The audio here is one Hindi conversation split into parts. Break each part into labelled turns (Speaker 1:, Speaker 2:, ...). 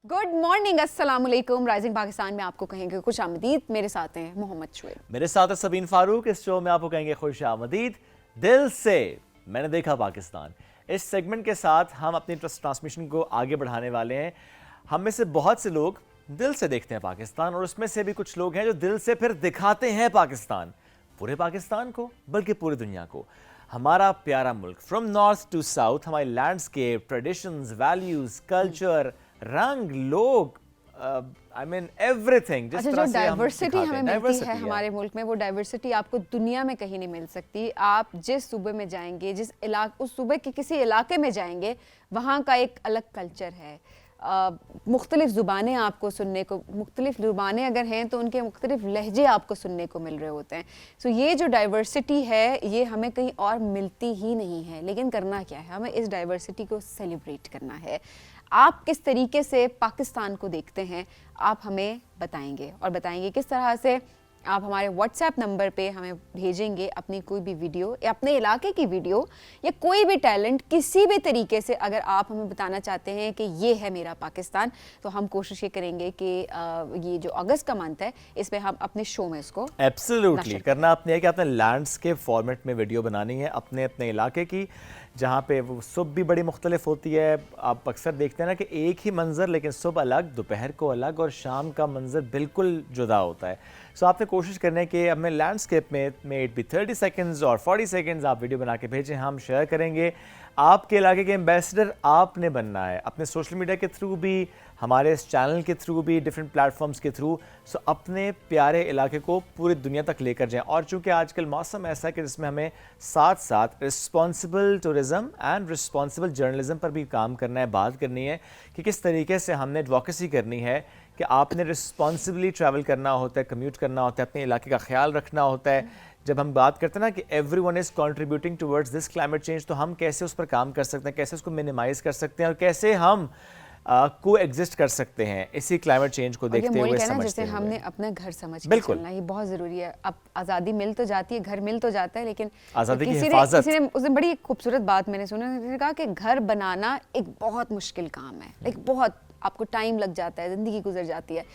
Speaker 1: गुड मॉर्निंग, अस्सलाम वालेकुम। राइजिंग पाकिस्तान में आपको कहेंगे खुश आमदीद। मेरे साथ हैं मोहम्मद शुएब,
Speaker 2: मेरे साथ है सबीन फारूक। इस शो में आपको कहेंगे खुश आमदीद दिल से। मैंने देखा पाकिस्तान, इस सेगमेंट के साथ हम अपनी ट्रांसमिशन को आगे बढ़ाने वाले हैं। हम में से बहुत से लोग दिल से देखते हैं पाकिस्तान, और उसमें से भी कुछ लोग हैं जो दिल से फिर दिखाते हैं पाकिस्तान, पूरे पाकिस्तान को बल्कि पूरी दुनिया को। हमारा प्यारा मुल्क फ्रॉम नॉर्थ टू साउथ, हमारी लैंडस्केप, ट्रेडिशंस, वैल्यूज, कल्चर, रंग, लोग, आई मीन एवरीथिंग।
Speaker 1: अच्छा, जो डाइवर्सिटी हमें मिलती है हमारे मुल्क में, वो डाइवर्सिटी आपको दुनिया में कहीं नहीं मिल सकती। आप जिस सूबे में जाएंगे, उस सूबे के किसी इलाके में जाएंगे, वहाँ का एक अलग कल्चर है। मुख्तलिफ ज़ुबानें आपको सुनने को, मुख्तलिफ ज़ुबानें अगर हैं तो उनके मुख्तलिफ लहजे आपको सुनने को मिल रहे होते हैं। सो ये जो डाइवर्सिटी है, ये हमें कहीं और मिलती ही नहीं है। लेकिन करना क्या है, हमें इस डाइवर्सिटी को सेलिब्रेट करना है। आप किस तरीके से पाकिस्तान को देखते हैं, आप हमें बताएंगे, और बताएंगे किस तरह से। आप हमारे व्हाट्सएप नंबर पे हमें भेजेंगे अपनी कोई भी वीडियो या अपने इलाके की वीडियो या कोई भी टैलेंट, किसी भी तरीके से अगर आप हमें बताना चाहते हैं कि ये है मेरा पाकिस्तान, तो हम कोशिश ये करेंगे कि ये जो अगस्त का मंथ है, इसमें हम अपने शो में इसको
Speaker 2: एब्सोल्युटली करना अपने है कि आपने लैंडस्केप फॉर्मेट में वीडियो बनानी है अपने अपने इलाके की, जहाँ पे वो सुबह भी बड़ी मुख्तलिफ होती है। आप अक्सर देखते हैं ना कि एक ही मंज़र, लेकिन सुबह अलग, दोपहर को अलग, और शाम का मंज़र बिल्कुल जुदा होता है। सो आपने कोशिश करना है कि अपने लैंडस्केप में इट बी 30 सेकंड्स और 40 सेकंड्स आप वीडियो बना के भेजें, हम शेयर करेंगे। आपके इलाके के एम्बेसडर आपने बनना है, अपने सोशल मीडिया के थ्रू भी, हमारे इस चैनल के थ्रू भी, डिफरेंट प्लेटफॉर्म्स के थ्रू। सो अपने प्यारे इलाके को पूरी दुनिया तक लेकर जाएं। और चूंकि आजकल मौसम ऐसा है कि जिसमें हमें साथ साथ responsible tourism and responsible journalism पर भी काम करना है, बात करनी है कि किस तरीके से हमने एडवोकेसी करनी है, कि आपने रिस्पॉन्सिबली ट्रैवल करना होता है, कम्यूट करना होता है, अपने इलाके का ख्याल रखना होता है। जब हम बात करते हैं ना कि everyone is contributing towards this climate change, तो हम कैसे उस पर काम कर सकते हैं, कैसे उसको मिनिमाइज़ कर सकते हैं, और कैसे हम को एग्जिस्ट कर सकते हैं इसी क्लाइमेट चेंज को देखते हुए, समझते
Speaker 1: जैसे
Speaker 2: हुए।
Speaker 1: हमने अपना घर समझ के चलना, ये बहुत ज़रूरी है। अब आज़ादी मिल तो जाती है, घर मिल तो जाता है, लेकिन
Speaker 2: आज़ादी की हिफाजत।
Speaker 1: किसी ने उसने बड़ी खूबसूरत बात मैंने सुना, उसने कहा कि घर बनाना एक बहुत मुश्किल काम है, एक बहुत आपको टाइम लग जाता है, ज़िंदगी गुजर जाती है,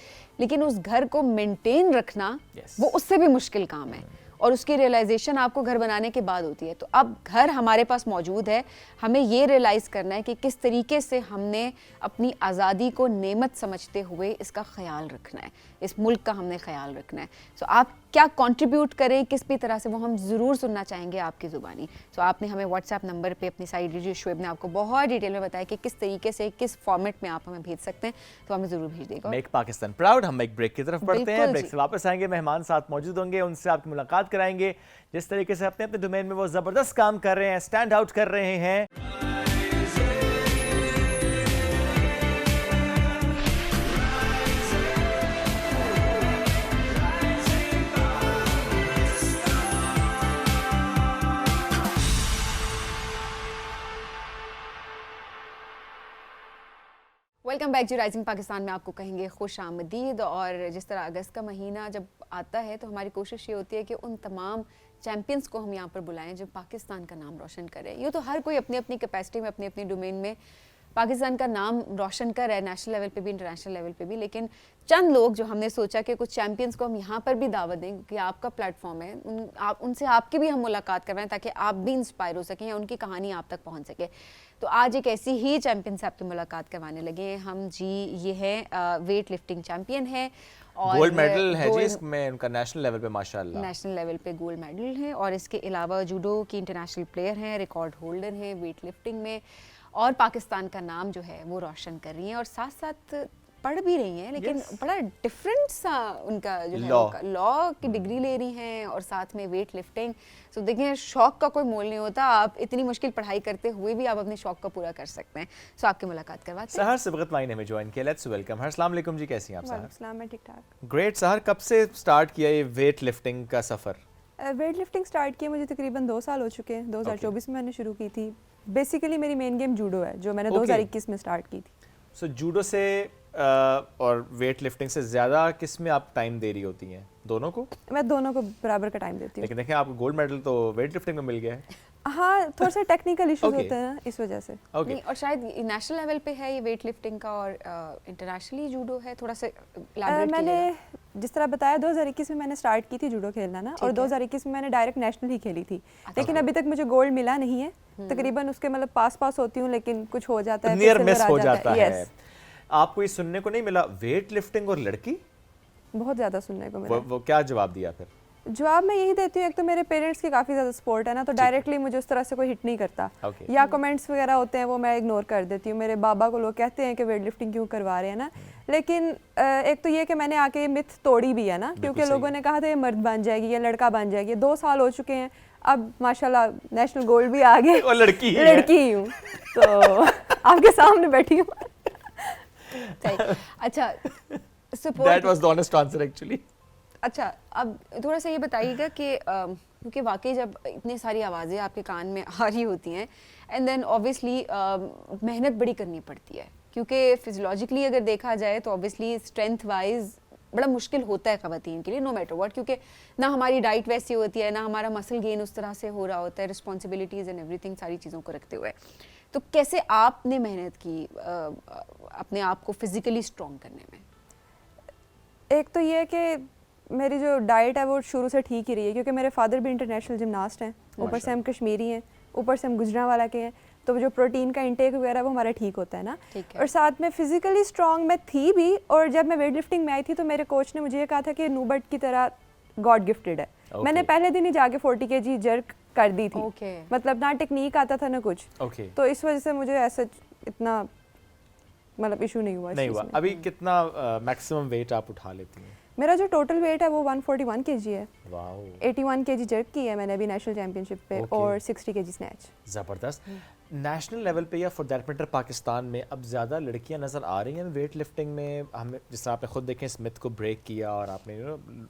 Speaker 1: लेकिन उस घर को मेंटेन रखना वो उससे भी मुश्किल काम है, और उसकी रियलाइजेशन आपको घर बनाने के बाद होती है। तो अब घर हमारे पास मौजूद है, हमें ये रियलाइज़ करना है कि किस तरीके से हमने अपनी आज़ादी को नेमत समझते हुए इसका ख्याल रखना है, इस मुल्क का हमने ख्याल रखना है। सो आप क्या कंट्रीब्यूट करें, किस भी तरह से, वो हम ज़रूर सुनना चाहेंगे आपकी ज़ुबानी। सो आपने हमें व्हाट्सएप नंबर पे अपनी साइड दीजिए। शुएब ने आपको बहुत डिटेल में बताया कि किस तरीके से, किस फॉर्मेट में आप हमें भेज सकते हैं, तो हमें ज़रूर भेज देगा।
Speaker 2: Make Pakistan proud. हम एक ब्रेक की तरफ बढ़ते हैं, ब्रेक से वापस आएंगे, मेहमान साथ मौजूद होंगे, उनसे आपकी मुलाकात कराएंगे, जिस तरीके से अपने अपने डोमेन में वो ज़बरदस्त काम कर रहे हैं, स्टैंड आउट कर रहे हैं।
Speaker 1: वेलकम बैक जी। राइजिंग पाकिस्तान में आपको कहेंगे खुश आमदीद। और जिस तरह अगस्त का महीना जब आता है, तो हमारी कोशिश ये होती है कि उन तमाम चैम्पियंस को हम यहाँ पर बुलाएं जो पाकिस्तान का नाम रोशन करें। ये तो हर कोई अपनी अपनी कैपेसिटी में, अपनी अपनी डोमेन में पाकिस्तान का नाम रोशन कर रहा है, नेशनल लेवल पे भी, इंटरनेशनल लेवल पे भी। लेकिन चंद लोग जो हमने सोचा कि कुछ चैम्पियंस को हम यहाँ पर भी दावत दें, क्योंकि आपका प्लेटफॉर्म है, उनसे आपकी भी हम मुलाकात करवाएं, ताकि आप भी इंस्पायर हो सकें या उनकी कहानी आप तक पहुँच सके। तो आज एक ऐसी ही चैम्पियन से आपकी मुलाकात करवाने लगे हैं हम जी। ये है वेट लिफ्टिंग चैम्पियन है, और
Speaker 2: गोल्ड मेडल है जी इसमें उनका, नेशनल लेवल पे माशाल्लाह,
Speaker 1: नेशनल लेवल पे गोल्ड मेडल है। और इसके अलावा जूडो की इंटरनेशनल प्लेयर हैं, रिकॉर्ड होल्डर हैं वेट लिफ्टिंग में, और पाकिस्तान का नाम जो है वो रोशन कर रही हैं, और साथ साथ पढ़ भी रही हैं। लेकिन बड़ा डिफरेंट सा उनका जो है, लॉ की डिग्री ले रही हैं, और साथ में वेट लिफ्टिंग। सो देखिए, शौक का कोई मोल नहीं होता, आप इतनी मुश्किल पढ़ाई करते हुए भी आप अपने शौक को पूरा कर सकते हैं। सो आपकी मुलाकात करवाते हैं।
Speaker 2: सहर सिबगत माई ने हमें ज्वाइन किया, लेट्स वेलकम हर। अस्सलाम वालेकुम जी, कैसी हैं आप सहर?
Speaker 3: अस्सलाम, मैं ठीक ठाक।
Speaker 2: ग्रेट। सहर, कब से स्टार्ट किया ये वेट लिफ्टिंग का सफ़र?
Speaker 3: वेट लिफ्टिंग स्टार्ट किया मुझे तकरीबन 2 साल हो चुके हैं। 2024 में मैंने शुरू की थी। बेसिकली मेरी मेन गेम जूडो है, जो मैंने 2021 में स्टार्ट की थी।
Speaker 2: सो जूडो से और वेट लिफ्टिंग से ज़्यादा किस में आप टाइम दे रही होती हैं? दोनों को?
Speaker 3: मैं दोनों को बराबर का टाइम देती हूँ।
Speaker 2: लेकिन देखें, आपको गोल्ड मेडल तो वेट लिफ्टिंग में मिल गया है।
Speaker 3: हाँ थोड़ा सा टेक्निकल इश्यूज
Speaker 2: Okay.
Speaker 3: होते हैं ना, इस वजह से।
Speaker 2: ओके
Speaker 1: नहीं, और शायद नेशनल लेवल पे है ये वेट लिफ्टिंग का और इंटरनेशनली जूडो है, थोड़ा सा elaborate
Speaker 3: मैंने
Speaker 1: कीजिएगा।
Speaker 3: जिस तरह बताया 2021 में मैंने स्टार्ट की थी जूडो खेलना ना, और
Speaker 1: ठीक है।
Speaker 3: 2021 में मैंने डायरेक्ट नेशनल ही खेली थी,
Speaker 1: अच्छा।
Speaker 3: लेकिन अभी तक मुझे गोल्ड मिला नहीं है। तकरीबन उसके मतलब पास होती हूँ, लेकिन कुछ हो जाता है,
Speaker 2: नियर
Speaker 3: फिर
Speaker 2: मिस
Speaker 3: silver
Speaker 2: हो
Speaker 3: आ
Speaker 2: जाता है।
Speaker 3: Yes,
Speaker 2: आपको ये सुनने को नहीं मिला वेट लिफ्टिंग और लड़की?
Speaker 3: बहुत ज़्यादा सुनने को मिला।
Speaker 2: वो क्या जवाब दिया फिर?
Speaker 3: जवाब मैं यही देती हूँ, एक तो मेरे पेरेंट्स की काफ़ी ज़्यादा सपोर्ट है ना, तो डायरेक्टली मुझे उस तरह से कोई हिट नहीं करता।
Speaker 2: Okay.
Speaker 3: या कमेंट्स वगैरह होते हैं वो मैं इग्नोर कर देती हूँ। मेरे बाबा को लोग कहते हैं कि वेट लिफ्टिंग क्यों करवा रहे हैं ना, लेकिन एक तो ये कि मैंने आके ये मिथ तोड़ी भी है ना, क्योंकि
Speaker 2: सही
Speaker 3: लोगों
Speaker 2: है।
Speaker 3: ने कहा था ये मर्द बन जाएगी या लड़का बन जाएगी। 2 साल हो चुके हैं, अब माशाल्लाह नेशनल गोल्ड भी आ गए।
Speaker 2: और लड़की ही है।
Speaker 3: लड़की ही हूँ तो आपके सामने बैठी हूँ।
Speaker 1: सही। अच्छा
Speaker 2: That
Speaker 1: support,
Speaker 2: was the honest answer actually.
Speaker 1: अच्छा अब थोड़ा सा ये बताइएगा कि क्योंकि वाकई जब इतनी सारी आवाज़ें आपके कान में आ रही होती हैं एंड देन ऑब्वियसली मेहनत बड़ी करनी पड़ती है, क्योंकि फिजियोलॉजिकली अगर देखा जाए तो ऑब्वियसली स्ट्रेंथ वाइज बड़ा मुश्किल होता है ख़वातीन के लिए, नो मैटर व्हाट, क्योंकि ना हमारी डाइट वैसी होती है, ना हमारा मसल गेन उस तरह से हो रहा होता है, रिस्पॉन्सिबिलिटीज़ एंड एवरीथिंग सारी चीज़ों को रखते हुए। तो कैसे आपने मेहनत की अपने आप को फिजिकली स्ट्रॉन्ग करने में?
Speaker 3: एक तो ये कि मेरी जो डाइट है वो शुरू से ठीक ही रही है, क्योंकि मेरे फादर भी इंटरनेशनल जिमनास्ट हैं, ऊपर से हम कश्मीरी हैं, ऊपर से हम गुजरांवाला के हैं, तो जो प्रोटीन का इंटेक वगैरह वो हमारा ठीक होता है ना।
Speaker 1: ठीक है।
Speaker 3: और साथ में फिजिकली स्ट्रांग मैं थी भी, और जब मैं वेट लिफ्टिंग में आई थी तो मेरे कोच ने मुझे ये कहा था कि नूबट की तरह गॉड गिफ्टेड है।
Speaker 2: Okay.
Speaker 3: मैंने पहले दिन ही जाके 40 kg जर्क कर दी थी।
Speaker 1: Okay.
Speaker 3: मतलब ना टेक्निक आता था ना कुछ,
Speaker 2: Okay.
Speaker 3: तो इस वजह से मुझे ऐसा इतना मतलब इशू नहीं हुआ इस
Speaker 2: नहीं
Speaker 3: चीज़
Speaker 2: हुआ।
Speaker 3: में।
Speaker 2: अभी कितना मैक्सिमम वेट आप उठा लेती हैं?
Speaker 3: मेरा जो टोटल वेट है वो 141 kg है।
Speaker 2: वाओ
Speaker 3: 81 kg जर्क की है मैंने अभी नेशनल चैंपियनशिप पे,
Speaker 2: Okay.
Speaker 3: और 60 kg स्नैच।
Speaker 2: ज़बरदस्त। नेशनल लेवल पे या फॉर दैट मैटर पाकिस्तान में अब ज़्यादा लड़कियां नज़र आ रही हैं वेट लिफ्टिंग में? हमें जिस तरह आपने खुद देखें स्मिथ को ब्रेक किया और आपने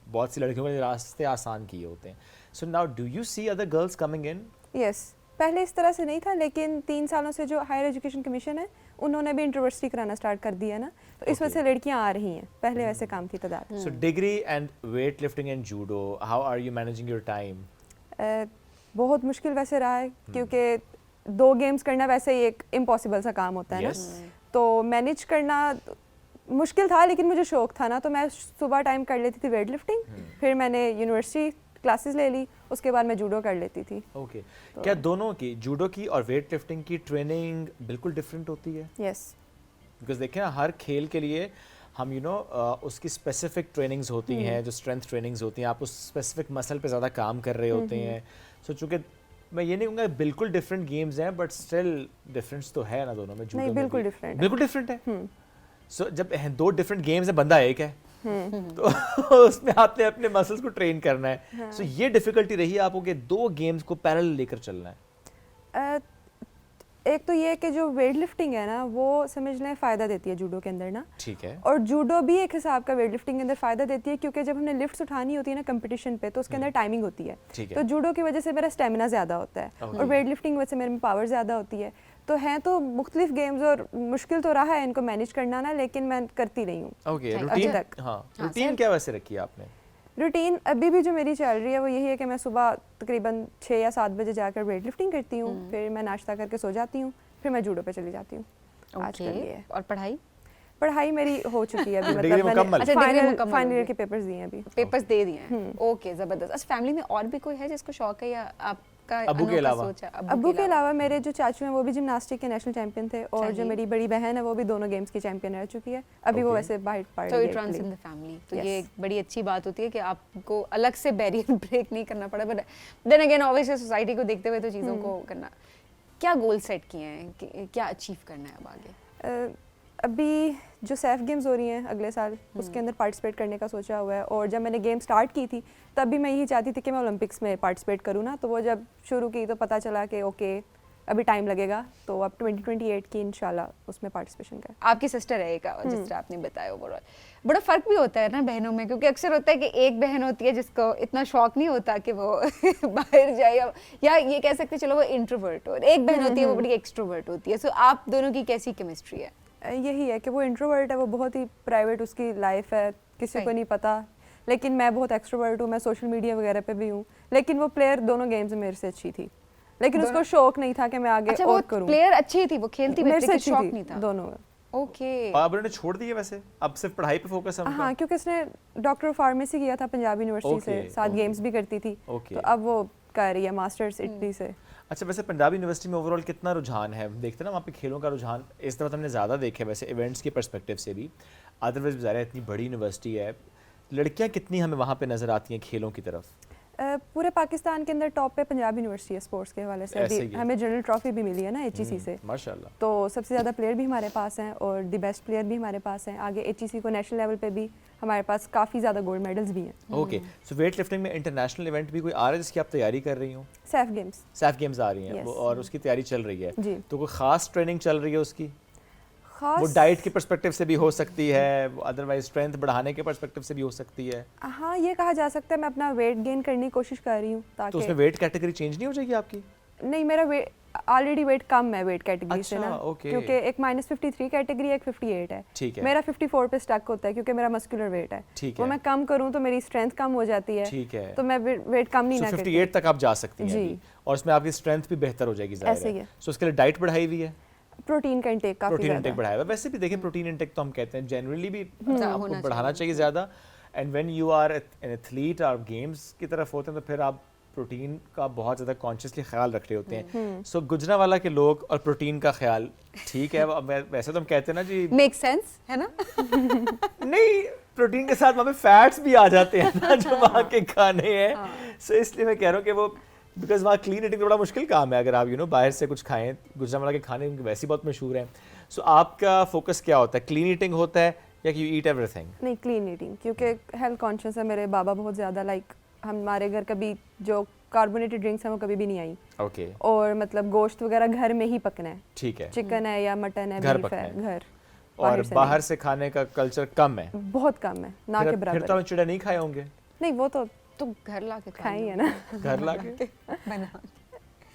Speaker 2: बहुत सी लड़कियों के रास्ते आसान किए होते हैं। So now do you see other girls coming in?
Speaker 3: Yes, पहले इस तरह से नहीं था, लेकिन 3 सालों से जो हायर एजुकेशन कमीशन है उन्होंने भी इंटरवर्सिटी कराना स्टार्ट कर दिया ना, तो इस वजह से लड़कियां आ रही हैं। पहले वैसे काम थी तादाद।
Speaker 2: So degree and weight lifting and judo, how are you managing your time?
Speaker 3: बहुत मुश्किल वैसे रहा है, क्योंकि 2 गेम्स करना वैसे ही एक इम्पॉसिबल सा काम होता है
Speaker 2: Yes.
Speaker 3: ना, तो मैनेज करना मुश्किल था, लेकिन मुझे शौक था ना, तो मैं सुबह टाइम कर लेती थी वेट लिफ्टिंग, फिर मैंने यूनिवर्सिटी क्लासेस ले ली, उसके बाद मैं जूडो कर लेती थी।
Speaker 2: ओके क्या दोनों की, जूडो की और वेट लिफ्टिंग की ट्रेनिंग बिल्कुल डिफरेंट होती है?
Speaker 3: यस,
Speaker 2: बिकॉज देखें ना हर खेल के लिए हम उसकी स्पेसिफिक ट्रेनिंग्स होती हैं, जो स्ट्रेंथ ट्रेनिंग्स होती हैं, आप उस स्पेसिफिक मसल पे ज़्यादा काम कर रहे होते हैं। सो चूँकि मैं ये नहीं कहूँगा बिल्कुल डिफरेंट गेम्स हैं, बट स्टिल डिफरेंस तो है ना दोनों में। जूडो
Speaker 3: नहीं,
Speaker 2: में
Speaker 3: बिल्कुल
Speaker 2: भी।
Speaker 3: different है।
Speaker 2: बिल्कुल डिफरेंट है। सो जब 2 डिफरेंट गेम्स है, बंदा एक है, तो उसमें आपने अपने मसल्स को ट्रेन करना है। सो ये डिफिकल्टी रही है आपको कि 2 गेम्स को पैरेलल लेकर चलना है?
Speaker 3: एक तो ये कि जो वेट लिफ्टिंग है ना वो समझ लें फ़ायदा देती है जूडो के अंदर ना,
Speaker 2: ठीक है।
Speaker 3: और जूडो भी एक हिसाब का वेट लिफ्टिंग के अंदर फ़ायदा देती है, क्योंकि जब हमने लिफ्ट्स उठानी होती है ना कंपटीशन पे, तो उसके अंदर टाइमिंग होती है,
Speaker 2: ठीक है।
Speaker 3: तो जूडो की वजह से मेरा स्टेमिना ज़्यादा होता है, और वेट लिफ्टिंग की वजह से मेरे में पावर ज़्यादा होती है। तो हैं तो मुख्तलिफ गेम्स, और मुश्किल तो रहा है इनको मैनेज करना ना, लेकिन मैं करती रही हूँ
Speaker 2: ओके
Speaker 3: अभी
Speaker 2: रूटीन,
Speaker 3: तक।
Speaker 2: हाँ
Speaker 1: हाँ,
Speaker 2: रूटीन
Speaker 1: सर।
Speaker 2: क्या वैसे रखी है आपने?
Speaker 3: रूटीन अभी भी जो मेरी चल रही है वो यही है कि मैं सुबह तकरीबन 6 या 7 बजे जाकर वेट लिफ्टिंग करती हूँ, फिर मैं नाश्ता करके सो जाती हूँ, फिर मैं जूडो पे चली जाती हूँ। आजकल ये है।
Speaker 1: और पढ़ाई
Speaker 3: पढ़ाई मेरी हो चुकी है अभी,
Speaker 2: डिग्री
Speaker 3: मतलब
Speaker 2: मुकम्मल?
Speaker 3: मैंने
Speaker 1: अच्छा, डिग्री
Speaker 3: फाइनल
Speaker 1: मुकम्मल
Speaker 3: फाइनल
Speaker 1: हो
Speaker 3: ईयर
Speaker 1: गई।
Speaker 3: के पेपर्स दिए हैं अभी।
Speaker 1: पेपर्स दे दिए हैं? ओके ज़बरदस्त। अच्छा फैमिली में और भी कोई है जिसको शौक है, या आपका
Speaker 2: अबू के
Speaker 1: अनोखा
Speaker 2: अलावा?
Speaker 1: सोच है?
Speaker 3: अब्बू के अलावा मेरे जो चाचू हैं वो भी जिमनास्टिक के नेशनल चैंपियन थे, और जो
Speaker 1: चाहिए।
Speaker 3: मेरी बड़ी बहन है वो भी दोनों गेम्स की चैंपियन रह चुकी है। अभी वो
Speaker 2: Okay.
Speaker 3: वैसे बाहर पढ़
Speaker 1: तो
Speaker 3: रही
Speaker 1: इट
Speaker 3: है
Speaker 1: runs
Speaker 3: Italy।
Speaker 1: In the family, तो
Speaker 3: Yes.
Speaker 1: ये एक बड़ी अच्छी बात होती है कि आपको अलग से बैरियर ब्रेक नहीं करना पड़ा, but then again obviously society को देखते हुए तो चीज़ों को करना। क्या गोल सेट किए हैं, क्या अचीव करना है अब आगे?
Speaker 3: अभी जो सैफ गेम्स हो रही हैं अगले साल, उसके अंदर पार्टिसिपेट करने का सोचा हुआ है, और जब मैंने गेम स्टार्ट की थी तब भी मैं यही चाहती थी कि मैं ओलंपिक्स में पार्टिसिपेट करूँ ना, तो वो जब शुरू की तो पता चला कि ओके अभी टाइम लगेगा, तो अब 2028 की इंशाल्लाह उसमें पार्टिसिपेशन का।
Speaker 1: आपकी सिस्टर है एक, जिस तरह आपने बताया ओवरऑल बड़ा फर्क भी होता है ना बहनों में, क्योंकि अक्सर होता है कि एक बहन होती है जिसको इतना शौक नहीं होता कि वो बाहर जाए, या ये कह सकते चलो वो इंट्रोवर्ट हो, और एक बहन होती है वो बड़ी एक्सट्रोवर्ट होती है। सो आप दोनों की कैसी केमिस्ट्री है?
Speaker 3: यही है कि वो इंट्रोवर्ट है, वो बहुत ही प्राइवेट उसकी लाइफ है, किसी
Speaker 1: सही।
Speaker 3: को नहीं पता, लेकिन मैं बहुत एक्सट्रोवर्ट हूँ, मैं सोशल मीडिया वगैरह पे भी हूँ, लेकिन वो प्लेयर दोनों गेम्स में मेरे से अच्छी थी। लेकिन उसको शौक नहीं था कि मैं आगे
Speaker 1: अच्छा,
Speaker 3: और
Speaker 1: वो
Speaker 3: करूं।
Speaker 1: प्लेयर अच्छी थी, वो खेलती भी
Speaker 3: मेरे से
Speaker 1: लेकिन
Speaker 3: अच्छी
Speaker 1: शौक
Speaker 3: थी
Speaker 1: नहीं था।
Speaker 3: दोनों में।
Speaker 1: ओके।
Speaker 2: अब उन्होंने छोड़ दिए वैसे, अब सिर्फ पढ़ाई पे फोकस है उनका?
Speaker 3: हाँ, क्योंकि उसने डॉक्टर ऑफ फार्मेसी किया था पंजाब यूनिवर्सिटी से, साथ गेम्स भी करती थी, तो अब वो कर रही है मास्टर्स इटली से।
Speaker 2: अच्छा, वैसे पंजाब यूनिवर्सिटी में ओवरऑल कितना रुझान है? देखते हैं ना वहाँ पे खेलों का रुझान इस तरह हमने ज़्यादा देखे वैसे इवेंट्स के पर्सपेक्टिव से भी। अदरवाइज ज़ाहिर है इतनी बड़ी यूनिवर्सिटी है, लड़कियाँ कितनी हमें वहाँ पे नज़र आती हैं खेलों की तरफ?
Speaker 3: पूरे पाकिस्तान के अंदर टॉप पे पंजाब यूनिवर्सिटी है स्पोर्ट्स के हवाले से। अभी हमें जनरल ट्रॉफी भी मिली है ना HEC से,
Speaker 2: माशाल्लाह।
Speaker 3: तो सबसे ज़्यादा प्लेयर भी हमारे पास हैं और द बेस्ट प्लेयर भी हमारे पास हैं। आगे HEC को नेशनल लेवल पे भी हमारे पास काफ़ी ज़्यादा गोल्ड मेडल्स भी हैं।
Speaker 2: ओके, सो वेट लिफ्टिंग में इंटरनेशनल इवेंट भी कोई आ रहा है जिसकी आप तैयारी कर रही हो?
Speaker 3: SAF games.
Speaker 2: सैफ गेम्स आ रही हैं
Speaker 3: Yes.
Speaker 2: और उसकी तैयारी चल रही है
Speaker 3: जी।
Speaker 2: तो कोई ख़ास ट्रेनिंग चल रही है उसकी?
Speaker 3: खास
Speaker 2: वो डाइट के पर्सपेक्टिव से भी हो सकती है, अदरवाइज स्ट्रेंथ बढ़ाने के पर्सपेक्टिव से भी हो सकती है।
Speaker 3: हाँ, ये कहा जा सकता है मैं अपना वेट गेन करने की कोशिश कर रही हूँ
Speaker 2: तो
Speaker 3: ताकि
Speaker 2: उसमें वेट कैटेगरी चेंज नहीं हो जाएगी आपकी?
Speaker 3: नहीं, मेरा वेट ऑलरेडी वेट कम है वेट कैटेगरी से
Speaker 2: अच्छा,
Speaker 3: ना,
Speaker 2: ओके।
Speaker 3: क्योंकि एक -53 कैटेगरी है, एक 58 है।
Speaker 2: ठीक है।
Speaker 3: मेरा 54 पे स्टक होता है क्योंकि मेरा मस्कुलर वेट है।
Speaker 2: ठीक
Speaker 3: वो
Speaker 2: है।
Speaker 3: मैं कम करूँ तो मेरी स्ट्रेंथ कम हो जाती है।
Speaker 2: ठीक है।
Speaker 3: तो मैं वेट कम नहीं
Speaker 2: सो
Speaker 3: ना करती।
Speaker 2: 58 तक आप जा सकती हैं
Speaker 3: जी।
Speaker 2: अभी, और उसमें आपकी स्ट्रेंथ भी बेहतर हो जाएगी ज़ाहिर
Speaker 3: ऐसे ही
Speaker 2: है।
Speaker 3: है।
Speaker 2: सो उसके लिए डाइट बढ़ाई हुई है?
Speaker 3: प्रोटीन का इंटेक काफी
Speaker 2: प्रोटीन इंटेक
Speaker 3: ज़्यादा।
Speaker 2: बढ़ाया हुआ है। वैसे भी देखें प्रोटीन इंटेक तो हम कहते हैं जनरली भी
Speaker 1: होना
Speaker 2: आपको बढ़ाना चाहिए ज़्यादा। And when you are an athlete और गेम्स की तरफ होते हैं तो फिर आप प्रोटीन का बहुत ज़्यादा कॉन्शियसली ख्याल रख रहे होते हैं। सो गुजरांवाला के लोग और प्रोटीन का ख्याल ठीक है। वैसे तो हम कहते हैं ना जी,
Speaker 1: मेक सेंस है ना।
Speaker 2: नहीं, प्रोटीन के साथ वहाँ पे फैट्स भी आ जाते हैं ना जो वहाँ के खाने हैं। सो इसलिए मैं कह रहा हूँ कि वो बिकॉज वहाँ क्लीन ईटिंग बड़ा मुश्किल काम है। अगर आप बाहर से कुछ खाएं, गुजरांवाला के खाने उनके वैसे ही बहुत मशहूर हैं। सो आपका फोकस क्या होता है? क्लीन ईटिंग होता है या कि यू ईट एवरीथिंग?
Speaker 3: नहीं, क्लीन ईटिंग, क्योंकि हेल्थ कॉन्शियस है मेरे बाबा बहुत ज़्यादा। लाइक हमारे घर कभी जो कार्बोनेटेड ड्रिंक्स हैं वो कभी भी नहीं आई।
Speaker 2: ओके।
Speaker 3: और मतलब गोश्त वगैरह घर में ही पकना है।
Speaker 2: ठीक है।
Speaker 3: चिकन है या मटन है,
Speaker 2: घर
Speaker 3: बीफ
Speaker 2: पकना
Speaker 3: है,
Speaker 2: है।
Speaker 3: घर।
Speaker 2: और बाहर से खाने का कल्चर कम है?
Speaker 3: बहुत कम है, ना के
Speaker 2: फिर
Speaker 3: बराबर
Speaker 2: तो
Speaker 3: है।
Speaker 2: हम चिड़ा नहीं खाए होंगे?
Speaker 3: नहीं, वो तो
Speaker 1: घर ला के
Speaker 3: खाई है ना।
Speaker 2: घर लाके
Speaker 1: बना।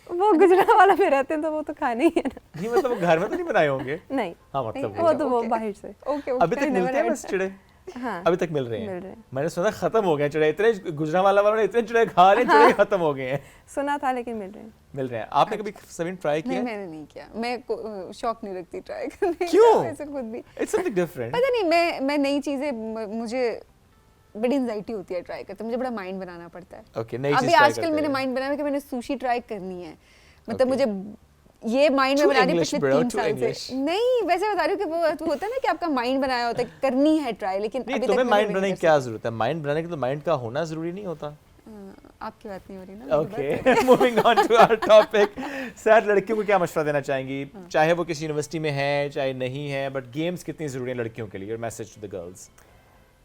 Speaker 3: वो गुजरांवाला में रहते हैं तो वो तो खाने ही है ना।
Speaker 2: नहीं, मतलब वो घर में तो नहीं बनाए होंगे?
Speaker 3: नहीं,
Speaker 2: हाँ, मतलब
Speaker 3: वो तो वो
Speaker 1: Okay.
Speaker 3: बाहर से।
Speaker 1: ओके।
Speaker 2: अभी तक मिलते हैं बस चिड़े?
Speaker 3: हाँ,
Speaker 2: अभी तक मिल रहे
Speaker 3: मिल
Speaker 2: हैं?
Speaker 3: रहे हैं।
Speaker 2: मैंने सुना खत्म हो गए चिड़े, इतने गुजरांवाला वालों ने इतने चिड़े खा रहे हैं, चिड़े खत्म हो गए हैं।
Speaker 3: सुना था लेकिन मिल रहे हैं।
Speaker 2: मिल रहे हैं। आपने कभी समीन ट्राई
Speaker 1: नहीं,
Speaker 2: किया?
Speaker 1: मैंने नहीं किया। मैं शौक नहीं रखती ट्राई करने का।
Speaker 2: क्यों?
Speaker 1: वैसे खुद भी
Speaker 2: इट्स समथिंग डिफरेंट।
Speaker 1: पता नहीं, मैं नई चीजें मुझे बड़ी एंजाइटी होती है ट्राई करते, मुझे बड़ा माइंड बनाना पड़ता है।
Speaker 2: ओके, नई
Speaker 1: अभी
Speaker 2: चीज ट्राई
Speaker 1: आजकल
Speaker 2: करते
Speaker 1: मैंने
Speaker 2: हैं।
Speaker 1: माइंड बनाया कि मैंने सुशी ट्राई करनी है। मतलब
Speaker 2: Okay.
Speaker 1: मुझे ये माइंड में
Speaker 2: Too
Speaker 1: बनानी
Speaker 2: English,
Speaker 1: पिछले
Speaker 2: bro,
Speaker 1: 3
Speaker 2: too
Speaker 1: साल
Speaker 2: English.
Speaker 1: से। नहीं, वैसे बता रही हूँ कि वो होता है ना कि आपका माइंड बनाया होता है कि करनी है ट्राई, लेकिन
Speaker 2: नहीं,
Speaker 1: अभी
Speaker 2: तुम्हें
Speaker 1: तक
Speaker 2: माइंड
Speaker 1: मैंने
Speaker 2: बनाने
Speaker 1: नहीं
Speaker 2: की क्या जरूरत है? माइंड बनाने के तो माइंड का होना जरूरी नहीं होता।
Speaker 1: आपकी बात नहीं हो रही ना।
Speaker 2: Okay, moving on to our topic. Sir, लड़कियों को क्या मशवरा देना चाहेंगी, चाहे वो किसी यूनिवर्सिटी में है चाहे नहीं है, बट गेम्स कितनी जरूरी है लड़कियों के लिए? और मैसेज टू द गर्ल्स।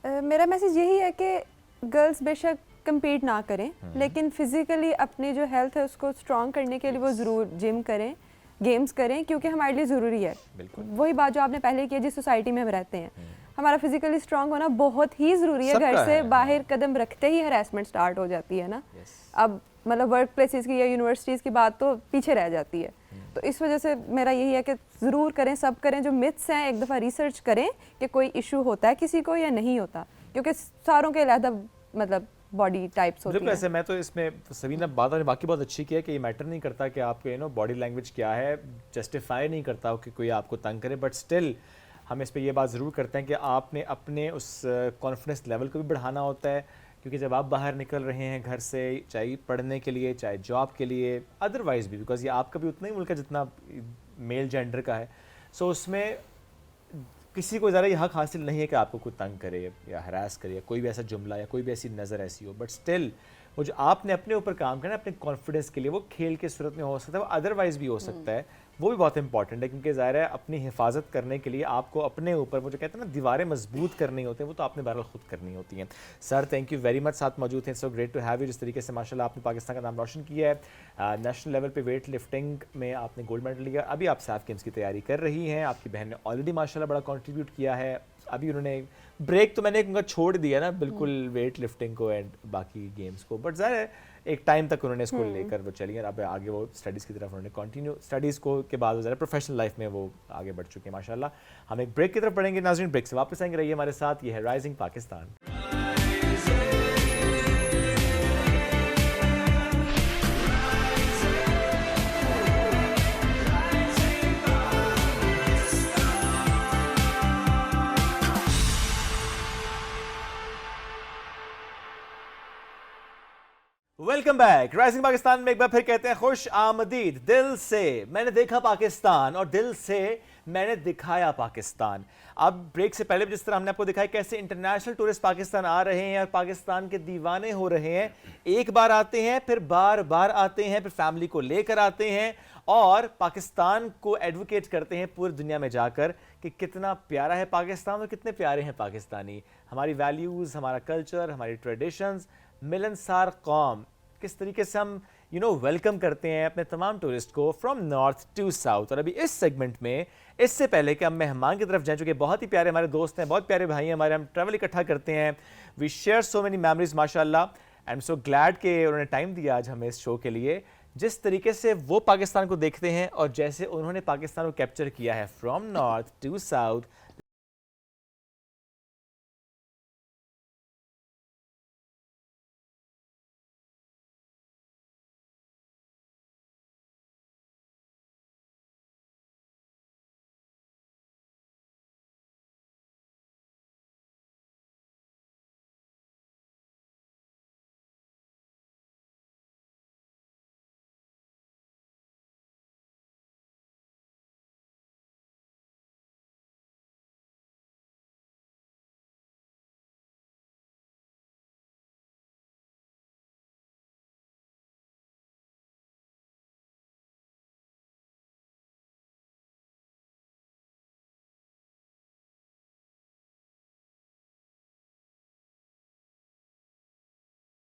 Speaker 3: मेरा मैसेज यही है कि गर्ल्स बेशक compete ना करें, लेकिन फिजिकली अपनी जो हेल्थ है उसको स्ट्रॉन्ग करने के लिए वो ज़रूर जिम करें, गेम्स करें, क्योंकि हमारे लिए ज़रूरी है।
Speaker 2: बिल्कुल।
Speaker 3: वही बात जो आपने पहले की है, जिस सोसाइटी में हम रहते हैं, हमारा फिजिकली स्ट्रॉन्ग होना बहुत ही ज़रूरी है।
Speaker 2: सबका
Speaker 3: घर से
Speaker 2: है,
Speaker 3: बाहर कदम रखते ही हरासमेंट स्टार्ट हो जाती है ना।
Speaker 2: Yes.
Speaker 3: अब मतलब वर्क प्लेसेस की या यूनिवर्सिटीज़ की बात तो पीछे रह जाती है। तो इस वजह से मेरा यही है कि ज़रूर करें, सब करें। जो मिथ्स हैं एक दफ़ा रिसर्च करें कि कोई इशू होता है किसी को या नहीं होता, क्योंकि सारों के अलग मतलब बॉडी टाइप्स होती
Speaker 2: बिल्कुल
Speaker 3: हैं।
Speaker 2: ऐसे। मैं तो इसमें सवीना बात आपने बाकी बहुत अच्छी की है कि ये मैटर नहीं करता कि आपके बॉडी लैंग्वेज क्या है, जस्टिफाई नहीं करता कि कोई आपको तंग करे, बट स्टिल हम इस पे ये बात ज़रूर करते हैं कि आपने अपने उस कॉन्फिडेंस लेवल को भी बढ़ाना होता है, क्योंकि जब आप बाहर निकल रहे हैं घर से, चाहे पढ़ने के लिए चाहे जॉब के लिए, अदरवाइज भी, बिकॉज ये आपका भी उतना ही मुल्क है जितना मेल जेंडर का है। सो उसमें किसी को ज़रा ये हक हासिल नहीं है कि आपको कोई तंग करे या हरास करे या कोई भी ऐसा जुमला या कोई भी ऐसी नज़र ऐसी हो, बट स्टिल वो जो आपने अपने ऊपर काम करना है अपने कॉन्फिडेंस के लिए, वो खेल के सूरत में हो सकता है, वो अदरवाइज भी हो सकता है, वो भी बहुत इंपॉर्टेंट है, क्योंकि ज़ाहिर है अपनी हिफाजत करने के लिए आपको अपने ऊपर वो जो कहते हैं ना दीवारें मजबूत करनी होती हैं, वो तो आपने बहरहाल खुद करनी होती हैं। Sir, thank you very much, साथ मौजूद हैं। So great to have you. जिस तरीके से माशाल्लाह आपने पाकिस्तान का नाम रोशन किया है, नेशनल लेवल पे वेट लिफ्टिंग में आपने गोल्ड मेडल लिया, अभी आप सैफ गेम्स की तैयारी कर रही हैं, आपकी बहन ने ऑलरेडी माशाल्लाह बड़ा कॉन्ट्रीब्यूट किया है। अभी उन्होंने ब्रेक तो मैंने उनका छोड़ दिया ना बिल्कुल वेट लिफ्टिंग को एंड बाकी गेम्स को, बट ज़ाहिर है एक टाइम तक उन्होंने इसको लेकर वो चली, और अब आगे वो स्टडीज़ की तरफ उन्होंने कंटिन्यू, स्टडीज़ को के बाद ज़रा प्रोफेशनल लाइफ में वो आगे बढ़ चुके हैं माशाल्लाह। हम एक ब्रेक की तरफ पढ़ेंगे नाज़रीन, ब्रेक से वापस आएंगे, रहिए हमारे साथ। ये है rising Pakistan. Welcome back. Rising Pakistan में एक बार फिर कहते हैं खुश आमदीद। दिल से मैंने देखा पाकिस्तान और दिल से मैंने दिखाया पाकिस्तान। अब ब्रेक से पहले जिस तरह हमने आपको दिखाया कैसे इंटरनेशनल टूरिस्ट पाकिस्तान आ रहे हैं और पाकिस्तान के दीवाने हो रहे हैं। एक बार आते हैं, फिर बार बार आते हैं, फिर फैमिली को लेकर आते हैं और पाकिस्तान को एडवोकेट करते हैं पूरी दुनिया में जाकर कि कितना प्यारा है पाकिस्तान और कितने प्यारे हैं पाकिस्तानी। हमारी वैल्यूज़, हमारा कल्चर, हमारी ट्रेडिशंस, मिलनसार कौम, किस तरीके से हम वेलकम करते हैं अपने तमाम टूरिस्ट को फ्रॉम नॉर्थ टू साउथ। और अभी इस सेगमेंट में इससे पहले कि हम मेहमान की तरफ जाएं, चूँकि बहुत ही प्यारे हमारे दोस्त हैं, बहुत प्यारे भाई हैं हमारे, हम ट्रैवल इकट्ठा करते हैं, we share so many memories माशाल्लाह। आई एम सो ग्लैड कि उन्होंने टाइम दिया आज हमें इस शो के लिए। जिस तरीके से वो पाकिस्तान को देखते हैं और जैसे उन्होंने पाकिस्तान को कैप्चर किया है फ्रॉम नॉर्थ टू साउथ,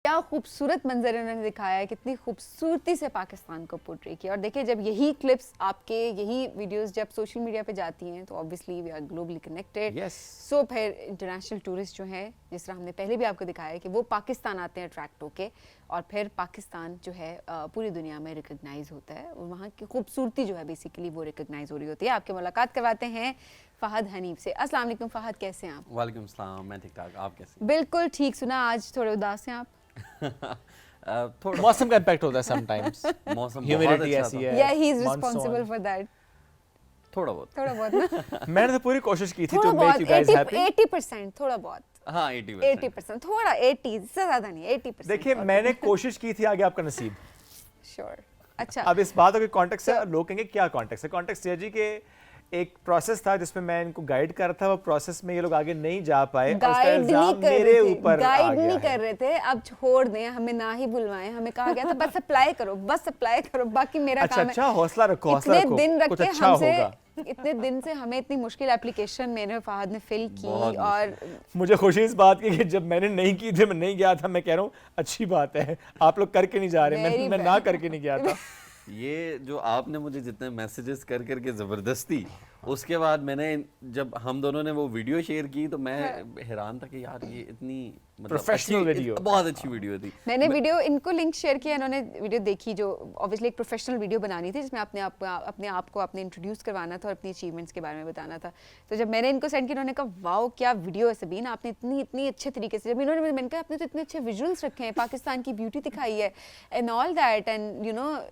Speaker 1: क्या खूबसूरत मंजर इन्होंने दिखाया है, कितनी खूबसूरती से पाकिस्तान को पोर्ट्रे किया। और देखिए जब यही क्लिप्स आपके, यही वीडियोस जब सोशल मीडिया पे जाती हैं तो obviously we are globally connected. So फिर इंटरनेशनल टूरिस्ट जो हैं, जिस तरह हमने पहले भी आपको दिखाया है कि वो पाकिस्तान आते हैं अट्रैक्ट होके और फिर पाकिस्तान जो है पूरी दुनिया में रिकग्नाइज होता है और वहाँ की खूबसूरती जो है बेसिकली वो रिकग्नाइज हो रही होती है। आपके मुलाकात करवाते हैं फ़हद हनीफ से। अस्सलाम वालेकुम फ़हद, कैसे हैं आप?
Speaker 4: वालेकुम सलाम, मैं ठीक ठाक, आप कैसे?
Speaker 1: बिल्कुल ठीक। सुना आज थोड़े उदास हैं आप?
Speaker 4: थोड़ा
Speaker 2: मौसम का इम्पैक्ट होता है समटाइम्स।
Speaker 4: मौसम
Speaker 2: ह्यूमिडिटी
Speaker 4: बहुत
Speaker 2: ऐसी
Speaker 4: अच्छा
Speaker 2: है।
Speaker 1: या he is responsible for that.
Speaker 4: थोड़ा बहुत
Speaker 1: ना
Speaker 2: मैंने तो पूरी कोशिश की थी
Speaker 1: थोड़ा
Speaker 2: टू मेक यू गाइस
Speaker 1: बहुत
Speaker 2: हैप्पी।
Speaker 1: 80% थोड़ा बहुत।
Speaker 4: हाँ 80%।
Speaker 1: 80% थोड़ा 80 से ज्यादा नहीं, 80%।
Speaker 2: देखिए मैंने कोशिश की थी, आगे आपका नसीब।
Speaker 1: श्योर। अच्छा
Speaker 2: अब इस बात का कोई कॉन्टेक्स्ट है, लोग कहेंगे क्या कॉन्टेक्स्ट है? कॉन्टेक्स्ट ये जी कि एक प्रोसेस था जिसमें मैं इनको गाइड कर रहा था, वो प्रोसेस में ये लोग आगे नहीं जा पाए और उसका
Speaker 1: गाइड नहीं
Speaker 2: इल्जाम
Speaker 1: कर
Speaker 2: मेरे
Speaker 1: रहे थे,
Speaker 2: ऊपर आ
Speaker 1: गाइड
Speaker 2: गया
Speaker 1: नहीं
Speaker 2: है।
Speaker 1: कर रहे थे। अब छोड़ दें, हमें ना ही बुलवाएं। हमें कहा गया था बस अप्लाई करो, बस अप्लाई करो, बाकी मेरा
Speaker 2: अच्छा
Speaker 1: काम है।
Speaker 2: अच्छा, हौसला रखो, हौसला
Speaker 1: इतने
Speaker 2: रखो,
Speaker 1: दिन रख
Speaker 2: कुछ
Speaker 1: के
Speaker 2: अच्छा
Speaker 1: हमसे,
Speaker 2: होगा।
Speaker 1: इतने दिन से हमें इतनी मुश्किल एप्लीकेशन मैंने फ़हद ने फिल की
Speaker 4: बहुत
Speaker 1: और
Speaker 2: मुझे खुशी इस बात की कि जब मैंने नहीं की थी, मैं नहीं गया था, मैं कह रहा हूँ अच्छी बात है, आप लोग करके नहीं जा रहे,
Speaker 1: Very
Speaker 2: मैं ना
Speaker 1: bad.
Speaker 2: करके नहीं गया था।
Speaker 4: ये जो आपने मुझे जितने मैसेजेस कर करके ज़बरदस्ती, उसके बाद मैंने जब हम दोनों ने वो वीडियो शेयर की तो मैं हैरान था कि यार ये इतनी
Speaker 2: Professional video।
Speaker 4: बहुत अच्छी वीडियो थी।
Speaker 1: मैंने वीडियो इनको लिंक शेयर किया, इन्होंने वीडियो देखी जो ऑब्वियसली एक प्रोफेशनल वीडियो बनानी थी जिसमें अपने आप को अपने इंट्रोड्यूस करवाना था और अपनी अचीवमेंट्स के बारे में बताना था। तो जब मैंने इनको सेंड किया, इन्होंने कहा वाओ क्या वीडियो है सबीन, आपने इतनी अच्छे तरीके से, जब इन्होंने मैंने कहा आपने तो इतने अच्छे विजुअल्स रखे हैं, पाकिस्तान की ब्यूटी दिखाई है and all that, and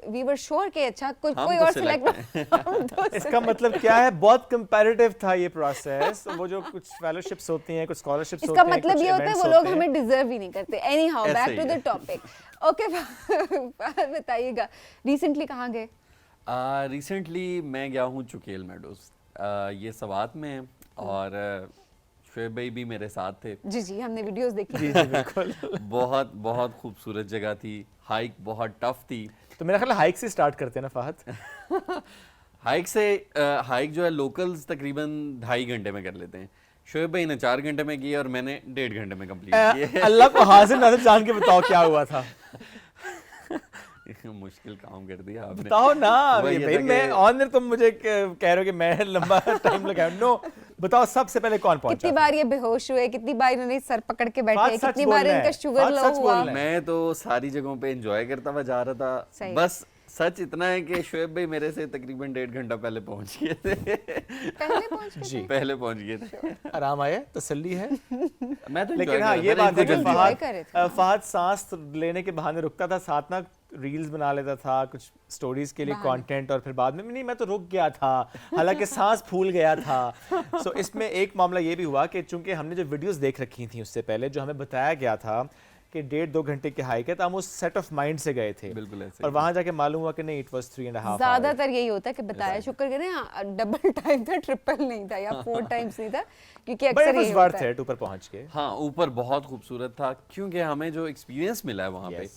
Speaker 1: we were sure कि अच्छा कोई और सिलेक्ट।
Speaker 2: इसका मतलब क्या है? बहुत कंपैरेटिव था ये प्रोसेस। वो जो कुछ फेलोशिप्स होती हैं, कुछ स्कॉलरशिप्स होती
Speaker 1: इसका
Speaker 2: हैं,
Speaker 1: मतलब
Speaker 2: कुछ
Speaker 1: ये होता है
Speaker 2: events
Speaker 1: वो लोग
Speaker 2: होते हैं।
Speaker 1: हमें डिजर्व ही नहीं करते। एनी हाउ
Speaker 4: ऐसे
Speaker 1: बैक
Speaker 4: ही
Speaker 1: टू द
Speaker 4: है।
Speaker 1: टॉपिक। ओके बताइएगा रिसेंटली कहाँ गए?
Speaker 4: रिसेंटली मैं गया हूँ चुकेल मेडोज, ये सवात में है और शुएब भाई भी मेरे साथ थे।
Speaker 1: जी हमने वीडियोस देखी।
Speaker 2: जी जी बिल्कुल।
Speaker 4: बहुत बहुत खूबसूरत जगह थी, हाइक बहुत टफ थी।
Speaker 2: तो मेरा ख्याल है हाइक से स्टार्ट करते हैं ना फ़हद?
Speaker 4: हाइक जो है लोकल्स तकरीबन 2.5 घंटे में कर लेते हैं। शोएब भाई ने 4 घंटे में किया और मैंने 1.5 घंटे में कंप्लीट किया।
Speaker 2: अल्लाह को हाजिर नाज़िर जान के बताओ क्या हुआ था।
Speaker 4: मुश्किल काम कर दिया आपने।
Speaker 2: बताओ ना
Speaker 4: वही
Speaker 2: ये
Speaker 4: था
Speaker 2: भाई,
Speaker 4: कि-
Speaker 2: मैं ऑनर, तुम मुझे कह रहे हो कि मैं लंबा टाइम लगाया। नो, बताओ सबसे पहले कौन पहुंचा
Speaker 1: कितनी
Speaker 2: था?
Speaker 1: बार ये बेहोश हुए, कितनी बार इन्होंने सर पकड़ के बैठे,
Speaker 2: बात सच
Speaker 1: कितनी बार
Speaker 2: बोलना है,
Speaker 1: इनका शुगर
Speaker 2: बात
Speaker 1: लो
Speaker 2: सच
Speaker 1: हुआ।
Speaker 2: बोलना है।
Speaker 4: मैं तो सारी जगहों पे एंजॉय करता हुआ जा रहा था।
Speaker 1: सही।
Speaker 4: बस सच इतना है कि शोएब भाई मेरे से तकरीबन 1.5 घंटा पहले पहुंच गए थे।
Speaker 1: पहले पहुंच गए
Speaker 2: जी
Speaker 4: पहले पहुंच गए थे।
Speaker 2: आराम आया, तसल्ली है।
Speaker 4: मैं तो
Speaker 2: लेकिन
Speaker 4: enjoy
Speaker 2: हाँ
Speaker 4: कर रहा
Speaker 2: ये
Speaker 4: था,
Speaker 2: बात है
Speaker 4: इनको
Speaker 2: कि
Speaker 4: जल्दी
Speaker 1: enjoy कर रहे थे।
Speaker 2: फहद सांस लेने के बहाने रुकता था, साथ ना रील्स बना लेता था, कुछ स्टोरीज के लिए कंटेंट, और फिर बाद में नहीं, मैं तो रुक गया था, हालांकि सांस फूल गया था। सो इसमें एक मामला ये भी हुआ कि चूंकि हमने जो वीडियोस देख रखी थी उससे पहले, जो हमें बताया गया था कि 1.5-2 घंटे की हाइक है, तो हम उस सेट ऑफ माइंड से गए थे।
Speaker 4: बिल्कुल ऐसे
Speaker 2: और वहाँ जाके मालूम हुआ कि नहीं, इट वाज 3.5
Speaker 1: ज्यादातर यही होता है कि बताया शुक्र करें डबल टाइम था, ट्रिपल नहीं था या 4 टाइम्स नहीं था, क्योंकि
Speaker 2: बट
Speaker 1: अक्सर
Speaker 2: इट वाज
Speaker 1: यही
Speaker 2: वर्थ
Speaker 1: होता है।
Speaker 2: इट ऊपर पहुंच के।
Speaker 4: हाँ, ऊपर बहुत खूबसूरत था क्योंकि हमें जो एक्सपीरियंस मिला है वहाँ पे,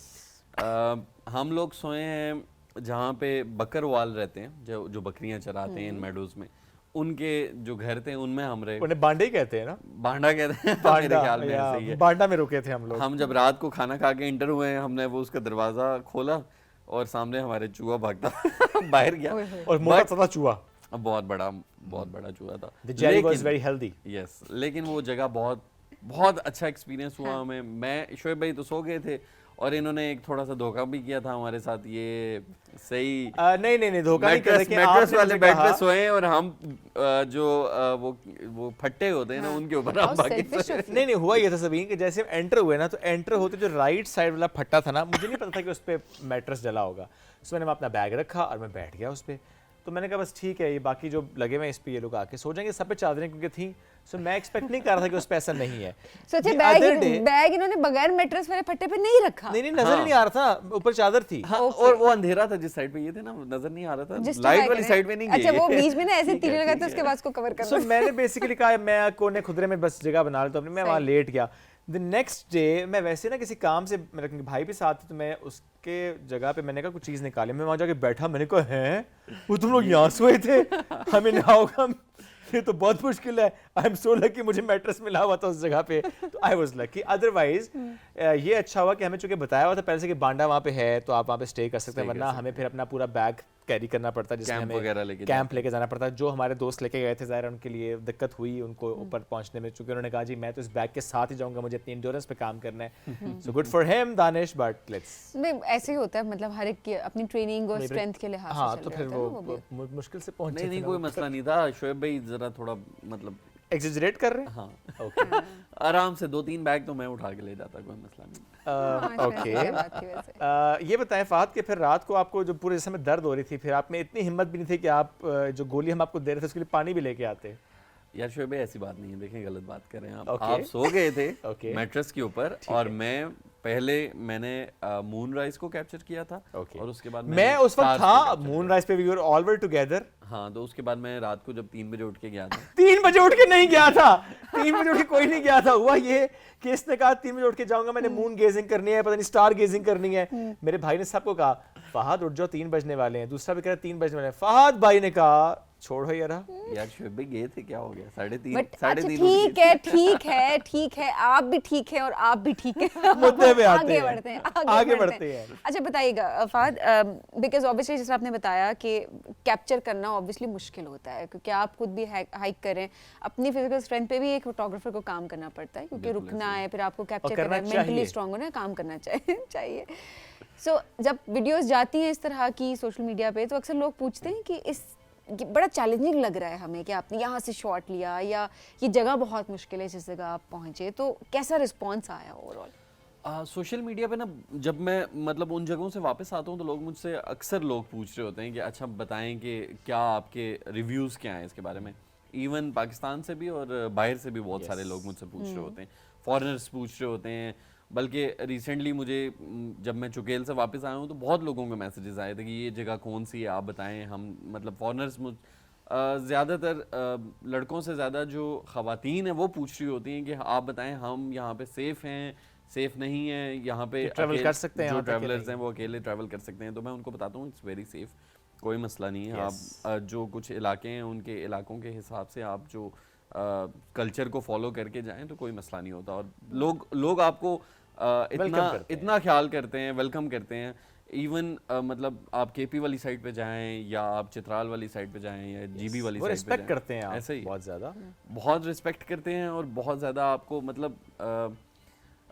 Speaker 4: हम लोग सोए हैं जहाँ पे बकरवाल रहते हैं, जो बकरियां चराते हैं इन मेडोज में, उनके जो घर थे उनमें हम रहे।
Speaker 2: उन्हें बांडे ही कहते हैं ना,
Speaker 4: बांडा कहते हैं मेरे ख्याल में, ऐसे ही है।
Speaker 2: बांडा में रुके थे हम लोग।
Speaker 4: हम जब रात को खाना खा के इंटर हुए, हमने वो उसका दरवाजा खोला और सामने हमारे चूहा भागता बाहर गया,
Speaker 2: और मोटा सा चूहा,
Speaker 4: बहुत बड़ा चूहा था।
Speaker 2: The jelly was very healthy.
Speaker 4: Yes, लेकिन वो जगह बहुत अच्छा एक्सपीरियंस हुआ हमें। मैं शोएब भाई तो सो गए थे और इन्होंने एक थोड़ा सा धोखा भी किया था हमारे साथ। ये सही
Speaker 2: नहीं धोखा नहीं कर रहे,
Speaker 4: मैट्रेस वाले बेड पे सोए और हम जो वो फट्टे होते हैं ना उनके ऊपर हम बाकी सोए।
Speaker 2: नहीं हुआ ये था सबीन कि जैसे हम एंटर हुए ना, तो एंटर होते जो राइट साइड वाला फट्टा था ना, मुझे नहीं पता था कि उस पे मैट्रेस डला होगा। सो मैंने अपना बैग रखा और मैं बैठ गया उस पे। तो मैंने कहा बस ठीक है, ये बाकी जो लगे हुए इस पे ये लोग आके सो जाएंगे, सब पे चादरें क्योंकि थी। सो मैं एक्सपेक्ट नहीं कर रहा था कि उस पे ऐसा नहीं है।
Speaker 1: सोचिए
Speaker 2: The
Speaker 1: बैग इन्होंने बगैर मैट्रेस वाले फट्टे पे नहीं रखा।
Speaker 2: नहीं नजर ही नहीं आ रहा था, ऊपर चादर थी।
Speaker 4: हाँ, और वो अंधेरा था जिस साइड पे ये थे ना, नजर नहीं आ रहा था, लाइट वाली साइड पे नहीं गए।
Speaker 1: अच्छा, वो बीच में ना ऐसे तीर लगाते उसके बाद उसको कवर कर
Speaker 2: सो मैंने बेसिकली कहा मैं कोने खुदरे में बस जगह बना लेता हूं अपनी, मैं वहां लेट गया। द नेक्स्ट डे मैं वैसे ना किसी काम से, मेरा भाई भी साथ था, तो मैं उसके जगह पे मैंने कहा कुछ चीज़ निकाली, मैं वहाँ जाके बैठा, मैंने कहा हैं वो तुम लोग यहाँ सोए थे, हमें ना होगा, ये तो बहुत मुश्किल है। आई एम सो लकी मुझे मैट्रेस मिला हुआ था उस जगह पे, तो आई वाज लकी। अदरवाइज ये अच्छा हुआ कि हमें चूंकि बताया हुआ था पहले से कि बांडा वहाँ पे है तो आप वहाँ पे स्टे कर सकते हैं, वरना हमें फिर अपना पूरा बैग कैरी करना पड़ता, जिसमें हमें कैंप लेके जाना पड़ता। जो हमारे दोस्त लेके गए थे ज़ाहिर उनके लिए दिक्कत हुई उनको ऊपर पहुंचने में, चूंकि उन्होंने कहा जी मैं तो इस बैग के साथ ही जाऊंगा, मुझे इतनी इंड्योरेंस पे काम करना है। So good for him Danish, but let's
Speaker 1: नहीं, ऐसे ही होता है, मतलब हर एक की अपनी ट्रेनिंग और स्ट्रेंथ के लिहाज से।
Speaker 2: हाँ, तो फिर वो मुश्किल से पहुंचे।
Speaker 4: नहीं कोई मसला नहीं था। शोएब भाई जरा थोड़ा मतलब
Speaker 2: एग्जैजरेट कर रहे हैं।
Speaker 4: हाँ, ओके आराम से 2-3 बैग तो मैं उठा के ले जाता, कोई मसला नहीं।
Speaker 2: ओके, ये बताएं फहद कि फिर रात को आपको जो पूरे जिस्म में दर्द हो रही थी, फिर आप में इतनी हिम्मत भी नहीं थी कि आप जो गोली हम आपको दे रहे थे उसके लिए पानी भी लेके आते?
Speaker 4: यार शोएब भाई ऐसी बात नहीं है, देखें गलत बात कर रहे हैं आप। आप सो गए थे मैट्रेस के ऊपर और मैंने मून राइज को कैप्चर किया था और उसके बाद
Speaker 2: मैं उस वक्त था मून राइज पे, we were all were together.
Speaker 4: हाँ, तो उसके बाद मैं रात को जब 3 बजे उठ के गया था।
Speaker 2: 3 बजे उठ के नहीं गया था, 3 बजे उठ के कोई नहीं गया था। हुआ ये कि इसने कहा 3 बजे उठ के जाऊंगा, मैंने मून गेजिंग करनी है, पता नहीं स्टार गेजिंग करनी है। मेरे भाई ने सबको कहा फहद उठ जाओ 3 बजने वाले हैं, दूसरा भी कह रहा 3 बजने वाले हैं। फहद भाई ने कहा छोड़ो यार
Speaker 4: शोएब भाई गए थे, क्या हो गया 3:30
Speaker 1: अच्छा, ठीक है, आप भी ठीक है और आप भी ठीक है।
Speaker 2: मुद्दे पे
Speaker 1: आगे बढ़ते हैं। अच्छा बताइएगा फहद, बिकॉज ऑब्वियसली जैसे आपने बताया कि कैप्चर करना ऑब्वियसली मुश्किल होता है, क्योंकि आप खुद भी हाइक करें, अपनी फिजिकल स्ट्रेंथ पे भी एक फोटोग्राफर को काम करना पड़ता है, क्योंकि रुकना है, फिर आपको कैप्चर करना है, मेंटली स्ट्रांग होना है, काम करना चाहिए। सो जब वीडियोस जाती हैं इस तरह की सोशल मीडिया पे, तो अक्सर लोग पूछते हैं कि बड़ा चैलेंजिंग लग रहा है हमें कि आपने यहाँ से शॉट लिया, या ये जगह बहुत मुश्किल है जिस जगह आप पहुँचे, तो कैसा रिस्पॉन्स आया ओवरऑल?
Speaker 4: सोशल मीडिया पे ना जब मैं मतलब उन जगहों से वापस आता हूँ तो लोग मुझसे अक्सर पूछ रहे होते हैं कि अच्छा बताएं कि क्या आपके रिव्यूज़ क्या हैं इसके बारे में। इवन पाकिस्तान से भी और बाहर से भी बहुत सारे लोग मुझसे पूछ रहे होते हैं, फॉरेनर्स पूछ रहे होते हैं। बल्कि रिसेंटली मुझे जब मैं चुकेल से वापस आया हूँ तो बहुत लोगों के मैसेजेस आए थे कि ये जगह कौन सी है, आप बताएं। हम मतलब फॉरेनर्स ज़्यादातर लड़कों से ज़्यादा जो ख़वातीन हैं वो पूछ रही होती हैं कि आप बताएं हम यहाँ पे सेफ़ हैं, सेफ़ नहीं है, यहाँ पे
Speaker 2: ट्रैवल कर सकते हैं,
Speaker 4: जो ट्रैवलर्स हैं वो अकेले ट्रैवल कर सकते हैं। तो मैं उनको बताता हूँ इट्स वेरी सेफ़, कोई मसला नहीं है। आप जो कुछ इलाके हैं उनके इलाकों के हिसाब से आप जो कल्चर को फॉलो करके जाएं तो कोई मसला नहीं होता। और लोग आपको इतना ख्याल करते हैं, वेलकम करते हैं। इवन मतलब आप केपी वाली साइड पे जाएं या आप चित्राल वाली साइड पे जाएं या जीबी वाली साइड पे
Speaker 2: रिस्पेक्ट करते हैं,
Speaker 4: ऐसे ही
Speaker 2: बहुत
Speaker 4: रिस्पेक्ट करते हैं और बहुत ज़्यादा आपको मतलब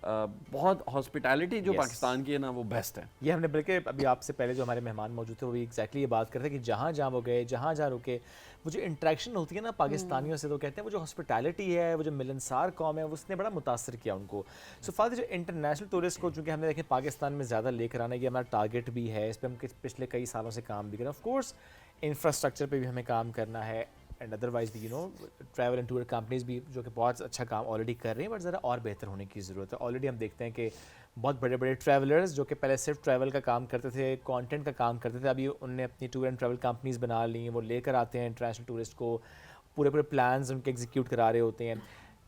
Speaker 4: बहुत हॉस्पिटैलिटी जो पाकिस्तान की है ना वो बेस्ट है।
Speaker 2: ये हमने बल्कि अभी आपसे पहले जो हमारे मेहमान मौजूद थे वो भी एग्जैक्टली ये बात करते हैं कि जहाँ जहाँ वो गए, जहाँ जहाँ रुके, वो जो इंटरेक्शन होती है ना पाकिस्तानियों से, तो कहते हैं वो जो हॉस्पिटैलिटी है, वो जो मिलनसार कौम है, उसने बड़ा मुतासर किया उनको। सो फादर जो इंटरनेशनल टूरिस्ट को चूँकि हमने देखे पाकिस्तान में ज़्यादा लेकर आना, ये हमारा टारगेट भी है, इस पर हम पिछले कई सालों से काम भी कर रहे हैं। ऑफकोर्स इंफ्रास्ट्रक्चर पर भी हमें काम करना है एंड अदरवाइज भी ट्रैवल एंड टूर कंपनीज भी जो कि बहुत अच्छा काम ऑलरेडी कर रही हैं, बट ज़रा और बेहतर होने की ज़रूरत है। ऑलरेडी हम देखते हैं कि बहुत बड़े बड़े ट्रैवलर्स जो कि पहले सिर्फ ट्रैवल का काम करते थे, कंटेंट का काम करते थे, अभी उनने अपनी टूर एंड ट्रैवल कंपनीज बना ली, वो लेकर आते हैं इंटरनेशनल टूरिस्ट को, पूरे पूरे प्लान्स उनके एग्जीक्यूट करा रहे होते हैं।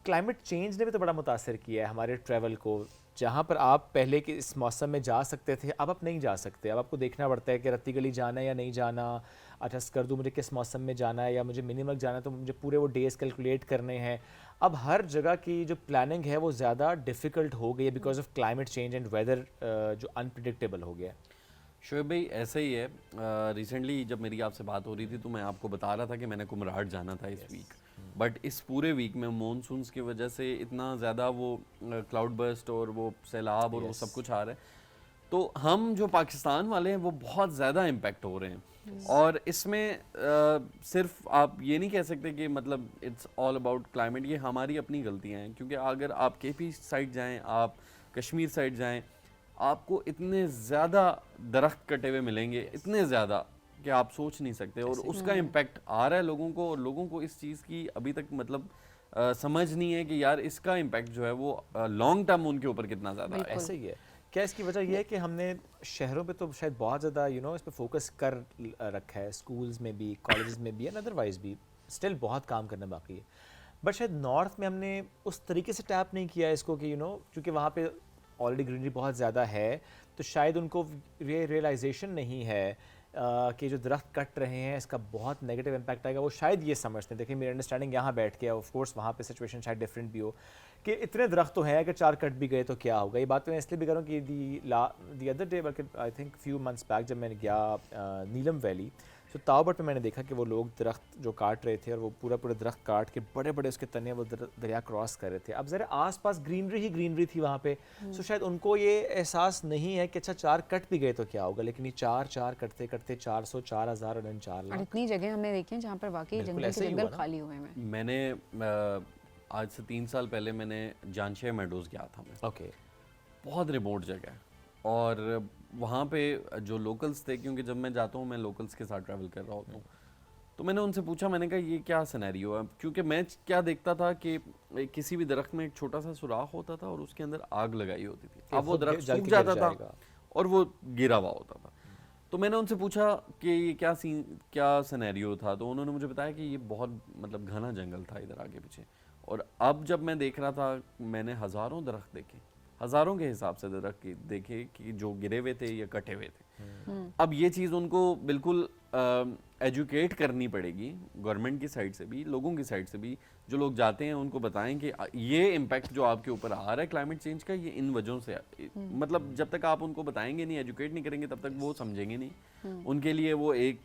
Speaker 2: क्लाइमेट चेंज ने भी तो बड़ा मुतासर किया है हमारे ट्रैवल को। जहाँ पर आप पहले के इस मौसम में जा सकते थे, अब आप नहीं जा सकते। अब आपको देखना पड़ता है कि रत्ती गली जाना है या नहीं जाना, एडजस्ट कर दूँ मुझे किस मौसम में जाना है, या मुझे मिनिमम जाना है तो मुझे पूरे वो डेज़ कैलकुलेट करने हैं। अब हर जगह की जो प्लानिंग है वो ज़्यादा डिफ़िकल्ट हो गई है because of climate change and weather जो अनप्रिडिक्टेबल हो गया है।
Speaker 4: शोएब भाई ऐसा ही है, रिसेंटली जब मेरी आपसे बात हो रही थी तो मैं आपको बता रहा था कि मैंने कुमराहट जाना था इस वीक, बट इस पूरे वीक में मॉनसून्स की वजह से इतना ज़्यादा वो क्लाउड बर्स्ट और वो सैलाब और वो सब कुछ आ रहा है, तो हम जो पाकिस्तान वाले हैं वो बहुत ज़्यादा इम्पेक्ट हो रहे हैं। और इसमें सिर्फ आप ये नहीं कह सकते कि मतलब इट्स ऑल अबाउट क्लाइमेट, ये हमारी अपनी गलतियाँ हैं, क्योंकि अगर आप केपी साइड जाएँ, आप कश्मीर साइड जाएँ, आपको इतने ज़्यादा दरख्त कटे हुए मिलेंगे, इतने ज़्यादा कि आप सोच नहीं सकते, और उसका इम्पैक्ट आ रहा है लोगों को, और लोगों को इस चीज़ की अभी तक मतलब समझ नहीं है कि यार इसका इम्पैक्ट जो है वो लॉन्ग टर्म उनके ऊपर कितना ज़्यादा है।
Speaker 2: ऐसे ही है। क्या इसकी वजह यह है कि हमने शहरों पे तो शायद बहुत ज़्यादा इस पे फोकस कर रखा है, स्कूल्स में भी, कॉलेजेस में भी एंड अदरवाइज भी स्टिल बहुत काम करना बाकी है, बट शायद नॉर्थ में हमने उस तरीके से टैप नहीं किया इसको कि क्योंकि वहाँ पे ऑलरेडी ग्रीनरी बहुत ज़्यादा है, तो शायद उनको ये रियलाइजेशन नहीं है कि जो दरख्त कट रहे हैं इसका बहुत नेगेटिव इम्पैक्ट आएगा। वो शायद ये समझते हैं। देखिए मेरी अंडरस्टैंडिंग यहाँ बैठ के, ऑफ कोर्स वहाँ पे सिचुएशन शायद डिफरेंट भी हो, कि इतने दरख्त तो हैं, अगर 4 कट भी गए तो क्या होगा। ये बात मैं इसलिए भी कर रहा हूँ कि दी अदर डे, बल्कि I think few months back जब मैंने गया नीलम वैली, तो तावबट में मैंने देखा कि वो लोग दरख्त जो काट रहे थे और वो पूरे दरख्त काट के बड़े बड़े उसके तने वो दरिया क्रॉस कर रहे थे। अब ज़रा आसपास ग्रीनरी ही ग्रीनरी थी वहाँ पे, सो शायद उनको ये एहसास नहीं है कि अच्छा 4 कट भी गए तो क्या होगा, लेकिन ये 4 कटते कटते 400, 4000 और 4 लाख।
Speaker 1: और इतनी जगह हमने देखी हैं जहाँ पर वाकई जंगल खाली हुए हैं।
Speaker 4: मैंने आज से 3 साल पहले मैंने जानशे मेडोज गया था मैं।
Speaker 2: ओके।
Speaker 4: बहुत रिमोट जगह है, और वहाँ पे जो लोकल्स थे, क्योंकि जब मैं जाता हूँ मैं लोकल्स के साथ ट्रैवल कर रहा होता हूँ, तो मैंने उनसे पूछा, मैंने कहा ये क्या सिनेरियो है, क्योंकि मैं क्या देखता था कि किसी भी दरख्त में एक छोटा सा सुराख होता था और उसके अंदर आग लगाई होती थी, अब वो दरख्त सूख जाता था और वो गिरा हुआ होता था। तो मैंने उनसे पूछा कि ये क्या सिनेरियो था, तो उन्होंने मुझे बताया कि ये बहुत मतलब घना जंगल था इधर आगे पीछे, और अब जब मैं देख रहा था मैंने हज़ारों दरख्त देखे, हज़ारों के हिसाब से दरख्त देखे कि जो गिरे हुए थे या कटे हुए थे। अब ये चीज़ उनको बिल्कुल एजुकेट करनी पड़ेगी, गवर्नमेंट की साइड से भी, लोगों की साइड से भी। जो लोग जाते हैं उनको बताएं कि ये इम्पैक्ट जो आपके ऊपर आ रहा है क्लाइमेट चेंज का, ये इन वजहों से मतलब जब तक आप उनको बताएंगे नहीं, एजुकेट नहीं करेंगे, तब तक वो समझेंगे नहीं। उनके लिए वो एक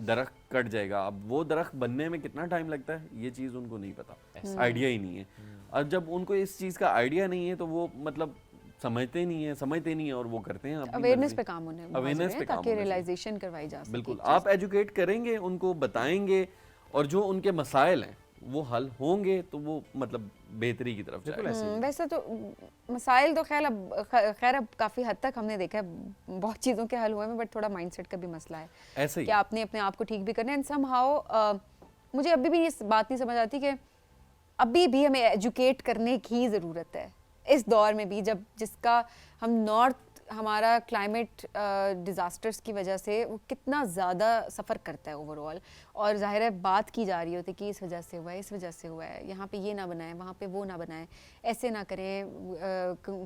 Speaker 4: दरख्त कट जाएगा, अब वो दरख्त बनने में कितना टाइम लगता है ये चीज़ उनको नहीं पता, आइडिया ही नहीं है। और जब उनको इस चीज़ का आइडिया नहीं है तो वो मतलब समझते नहीं है और वो करते हैं।
Speaker 1: अवेयरनेस पे काम होने,
Speaker 4: अवेयरनेस पे
Speaker 1: ताकि रियलाइजेशन करवाई जा सके।
Speaker 4: बिल्कुल, आप एजुकेट करेंगे, उनको बताएंगे, और जो उनके मसाइल हैं वो हल होंगे तो वो मतलब बेहतरी की तरफ जाएगा।
Speaker 1: वैसे तो मसाइल तो खैर अब काफ़ी हद तक हमने देखा है, बहुत चीज़ों के हल हुए हैं, बट थोड़ा माइंडसेट का भी मसला है
Speaker 4: ऐसे ही
Speaker 1: कि आपने अपने आप को ठीक भी करना है। एंड समहाउ मुझे अभी भी ये बात नहीं समझ आती कि अभी भी हमें एजुकेट करने की ज़रूरत है इस दौर में भी, जब जिसका हम नॉर्थ हमारा क्लाइमेट डिज़ास्टर्स की वजह से वो कितना ज़्यादा सफ़र करता है ओवरऑल, और ज़ाहिर है बात की जा रही होती है कि इस वजह से हुआ है, इस वजह से हुआ है, यहाँ पे ये ना बनाएं, वहाँ पे वो ना बनाएं, ऐसे ना करें,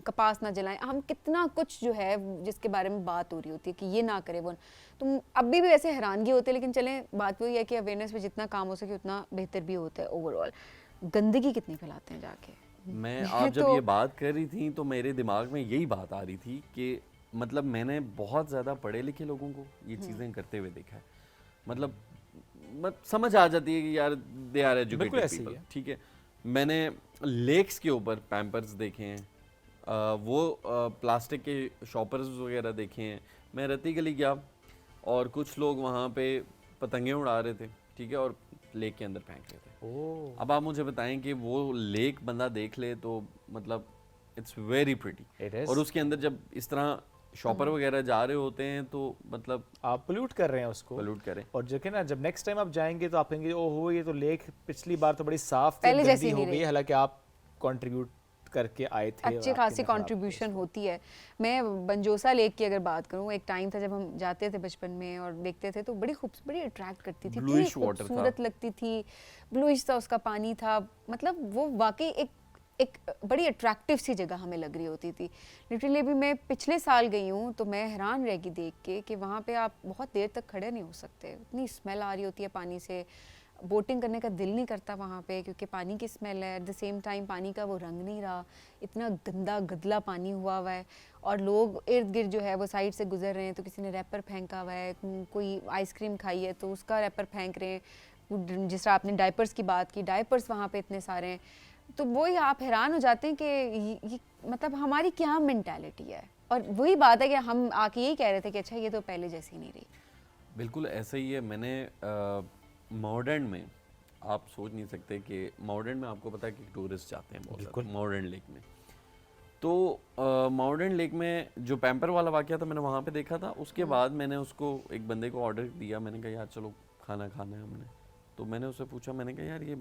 Speaker 1: कपास ना जलाएं, हम कितना कुछ जो है जिसके बारे में बात हो रही होती है कि ये ना करें वो। तो अभी भी वैसे हैरानगी होती है, लेकिन चलें बात वही है कि अवेयरनेस पे जितना काम हो सके उतना बेहतर भी होता है ओवरऑल। गंदगी कितनी फैलाते हैं जाके।
Speaker 4: मैं आप जब ये बात कर रही थी तो मेरे दिमाग में यही बात आ रही थी कि मतलब मैंने बहुत ज़्यादा पढ़े लिखे लोगों को ये चीज़ें करते हुए देखा है, मतलब समझ आ जाती है कि यार दे आर एजुकेटेड पीपल, ठीक है। मैंने लेक्स के ऊपर पैम्पर्स देखे हैं, वो प्लास्टिक के शॉपर्स वगैरह देखे हैं। मैं रत्ती गली गया और कुछ लोग वहाँ पे पतंगे उड़ा रहे थे, ठीक है, और लेक के अंदर फेंक रहे थे। अब आप मुझे बताएं कि वो लेक बंदा देख ले तो मतलब इट्स वेरी प्रिटी, और उसके अंदर जब इस तरह शॉपर वगैरह जा रहे होते हैं तो मतलब
Speaker 2: आप पोल्यूट कर रहे हैं उसको,
Speaker 4: पोल्यूट करें।
Speaker 2: और जो कि ना जब नेक्स्ट टाइम आप जाएंगे तो आप कहेंगे ओहो ये तो लेक पिछली बार तो बड़ी साफ
Speaker 1: पहले जैसी
Speaker 2: हो गई, हालांकि आप कंट्रीब्यूट करके आए थे।
Speaker 1: अच्छी खासी कंट्रीब्यूशन होती है। मैं बंजोसा लेक की अगर बात करूं, एक टाइम था जब हम जाते थे बचपन में और देखते थे तो बड़ी अट्रैक्ट करती थी, इतनी खूबसूरत लगती थी, ब्लूइश सा उसका पानी था, मतलब वो वाकई एक बड़ी अट्रैक्टिव सी जगह हमें लग रही होती थी। लिटरली अभी मैं पिछले साल गई हूँ तो मैं हैरान रह गई देख के कि वहाँ पे आप बहुत देर तक खड़े नहीं हो सकते, इतनी स्मेल आ रही होती है पानी से, बोटिंग करने का दिल नहीं करता वहाँ पे क्योंकि पानी की स्मेल है। एट द सेम टाइम पानी का वो रंग नहीं रहा, इतना गंदा गदला पानी हुआ हुआ है और लोग इर्द गिर्द जो है वो साइड से गुजर रहे हैं तो किसी ने रैपर फेंका हुआ है, कोई आइसक्रीम खाई है तो उसका रैपर फेंक रहे हैं। जिस तरह आपने डायपर्स की बात की, डायपर्स वहाँ पे इतने सारे हैं, तो वही आप हैरान हो जाते हैं कि ये मतलब हमारी क्या मेंटालिटी है। और वही बात है कि हम आके यही कह रहे थे कि अच्छा ये तो पहले जैसी नहीं रही।
Speaker 4: बिल्कुल ऐसा ही है। मैंने मॉडर्न में आप सोच नहीं सकते कि मॉडर्न में आपको पता है कि टूरिस्ट जाते हैं बहुत मॉडर्न लेक में। तो मॉडर्न लेक में जो पैम्पर वाला वाकया था मैंने वहाँ पे देखा था। उसके बाद मैंने उसको एक बंदे को ऑर्डर दिया, मैंने कहा यार चलो खाना खाना है हमने। तो मैंने उससे पूछा, मैंने कहा यार ये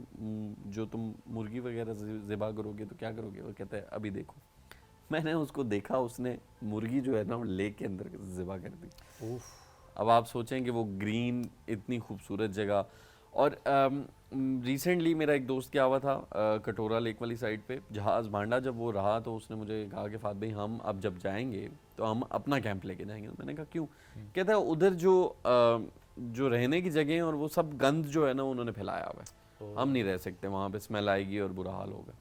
Speaker 4: जो तुम मुर्गी वगैरह ज़िबा करोगे तो क्या करोगे? वो कहता है अभी देखो। मैंने उसको देखा, उसने मुर्गी जो है ना वो लेक के अंदर ज़िबा कर दी। अब आप सोचें कि वो ग्रीन इतनी खूबसूरत जगह। और रिसेंटली मेरा एक दोस्त क्या हुआ था कटोरा लेक वाली साइड पे जहाज़ भांडा जब वो रहा तो उसने मुझे कहा कि फात भाई हम अब जब जाएंगे तो हम अपना कैंप लेके जाएंगे। तो मैंने कहा क्यों? कहता है उधर जो रहने की जगह है और वो सब गंद जो है ना उन्होंने फैलाया हुआ है, हम नहीं रह सकते वहाँ पे, स्मेल आएगी और बुरा हाल होगा।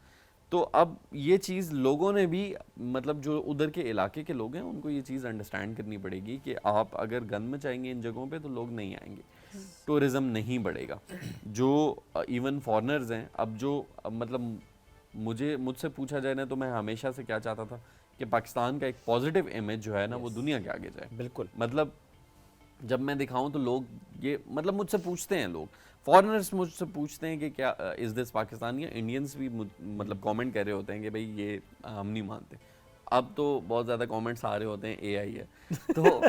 Speaker 4: तो अब ये चीज़ लोगों ने भी मतलब जो उधर के इलाके के लोग हैं उनको ये चीज़ अंडरस्टैंड करनी पड़ेगी कि आप अगर गंद में चाहेंगे इन जगहों पे तो लोग नहीं आएंगे, टूरिज़्म नहीं बढ़ेगा। जो इवन फॉरेनर्स हैं, अब जो मतलब मुझसे पूछा जाए ना तो मैं हमेशा से क्या चाहता था कि पाकिस्तान का एक पॉजिटिव इमेज जो है ना वो दुनिया के आगे जाए।
Speaker 2: बिल्कुल,
Speaker 4: मतलब जब मैं दिखाऊं तो लोग ये मतलब मुझसे पूछते हैं, लोग फॉरेनर्स मुझसे पूछते हैं कि क्या इज़ दिस पाकिस्तान, या इंडियंस भी मतलब कमेंट कर रहे होते हैं कि भाई ये हम नहीं मानते। अब तो बहुत ज़्यादा कमेंट्स आ रहे होते हैं एआई है। तो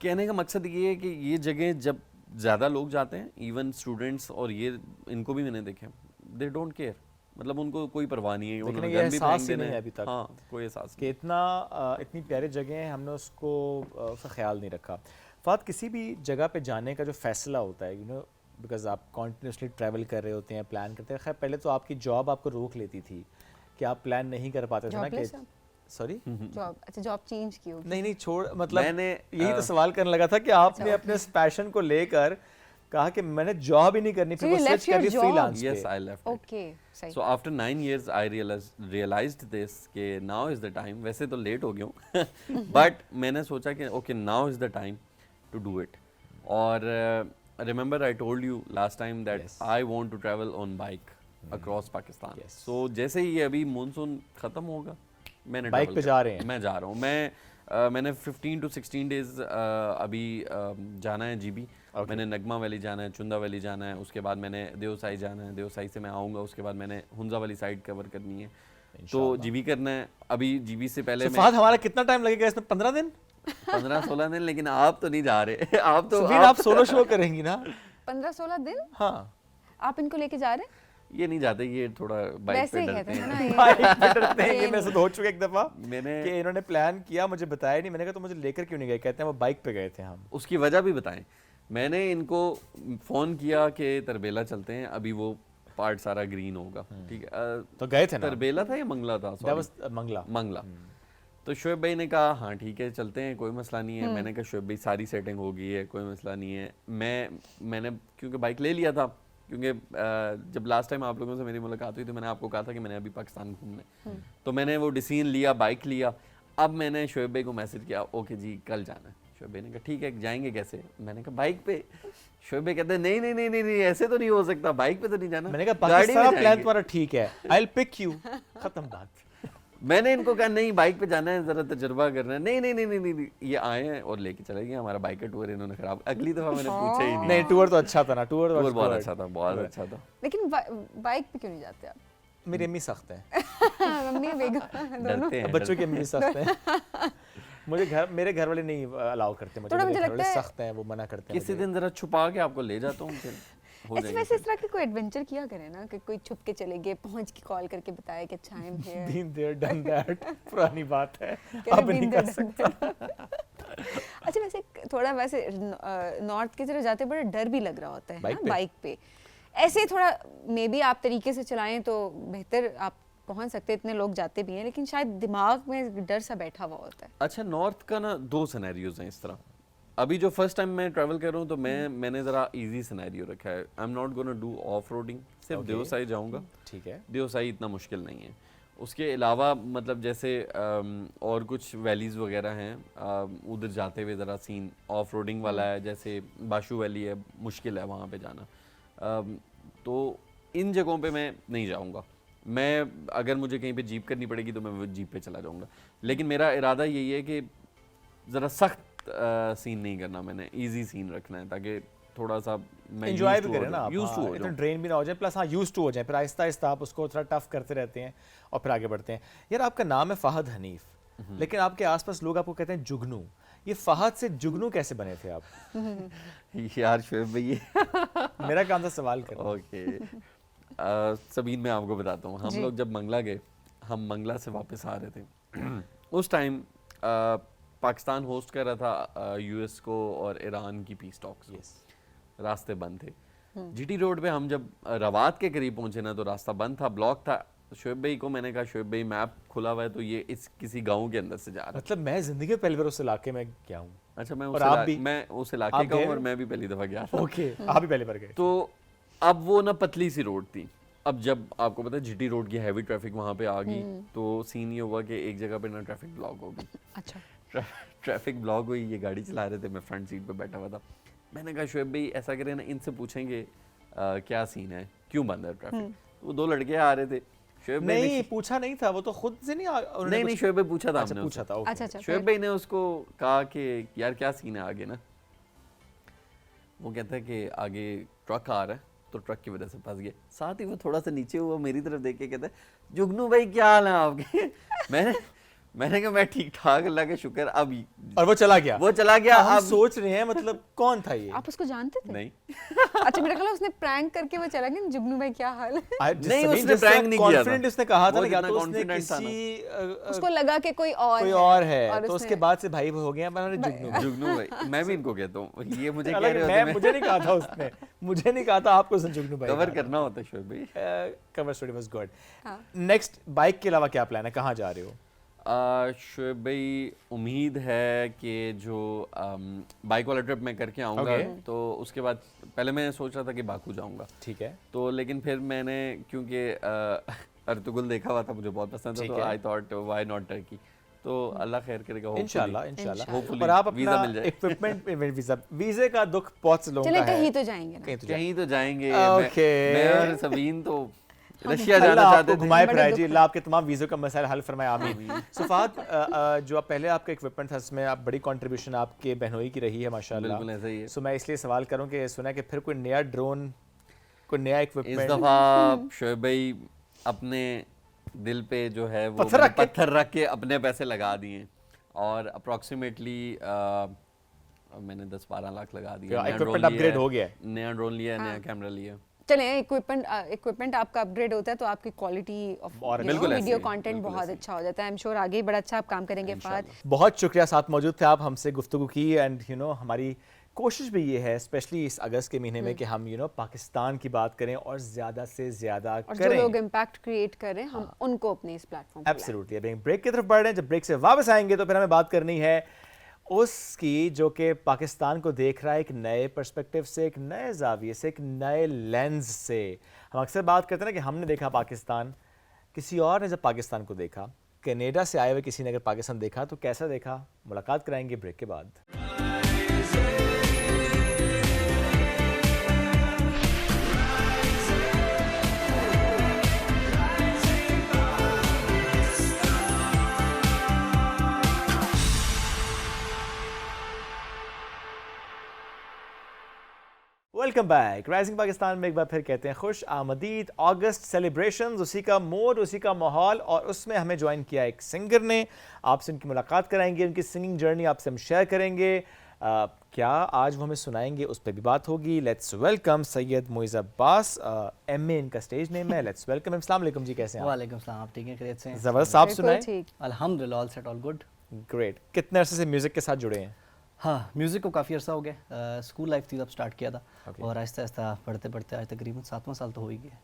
Speaker 4: कहने का मकसद ये है कि ये जगह जब ज़्यादा लोग जाते हैं, इवन स्टूडेंट्स, और ये इनको भी मैंने देखे, दे डोंट केयर, मतलब उनको कोई परवाह नहीं है, उन्होंने गन भी फेंक देना है अभी तक। हाँ, कोई एहसास
Speaker 2: कि इतनी प्यारी जगह है, हमने उसका ख्याल नहीं रखा। फात, किसी भी जगह पे जाने का जो फैसला होता है, यू नो, बिकॉज आप कॉन्टिन्यूसली ट्रैवल कर रहे होते हैं, प्लान करते हैं। खैर पहले तो आपकी जॉब आपको रोक लेती थी कि आप प्लान नहीं कर पाते थे ना कि सॉरी
Speaker 1: जॉब, अच्छा जॉब चेंज की होगी?
Speaker 2: नहीं छोड़, मतलब
Speaker 4: मैंने
Speaker 2: यही तो सवाल करने लगा था कि आपने अपने इस पैशन को लेकर कहा कि मैंने जॉब ही नहीं करनी, फिर वो स्विच कर दी फ्रीलांस पे।
Speaker 4: Yes, I left it.
Speaker 1: Okay, सही।
Speaker 4: So after 9 years I realized this कि now is the time। वैसे तो लेट हो गया हूँ but मैंने सोचा कि okay now is the time to do it। और remember I told you last time that
Speaker 2: Yes.
Speaker 4: I want to travel on bike across Pakistan। So जैसे ही अभी मानसून खत्म होगा मैंने
Speaker 2: बाइक पे जा रहे हैं?
Speaker 4: मैं जा रहा हूँ। मैंने 15 to 16 डेज अभी जाना है जीबी। मैंने नगमा वैली जाना है, चुंदा वैली जाना है, उसके बाद मैंने देवसाई जाना है, देवसाई से मैं आऊँगा, उसके बाद मैंने हुंजा वाली साइड कवर करनी है, तो जीबी करना है। अभी जीबी से पहले
Speaker 2: फात, हमारा कितना टाइम लगेगा इसमें? 15 दिन
Speaker 4: 15-16 दिन। लेकिन आप तो नहीं जा रहे आप तो
Speaker 2: आप सोलो शो करेंगी ना?
Speaker 1: 15-16 दिन?
Speaker 2: हाँ,
Speaker 1: आप इनको लेके जा रहे हैं?
Speaker 4: ये नहीं जाते, ये थोड़ा बाइक पे डरते हैं।
Speaker 2: बाइक पे डरते हैं। ये मैं से हो चुका एक दफा
Speaker 4: मैंने
Speaker 2: कि इन्होंने प्लान किया, मुझे बताया नहीं, मैंने कहा तो मुझे लेकर क्यों नहीं गए? कहते हैं वो बाइक पे गए थे हम।
Speaker 4: उसकी वजह भी बताएं। मैंने इनको फ़ोन किया कि तरबेला चलते हैं, अभी वो पार्ट सारा ग्रीन होगा, ठीक है।
Speaker 2: तो गए थे ना?
Speaker 4: तरबेला था या मंगला था? मंगला। तो शोएब भाई ने कहा हाँ ठीक है चलते हैं, कोई मसला नहीं है। मैंने कहा शोएब भाई सारी सेटिंग हो गई है, कोई मसला नहीं है। मैंने क्योंकि बाइक ले लिया था, क्योंकि जब लास्ट टाइम आप लोगों से मेरी मुलाकात हुई तो मैंने आपको कहा था कि मैंने अभी पाकिस्तान घूमना है, तो मैंने वो डिसीजन लिया, बाइक लिया। अब मैंने शोएब भाई को मैसेज किया, ओके जी कल जाना है। शोएब भाई ने कहा ठीक है, जाएंगे कैसे? मैंने कहा बाइक पे। शोएब भाई कहते हैं नहीं ऐसे तो नहीं हो सकता, बाइक पे तो नहीं जाना।
Speaker 2: मैंने कहा पाकिस्तान प्लान तुम्हारा ठीक है, आई विल पिक यू, खत्म बात।
Speaker 4: मैंने इनको कहा नहीं बाइक पे जाना है, जरा तजुर्बा करना है। नहीं, ये आए हैं और लेके चले गए। हमारा बाइक का टूर इन्होंने खराब, अगली दफा मैंने पूछा ही नहीं।
Speaker 2: नहीं, टूर तो अच्छा था ना, टूर
Speaker 4: बहुत अच्छा था, बहुत अच्छा था।
Speaker 1: लेकिन बाइक पे क्यों नहीं जाते आप?
Speaker 2: मेरी अम्मी सख्त है।
Speaker 1: मम्मी बेगम दोनों?
Speaker 2: बच्चों की अम्मी सख्त है। मेरे घर वाले नहीं अलाउ करते मुझे, मेरे घर वाले सख्त हैं, वो मना करते हैं।
Speaker 4: किसी दिन जरा छुपा के आपको ले जाता हूँ फिर। हो
Speaker 1: ऐसे
Speaker 4: जाएंगे
Speaker 1: वैसे इस तरह के कोई एडवेंचर किया करें ना कि कोई छुप के चले गए, पहुंच के कॉल करके बताया कि अच्छा I am here.
Speaker 2: Been there done that, पुरानी बात है,
Speaker 1: Can
Speaker 2: अब
Speaker 1: you
Speaker 2: नहीं
Speaker 1: been
Speaker 2: कर
Speaker 1: there,
Speaker 2: सकता।
Speaker 1: done that? अच्छा वैसे थोड़ा वैसे नॉर्थ की तरफ जाते बड़ा डर भी लग रहा होता है
Speaker 2: बाइक
Speaker 1: ना
Speaker 2: पे?
Speaker 1: बाइक पे। ऐसे थोड़ा मे बी आप तरीके से चलाएं तो बेहतर आप पहुंच सकते, इतने लोग जाते भी हैं, लेकिन शायद दिमाग में डर सा बैठा हुआ होता है।
Speaker 4: अच्छा, नॉर्थ का ना 2 सिनेरियोज हैं इस तरह। अभी जो फर्स्ट टाइम मैं ट्रैवल कर रहा हूँ तो मैंने ज़रा इजी सिनेरियो रखा है। I am not gonna do off roading, सिर्फ
Speaker 2: Okay.
Speaker 4: देवसाई जाऊँगा।
Speaker 2: ठीक है।
Speaker 4: देवसाई इतना मुश्किल नहीं है। उसके अलावा मतलब जैसे और कुछ वैलीज़ वगैरह हैं, उधर जाते हुए ज़रा सीन ऑफ रोडिंग वाला है, जैसे बाशु वैली है, मुश्किल है वहाँ पे जाना। तो इन जगहों पे मैं नहीं जाऊँगा। मैं अगर मुझे कहीं पे जीप करनी पड़ेगी तो मैं वो जीप पे चला जाऊँगा, लेकिन मेरा इरादा यही है कि ज़रा सख्त सीन नहीं करना, मैंने इजी सीन रखना है ताकि थोड़ा सा मैं
Speaker 2: एंजॉय भी करें ना आप,
Speaker 4: यूज्ड टू
Speaker 2: हाँ,
Speaker 4: हो
Speaker 2: इतना
Speaker 4: जाऊं।
Speaker 2: ड्रेन भी ना हो जाए, प्लस हाँ यूज्ड टू हो जाए, फिर आहिस्ता आहिस्ता आप उसको थोड़ा टफ करते रहते हैं और फिर आगे बढ़ते हैं। यार आपका नाम है फहद हनीफ, लेकिन आपके आसपास लोग आपको कहते हैं जुगनू, ये फहद से जुगनू कैसे बने थे आप?
Speaker 4: यार शोएब भैया
Speaker 2: मेरा काम था सवाल करना।
Speaker 4: ओके, सबीन मैं आपको बताता हूँ। हम
Speaker 1: जी।
Speaker 4: लोग जब मंगला गए, हम मंगला से वापस आ रहे थे उस टाइम पाकिस्तान होस्ट कर रहा था यूएस को और ईरान की पीस टॉक्स को। रास्ते बंद थे। जीटी रोड पे हम जब रवात के करीब पहुंचे ना तो रास्ता बंद था, ब्लॉक था। शोएब भाई को मैंने कहा शोएब भाई मैप खुला हुआ है तो ये इस किसी गांव के अंदर से जा रहा है।
Speaker 2: मतलब मैं जिंदगी में पहली बार उस इलाके में गया हूँ।
Speaker 4: अच्छा, मैं
Speaker 2: और आप भी?
Speaker 4: मैं उस
Speaker 2: आप
Speaker 4: इलाके का
Speaker 2: गए
Speaker 4: हूँ और
Speaker 2: हो?
Speaker 4: मैं भी पहली दफा गया था।
Speaker 2: ओके, आप भी पहली बार गए।
Speaker 4: तो अब वो ना पतली सी रोड थी। अब जब आपको पता है जीटी रोड की हैवी ट्रैफिक वहाँ पे आ गई तो सीन ये हुआ कि एक जगह पे ना ट्रैफिक ब्लॉक हो गई।
Speaker 1: अच्छा
Speaker 4: ट्रैफिक ब्लॉक हुई, ये गाड़ी चला रहे थे, मैं फ्रंट सीट पे बैठा हुआ था। मैंने कहा शोएब भाई ऐसा करें ना, इनसे पूछेंगे क्या सीन है, क्यों बंद है ट्रैफिक। वो 2 लड़के आ रहे थे। शोएब भाई
Speaker 2: नहीं पूछा नहीं था, वो तो खुद से नहीं
Speaker 4: नहीं शोएब भाई पूछा था
Speaker 2: अच्छा
Speaker 4: हमने
Speaker 2: पूछा
Speaker 4: उससे।
Speaker 2: था, ओके।
Speaker 1: अच्छा अच्छा
Speaker 4: शोएब भाई ने उसको कहा कि यार क्या सीन है आगे ना। वो कहता है कि आगे ट्रक आ रहा है तो ट्रक की वजह से फंस गया। साथ ही वो थोड़ा सा नीचे हुआ, मेरी तरफ देख के कहता है जुगनू भाई क्या हाल है आपके। मैंने कहा मैं ठीक ठाक, अल्लाह का शुक्र। अब
Speaker 2: और वो चला गया।
Speaker 4: वो चला गया।
Speaker 2: हम
Speaker 4: अब
Speaker 2: सोच रहे हैं मतलब कौन था ये?
Speaker 1: आप उसको जानते थे?
Speaker 4: नहीं
Speaker 1: अच्छा मेरा ख्याल है उसने प्रैंक करके वो चला गया, जुगनू भाई क्या हाल है।
Speaker 4: नहीं, उसने prank नहीं किया था।
Speaker 2: कॉन्फिडेंट उसने कहा था
Speaker 4: वो
Speaker 2: ना, या
Speaker 4: जितना
Speaker 2: तो उसने
Speaker 4: confident था ना।
Speaker 2: किसी
Speaker 1: उसको लगा कि कोई और
Speaker 2: है
Speaker 1: और
Speaker 2: तो
Speaker 1: उसने-
Speaker 2: उसके बाद से भाई हो गया, मैंने जुगनू भाई।
Speaker 4: जुगनू भाई मैं भी इनको कहता हूँ, ये मुझे कह
Speaker 2: हालांकि
Speaker 4: रहे होते
Speaker 2: मुझे नहीं कहा था उसने, मुझे नहीं कहा था, आपको उसने जुगनू भाई
Speaker 4: कवर
Speaker 2: कहा था।
Speaker 4: करना होता है शोएब भाई।
Speaker 2: Cover story was good.
Speaker 1: हाँ।
Speaker 2: नेक्स्ट बाइक के अलावा क्या प्लान है, कहाँ जा रहे हो?
Speaker 4: शोएब भाई उम्मीद है कि जो बाइक वाला ट्रिप मैं करके आऊँगा
Speaker 2: Okay.
Speaker 4: तो उसके बाद पहले मैं सोच रहा था कि बाकू जाऊँगा,
Speaker 2: ठीक है।
Speaker 4: तो लेकिन फिर मैंने क्योंकि अर्तुगल देखा हुआ था, मुझे बहुत पसंद था,
Speaker 2: ठीक
Speaker 4: तो
Speaker 2: है।
Speaker 4: I thought why not Turkey. तो अल्लाह खैर करेगा,
Speaker 2: इंशाल्लाह इंशाल्लाह।
Speaker 4: Hopefully
Speaker 2: और आप
Speaker 4: वीज़ा
Speaker 2: अपना
Speaker 4: मिल जाए।
Speaker 2: इक्विपमेंट वीजे का दुख बहुत से लोगों
Speaker 1: चले
Speaker 2: का है।
Speaker 1: कहीं तो जाएंगे ना।
Speaker 2: कहीं तो जाए।
Speaker 4: कहीं तो जाएंगे।
Speaker 2: Okay.
Speaker 4: मैं और सबीन तो रशिया
Speaker 2: अल्लाह
Speaker 4: जाना
Speaker 2: आपको
Speaker 4: चाहते थे।
Speaker 2: घुमाए
Speaker 1: बड़े
Speaker 2: फिराए
Speaker 1: दुख
Speaker 2: जी,
Speaker 1: है।
Speaker 2: अल्लाह आपके तमाम वीज़ों का मसाइल हल फरमाए, आमीन। सुफात, जो आप पहले आपका इक्विपमेंट था उसमें आप बड़ी कंट्रीब्यूशन आपके बहनोई की रही है माशाल्लाह।
Speaker 4: बिल्कुल ऐसा ही है।
Speaker 2: सो मैं इसलिए सवाल करूं कि सुना कि फिर कोई नया ड्रोन, कोई नया
Speaker 4: इस
Speaker 2: इक्विपमेंट
Speaker 4: दफा शोएब भाई अपने दिल पे जो है वो पत्थर रख के अपने पैसे लगा दिए और अप्रोक्सीमेटली मैंने 10-12 लाख लगा दिया। नया
Speaker 2: इक्विपमेंट
Speaker 4: drone लिया
Speaker 2: अपग्रेड
Speaker 4: है,
Speaker 2: हो गया है।
Speaker 4: नया ड्रोन लिया है, नया कैमरा लिया है।
Speaker 1: चले इक्विपमेंट आपका अपग्रेड होता है तो आपकी क्वालिटी ऑफ
Speaker 2: और बिल्कुल
Speaker 4: ऐसे
Speaker 1: वीडियो
Speaker 4: ही,
Speaker 1: कंटेंट
Speaker 4: बिल्कुल
Speaker 1: बहुत
Speaker 4: ऐसे ही।
Speaker 1: अच्छा हो जाता है। आई एम श्योर आगे बड़ा अच्छा आप काम करेंगे फहद।
Speaker 2: बहुत शुक्रिया, साथ मौजूद थे आप, हमसे गुफ्तगू की। एंड हमारी कोशिश भी ये है स्पेशली इस अगस्त के महीने में कि हम पाकिस्तान की बात करें और ज़्यादा से ज़्यादा
Speaker 1: और जो
Speaker 2: करें।
Speaker 1: लोग इम्पैक्ट क्रिएट कर रहे हैं हम उनको अपने इस प्लेटफॉर्म पे लाएं।
Speaker 2: एब्सोल्युटली। अभी ब्रेक की तरफ बढ़ रहे हैं, जब ब्रेक से वापस आएंगे तो फिर हमें बात करनी है उसकी जो कि पाकिस्तान को देख रहा है एक नए पर्सपेक्टिव से, एक नए जाविये से, एक नए लेंस से। हम अक्सर बात करते हैं ना कि हमने देखा पाकिस्तान, किसी और ने जब पाकिस्तान को देखा, कनाडा से आए हुए किसी ने अगर पाकिस्तान देखा तो कैसा देखा, मुलाकात कराएंगे ब्रेक के बाद। Welcome back. राइजिंग पाकिस्तान में एक बार फिर कहते हैं खुश आमदीद। अगस्त सेलिब्रेशंस, उसी का मोड, उसी का माहौल, और उसमें हमें ज्वाइन किया एक सिंगर ने। आपसे उनकी मुलाकात कराएंगे, उनकी सिंगिंग जर्नी आपसे हम शेयर करेंगे। क्या आज वो हमें सुनाएंगे, उस पर भी बात होगी। Let's welcome Syed Moiz Abbas, MA इनका स्टेज नेम है। Let's welcome. अस्सलाम वालेकुम जी, कैसे हैं आप?
Speaker 5: वालेकुम सलाम, आप ठीक हैं? खैरियत से हैं?
Speaker 2: ज़बरदस्त। आप
Speaker 1: बिल्कुल
Speaker 2: सुनाएं।
Speaker 1: ठीक।
Speaker 5: अल्हम्दुलिल्लाह, all set all good.
Speaker 2: Great. कितने अरसे से म्यूज़िक के साथ जुड़े हैं?
Speaker 5: हाँ, म्यूज़िक को काफ़ी अर्सा हो गया। स्कूल लाइफ थी तब स्टार्ट किया था
Speaker 2: Okay.
Speaker 5: और आहिस्ता आहिस्ता पढ़ते पढ़ते आज तकरीबन 7वां साल तो हो ही गया।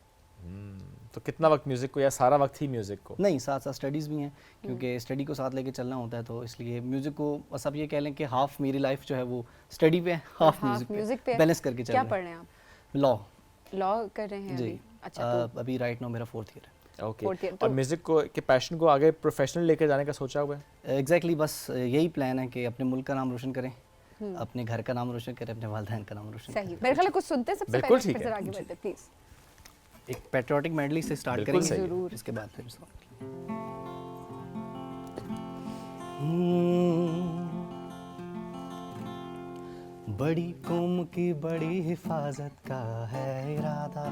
Speaker 2: तो कितना वक्त म्यूज़िक को, या सारा वक्त ही म्यूज़िक को?
Speaker 5: नहीं, साथ साथ स्टडीज़ भी हैं क्योंकि स्टडी को साथ लेके चलना होता है, तो इसलिए म्यूज़िक को बस आप ये कह लें कि हाफ मेरी लाइफ जो है वो स्टडी पे है, हाफ म्यूज़िक पे, बैलेंस करके चल
Speaker 1: क्या
Speaker 5: रहे
Speaker 1: पढ़ रहे हैं आप?
Speaker 5: हैं। लॉ
Speaker 1: लॉ कर रहे हैं
Speaker 5: जी।
Speaker 1: अभी? अच्छा, तो
Speaker 5: अभी राइट नाउ मेरा 4th ईयर है।
Speaker 2: ओके।
Speaker 1: Fourth year,
Speaker 2: और
Speaker 1: तो-
Speaker 2: म्यूज़िक को के पैशन को आगे प्रोफेशनल लेकर जाने का सोचा हुआ है?
Speaker 5: एग्जैक्टली बस यही प्लान है कि अपने मुल्क का नाम रोशन करें, अपने घर का नाम रोशन करें, अपने वालिदैन का नाम रोशन
Speaker 1: सही। मेरे ख्याल है कुछ सुनते हैं सबसे
Speaker 2: बिल्कुल
Speaker 1: पहले,
Speaker 2: ठीक
Speaker 1: फिर
Speaker 2: है।
Speaker 1: जरा आगे बढ़ते प्लीज।
Speaker 5: करें। एक पैट्रियोटिक मेडली से स्टार्ट
Speaker 2: बिल्कुल
Speaker 5: करेंगे,
Speaker 2: सही है।
Speaker 1: जरूर।
Speaker 5: इसके बाद फिर सॉन्ग। बड़ी कौम की बड़ी हिफाजत का है इरादा,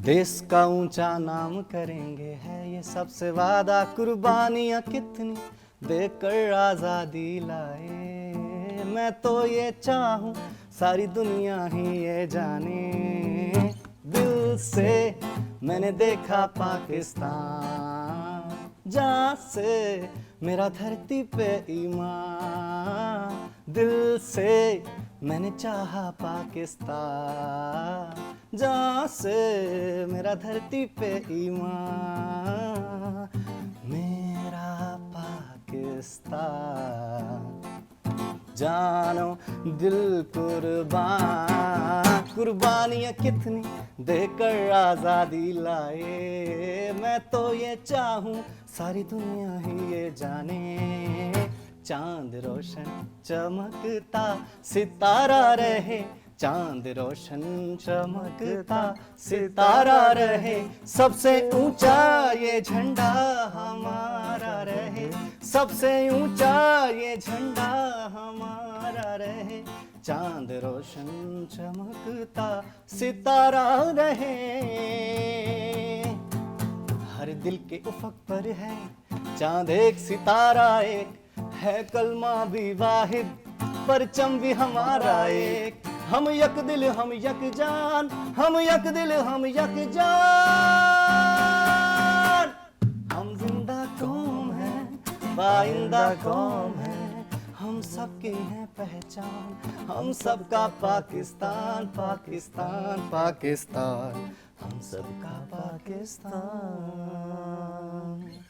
Speaker 5: देश का ऊंचा नाम करेंगे है ये सबसे वादा, कुर्बानियां कितनी देकर आज़ादी लाए, मैं तो ये चाहूँ सारी दुनिया ही ये जाने, दिल से मैंने देखा पाकिस्तान, जहाँ से मेरा धरती पे ईमान, दिल से मैंने चाहा पाकिस्तान, जहाँ से मेरा धरती पे ईमान, मेरा पाकिस्तान, जानो दिल कुर्बान, कुर्बानियाँ कितनी देकर आज़ादी लाए, मैं तो ये चाहूँ सारी दुनिया ही ये जाने, चांद रोशन चमकता सितारा रहे, चांद रोशन चमकता सितारा रहे, सबसे ऊंचा ये झंडा हमारा रहे, सबसे ऊंचा ये झंडा हमारा रहे, चांद रोशन चमकता सितारा रहे, हर दिल के उफक पर है चांद एक, सितारा एक है, कलमा भी वाहिद, परचम भी हमारा एक, हम यक दिल हम यक जान, हम यक दिल हम यक जान, हम जिंदा कौम है बाइंदा कौम है, हम सबकी है पहचान, हम सबका पाकिस्तान पाकिस्तान पाकिस्तान, हम सबका पाकिस्तान।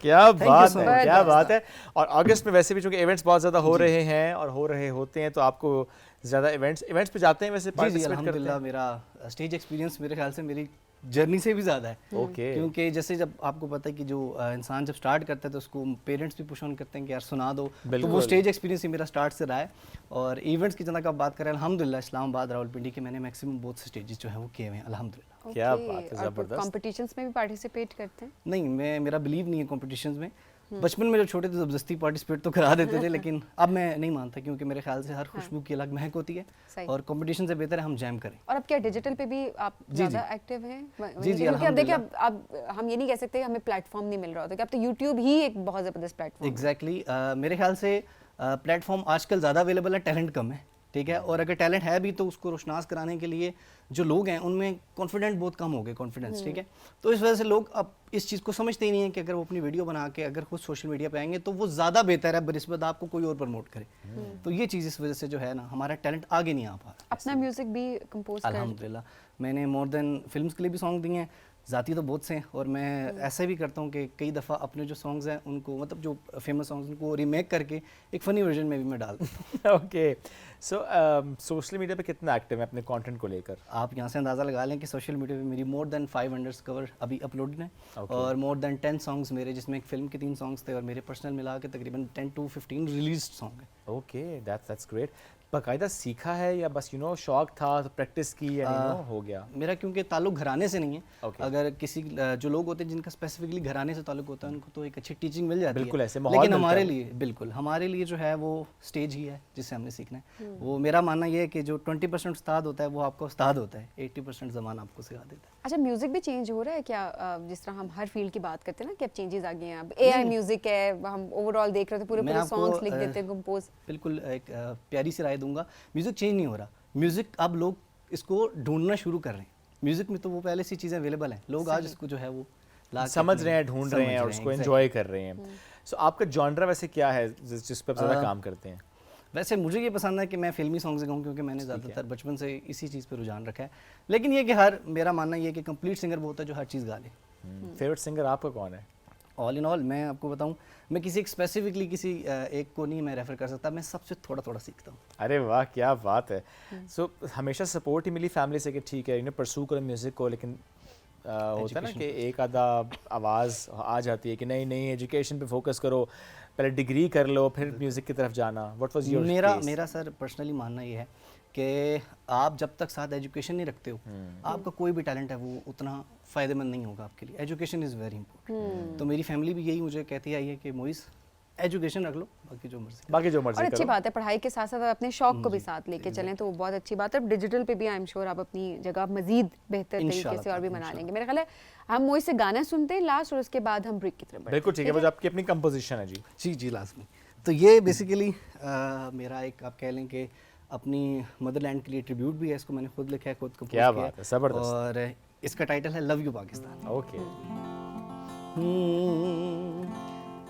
Speaker 2: क्या बात
Speaker 5: so
Speaker 2: है,
Speaker 5: much.
Speaker 2: क्या बात है। और अगस्त में वैसे भी चूंकि इवेंट्स बहुत ज़्यादा हो रहे हैं और हो रहे होते हैं, तो आपको ज़्यादा इवेंट्स पे जाते हैं वैसे,
Speaker 5: जी
Speaker 2: पार्टिसिपेट करते
Speaker 5: अल्हम्दुलिल्लाह,
Speaker 2: हैं?
Speaker 5: मेरा स्टेज एक्सपीरियंस मेरे ख्याल से मेरी जर्नी से भी ज़्यादा है।
Speaker 2: ओके।
Speaker 5: क्योंकि जैसे जब आपको पता है कि जो इंसान जब स्टार्ट करता है तो उसको पेरेंट्स भी पुश ऑन करते हैं कि यार सुना दो, तो
Speaker 2: बिल्कुल।
Speaker 5: वो स्टेज एक्सपीरियंस ही मेरा स्टार्ट से रहा है। और इवेंट्स की जना का बात करें, अल्हम्दुलिल्लाह इस्लामाबाद रावलपिंडी के मैंने मैक्सिमम बहुत स्टेजेस जो है वो किए हुए हैं अल्हम्दुलिल्लाह।
Speaker 2: क्या बात है, ज़बरदस्त।
Speaker 1: कॉम्पिटिशंस में भी पार्टिसिपेट करते हैं?
Speaker 5: नहीं, मेरा बिलीव नहीं है कॉम्पिटिशन्स में। बचपन में जब छोटे थे ज़बरदस्ती पार्टिसिपेट तो करा देते थे, लेकिन अब मैं नहीं मानता, क्योंकि मेरे ख्याल से हर खुशबू की अलग महक होती है
Speaker 1: सही।
Speaker 5: और कंपटीशन से बेहतर है हम जैम करें।
Speaker 1: और अब क्या डिजिटल पे भी आप
Speaker 5: जी,
Speaker 1: ज़्यादा
Speaker 5: जी।
Speaker 1: एक्टिव हैं?
Speaker 5: जी, जी,
Speaker 1: क्योंकि अब देखिए,
Speaker 5: अल्हम्दुलिल्लाह।
Speaker 1: अब हम ये नहीं कह सकते हमें प्लेटफॉर्म नहीं मिल रहा होता, कि अब तो यूट्यूब ही एक बहुत ज़बरदस्त प्लेटफॉर्म है।
Speaker 5: एग्जैक्टली मेरे ख्याल से प्लेटफॉर्म आजकल ज़्यादा अवेलेबल है, टैलेंट कम है, ठीक है। और अगर टैलेंट है भी तो उसको रोशनास कराने के लिए जो लोग हैं उनमें कॉन्फिडेंट बहुत कम हो गए, कॉन्फिडेंस, ठीक है। तो इस वजह से लोग अब इस चीज़ को समझते ही नहीं है कि अगर वो अपनी वीडियो बना के अगर खुद सोशल मीडिया पे आएंगे तो वो ज़्यादा बेहतर है बनिस्बत आपको कोई और प्रमोट करे। तो ये चीज़ इस वजह से जो है ना, हमारा टैलेंट आगे नहीं आ पा रहा।
Speaker 1: अपना म्यूजिक भी कंपोज कर
Speaker 5: अल्हम्दुलिल्लाह मैंने मोर देन फिल्म्स के लिए भी सॉन्ग दिए हैं, ज़ाती तो बहुत से हैं, और मैं ऐसे भी करता हूँ कि कई दफ़ा अपने जो सॉन्ग्स हैं उनको, मतलब जो फेमस सॉन्ग्स, उनको रीमेक करके एक फ़नी वर्जन में भी मैं डाल दूँ।
Speaker 2: ओके। सो सोशल मीडिया पे कितना एक्टिव है अपने कंटेंट को लेकर?
Speaker 5: आप यहाँ से अंदाज़ा लगा लें कि सोशल मीडिया पे मेरी मोर देन 500 कवर अभी अपलोडेड हैं,
Speaker 2: Okay.
Speaker 5: और मोर देन 10 सॉन्ग्स मेरे, जिसमें एक फिल्म के 3 सॉन्ग्स थे और मेरे पर्सनल मिला के तकरीबन 10 to 15 रिलीज सॉन्ग हैं।
Speaker 2: Okay, that's great. बाकायदा सीखा है या बस शौक था तो प्रैक्टिस की, या हो गया?
Speaker 5: मेरा क्योंकि ताल्लुक घराने से नहीं है,
Speaker 2: Okay.
Speaker 5: अगर किसी जो लोग होते हैं जिनका स्पेसिफिकली घराने से ताल्लुक होता है उनको तो एक अच्छी टीचिंग मिल जाती
Speaker 2: बिल्कुल
Speaker 5: है,
Speaker 2: ऐसे माहौल
Speaker 5: लेकिन
Speaker 2: मिलता
Speaker 5: हमारे
Speaker 2: है।
Speaker 5: लिए, बिल्कुल हमारे लिए जो है वो स्टेज ही है जिससे हमने सीखना है। वो मेरा मानना ये है कि जो 20% उस्ताद होता है वो आपका उस्ताद होता है, 80% ज़माना आपको सिखा देता है।
Speaker 1: अच्छा, म्यूजिक भी चेंज हो रहा है क्या? जिस तरह हम हर फील्ड की बात करते हैं ना कि अब चेंजेस आ गए हैं, अब एआई म्यूजिक है, हम ओवरऑल देख रहे थे पूरे
Speaker 5: मैं
Speaker 1: पूरे
Speaker 5: आपको,
Speaker 1: सॉन्ग्स लिख देते हैं, कंपोज।
Speaker 5: बिल्कुल एक प्यारी सी राय दूंगा, म्यूज़िक चेंज नहीं हो रहा। म्यूज़िक अब लोग इसको ढूंढना शुरू कर रहे हैं। म्यूज़िक में तो वो पहले से चीज़ें अवेलेबल हैं, लोग आज इसको जो है वो ला के
Speaker 2: समझ
Speaker 5: अपने-
Speaker 2: रहे हैं, ढूंढ रहे हैं और उसको एंजॉय कर रहे हैं। सो आपका जॉनरा वैसे क्या है जिस पे आप ज़्यादा काम करते हैं?
Speaker 5: वैसे मुझे ये पसंद है कि मैं फिल्मी सॉन्ग्स गाऊँ, क्योंकि मैंने ज़्यादातर बचपन से इसी चीज़ पे रुझान रखा है। लेकिन ये कि मेरा मानना ये है कि कंप्लीट सिंगर वो होता है जो हर चीज़ गा ले।
Speaker 2: फेवरेट सिंगर आपका कौन है?
Speaker 5: ऑल इन ऑल मैं आपको बताऊं, मैं किसी स्पेसिफिकली किसी एक को नहीं मैं रेफर कर सकता, मैं सबसे थोड़ा थोड़ा सीखता हूँ।
Speaker 2: अरे वाह, क्या बात है। सो हमेशा सपोर्ट ही मिली फैमिली से कि ठीक है इन्हें परसू करो म्यूज़िक को, लेकिन होता है ना कि एक आधा आवाज़ आ जाती है कि नहीं नहीं एजुकेशन पे फोकस करो, पहले डिग्री कर लो फिर म्यूज़िक की तरफ जाना। व्हाट वाज योर
Speaker 5: मेरा सर पर्सनली मानना ये है कि आप जब तक साथ एजुकेशन नहीं रखते हो, आपका कोई भी टैलेंट है वो उतना फ़ायदेमंद नहीं होगा आपके लिए। Education is very important. तो मेरी फैमिली भी यही मुझे कहती आई है कि मोइस एजुकेशन रख लो, बाकी जो मर्जी
Speaker 1: और अच्छी बात है, पढ़ाई के साथ साथ अपने शौक को भी साथ लेके चलें तो वो बहुत अच्छी बात है। डिजिटल पे भी आई एम श्योर आप अपनी जगह मजीद बेहतर तरीके से और भी बना लेंगे। मेरा ख्याल है हम मोइस से गाना सुनते हैं लास्ट और उसके बाद हम ब्रेक की तरफ बढ़ते हैं।
Speaker 2: बिल्कुल ठीक है, वो जो आपकी अपनी कंपोजिशन है जी।
Speaker 5: जी लाजमी। तो ये बेसिकली मेरा एक आप कह लें कि अपनी मदरलैंड के लिए ट्रिब्यूट भी है, इसको मैंने खुद लिखा है, खुद कंपोज किया
Speaker 2: क्या बात है, ज़बरदस्त।
Speaker 5: और इसका टाइटल है लव यू पाकिस्तान।
Speaker 2: ओके,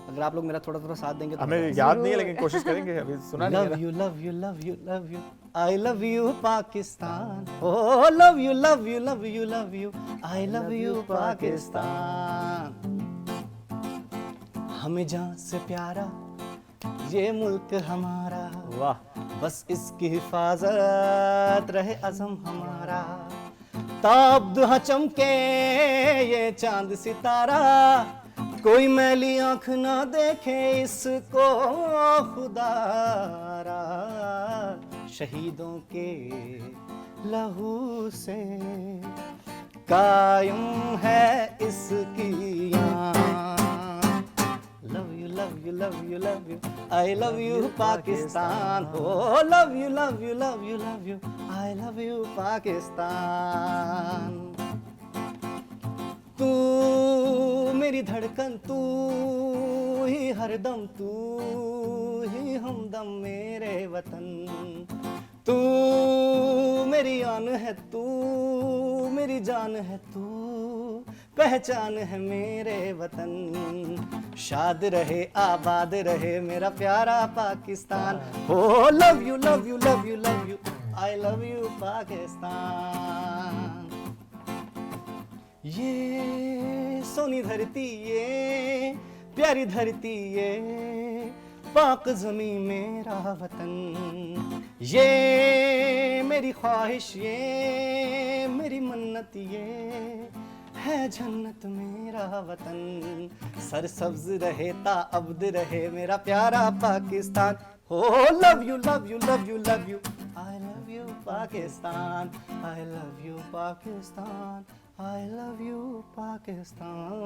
Speaker 5: अगर आप लोग मेरा थोड़ा थोड़ा साथ देंगे तो
Speaker 2: हमें याद नहीं है लेकिन कोशिश करेंगे, अभी सुना नहीं
Speaker 5: लव
Speaker 2: है।
Speaker 5: You love you love you love you I love you Pakistan, oh love you love you love you love you I love you Pakistan. हमें जान से प्यारा ये मुल्क हमारा,
Speaker 2: वाह,
Speaker 5: बस इसकी हिफाजत रहे अज़म हमारा। ताब दुहा चमके ये चांद सितारा, कोई मैली आंख ना देखे इसको खुदारा। शहीदों के लहू से कायम है इसकी love you love you love you love you I love you Pakistan, oh love you love you love you love you I love you Pakistan. तू मेरी धड़कन, तू ही हरदम, तू ही हमदम मेरे वतन। तू मेरी आन है, तू मेरी जान है, तू पहचान है मेरे वतन। शाद रहे आबाद रहे मेरा प्यारा Pakistan, oh love you love you love you love you I love you Pakistan. ये सोनी धरती, ये प्यारी धरती, ये पाक ज़मीं मेरा वतन। ये मेरी ख्वाहिश, ये मेरी मन्नत, ये है जन्नत मेरा वतन। सरसब्ज रहे ताअब्द रहे मेरा प्यारा Pakistan, oh love you love you love you love you I love you Pakistan, I love you Pakistan, I love you Pakistan.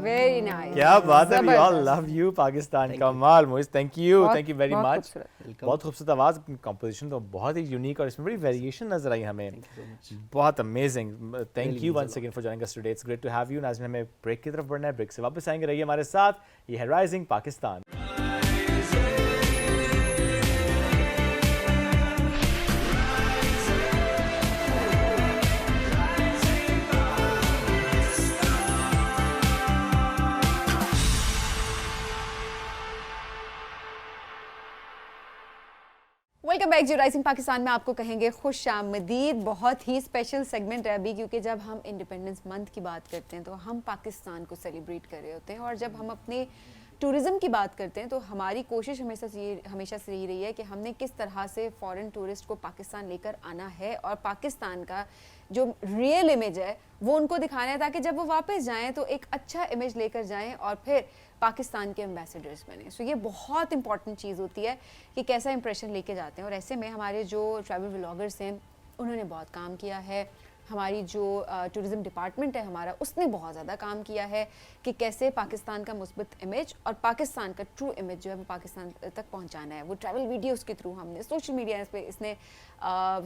Speaker 1: Very nice,
Speaker 2: क्या बात है, we all love you Pakistan. Kamal Moiz, thank you very
Speaker 1: बहुत
Speaker 2: मच।
Speaker 1: खूबसूरत।
Speaker 2: बहुत खूबसूरत आवाज़, कंपोजिशन तो बहुत ही यूनिक और इसमें बड़ी वेरिएशन नजर आई हमें, बहुत amazing. Thank you once again for joining us today, it's great to have you. नाज़रीन, हमें ब्रेक की तरफ बढ़ना है, ब्रेक से वापस आएंगे, रहिए हमारे साथ। ये है राइजिंग पाकिस्तान।
Speaker 1: वेलकम बैक जी। राइजिंग पाकिस्तान में आपको कहेंगे खुश आमदीद। बहुत ही स्पेशल सेगमेंट है अभी, क्योंकि जब हम इंडिपेंडेंस मंथ की बात करते हैं तो हम पाकिस्तान को सेलिब्रेट कर रहे होते हैं, और जब हम अपने टूरिज़्म की बात करते हैं तो हमारी कोशिश हमेशा से यही रही है कि हमने किस तरह से फ़ॉरेन टूरिस्ट को पाकिस्तान लेकर आना है और पाकिस्तान का जो रियल इमेज है वो उनको दिखाना है, ताकि जब वो वापस जाएं तो एक अच्छा इमेज लेकर जाएं और फिर पाकिस्तान के एम्बेसडर्स बने। सो ये बहुत इंपॉर्टेंट चीज़ होती है कि कैसा इंप्रेशन लेके जाते हैं, और ऐसे में हमारे जो ट्रैवल व्लॉगर्स हैं उन्होंने बहुत काम किया है। हमारी जो टूरिज़्म डिपार्टमेंट है हमारा, उसने बहुत ज़्यादा काम किया है कि कैसे पाकिस्तान का मुस्बत इमेज और पाकिस्तान का ट्रू इमेज जो है वो पाकिस्तान तक पहुंचाना है। वो ट्रैवल वीडियोस के थ्रू हमने सोशल मीडिया पे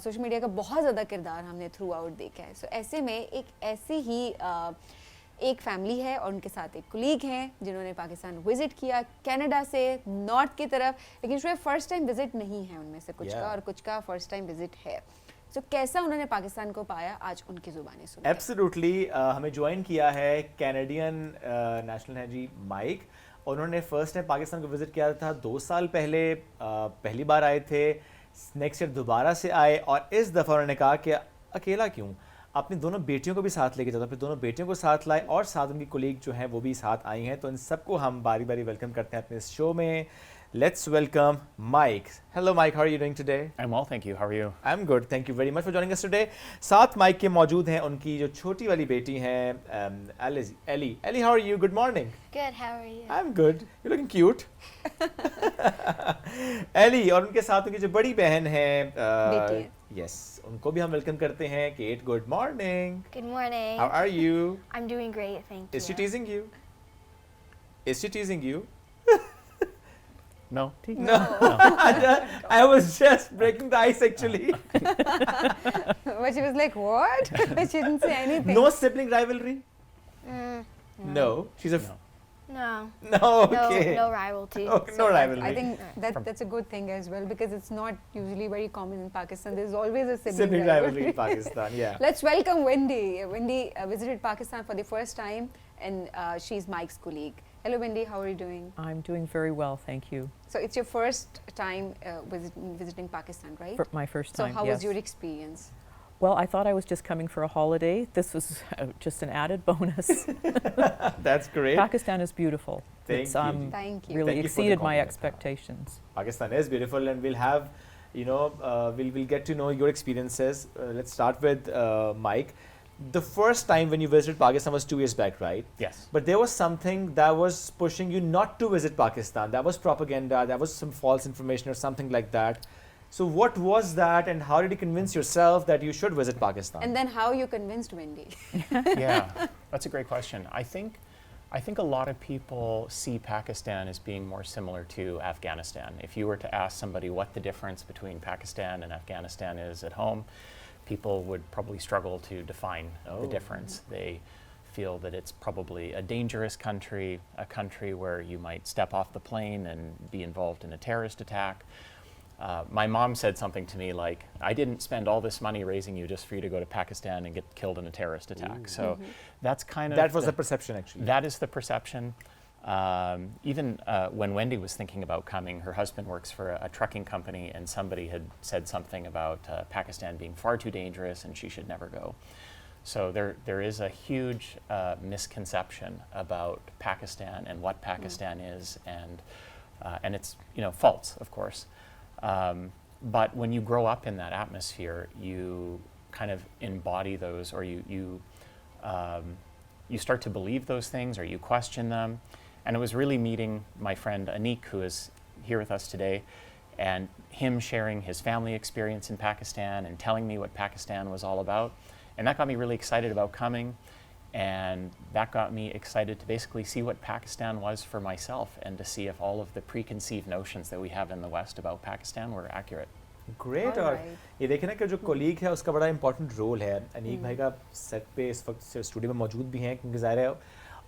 Speaker 1: सोशल मीडिया का बहुत ज़्यादा किरदार हमने थ्रू आउट देखा है। सो ऐसे में एक ऐसी ही एक फैमिली है और उनके साथ एक कुलीग हैं जिन्होंने पाकिस्तान विज़िट किया कनाडा से नॉर्थ की तरफ, लेकिन शायद फ़र्स्ट टाइम विज़िट नहीं है उनमें से कुछ का, और कुछ का फ़र्स्ट टाइम विज़िट है। तो कैसा उन्होंने पाकिस्तान को पाया, आज उनकी ज़ुबानी सुनिए।
Speaker 2: एब्सोल्युटली हमें ज्वाइन किया है कैनेडियन नेशनल है जी माइक। उन्होंने फर्स्ट टाइम पाकिस्तान को विज़िट किया था 2 साल पहले, पहली बार आए थे, नेक्स्ट ईयर दोबारा से आए, और इस दफ़ा उन्होंने कहा कि अकेला क्यों, अपनी दोनों बेटियों को भी साथ लेके जाता, फिर दोनों बेटियों को साथ लाए और साथ उनकी कोलीग जो हैं वो भी साथ आई हैं। तो इन सबको हम बारी बारी वेलकम करते हैं अपने इस शो में। Let's welcome Mike. Hello Mike, how are you doing today?
Speaker 6: I'm well, thank you. How are you?
Speaker 2: I am good, thank you very much for joining us today. साथ माइक के मौजूद हैं उनकी जो छोटी वाली बेटी हैं Ellie. Ellie, how are you? Good morning.
Speaker 7: Good, how are you?
Speaker 2: I am good, you looking cute. Ellie और उनके साथ उनकी जो बड़ी बहन है
Speaker 1: बेटी है।
Speaker 2: यस, उनको भी हम वेलकम करते हैं। Kate, good morning.
Speaker 7: Good morning.
Speaker 2: How are you?
Speaker 7: I'm doing great, thank
Speaker 2: Is she
Speaker 7: you.
Speaker 2: teasing you? Is she teasing you?
Speaker 6: No?
Speaker 2: No. I was just breaking the ice actually.
Speaker 1: But she was like, what? She didn't say anything.
Speaker 2: No sibling rivalry? No. She's a
Speaker 7: No.
Speaker 2: no. Okay.
Speaker 7: No rivalry.
Speaker 2: Okay, no rivalry.
Speaker 1: I think that's a good thing as well, because it's not usually very common in Pakistan. There's always a sibling
Speaker 2: rivalry in Pakistan. Yeah.
Speaker 1: Let's welcome Wendy. Wendy visited Pakistan for the first time, and she's Mike's colleague. Hello, Wendy. How are you doing?
Speaker 8: I'm doing very well, thank you.
Speaker 1: So it's your first time visiting Pakistan, right?
Speaker 8: For my first
Speaker 1: So
Speaker 8: time,
Speaker 1: how
Speaker 8: yes.
Speaker 1: was your experience?
Speaker 8: Well, I thought I was just coming for a holiday. This was just an added bonus.
Speaker 2: That's great.
Speaker 8: Pakistan is beautiful.
Speaker 2: Thank
Speaker 8: It's,
Speaker 2: you.
Speaker 1: Thank you.
Speaker 8: really
Speaker 2: Thank you for the
Speaker 8: exceeded my
Speaker 2: compliment.
Speaker 8: expectations.
Speaker 2: Pakistan is beautiful, and we'll have, we'll get to know your experiences. Let's start with Mike. The first time when you visited Pakistan was 2 years back, right?
Speaker 6: Yes.
Speaker 2: But there was something that was pushing you not to visit Pakistan. That was propaganda, that was some false information or something like that. So what was that, and how did you convince yourself that you should visit Pakistan?
Speaker 1: And then how you convinced Wendy?
Speaker 6: Yeah, that's a great question. I think a lot of people see Pakistan as being more similar to Afghanistan. If you were to ask somebody what the difference between Pakistan and Afghanistan is at home, people would probably struggle to define the difference. They feel that it's probably a dangerous country, a country where you might step off the plane and be involved in a terrorist attack. My mom said something to me like, I didn't spend all this money raising you just for you to go to Pakistan and get killed in a terrorist attack. So that's kind of
Speaker 2: That was the perception actually.
Speaker 6: that is the perception. Even when Wendy was thinking about coming, her husband works for a trucking company, and somebody had said something about Pakistan being far too dangerous and she should never go. So there is a huge misconception about Pakistan and what Pakistan is, and it's false, of course. But when you grow up in that atmosphere, you kind of embody those, or you start to believe those things, or you question them. And it was really meeting my friend Anik, who is here with us today, and him sharing his family experience in Pakistan and telling me what Pakistan was all about. And that got me really excited about coming. And that got me excited to basically see what Pakistan was for myself, and to see if all of the preconceived notions that we have in the West about Pakistan were accurate.
Speaker 2: Great. और ये देखें ना कि जो कोलीग है उसका बड़ा इंपॉर्टेंट रोल है। अनीक भाई का सेट पे इस वक्त स्टूडियो में मौजूद भी हैं, क्योंकि ज़ाहिर है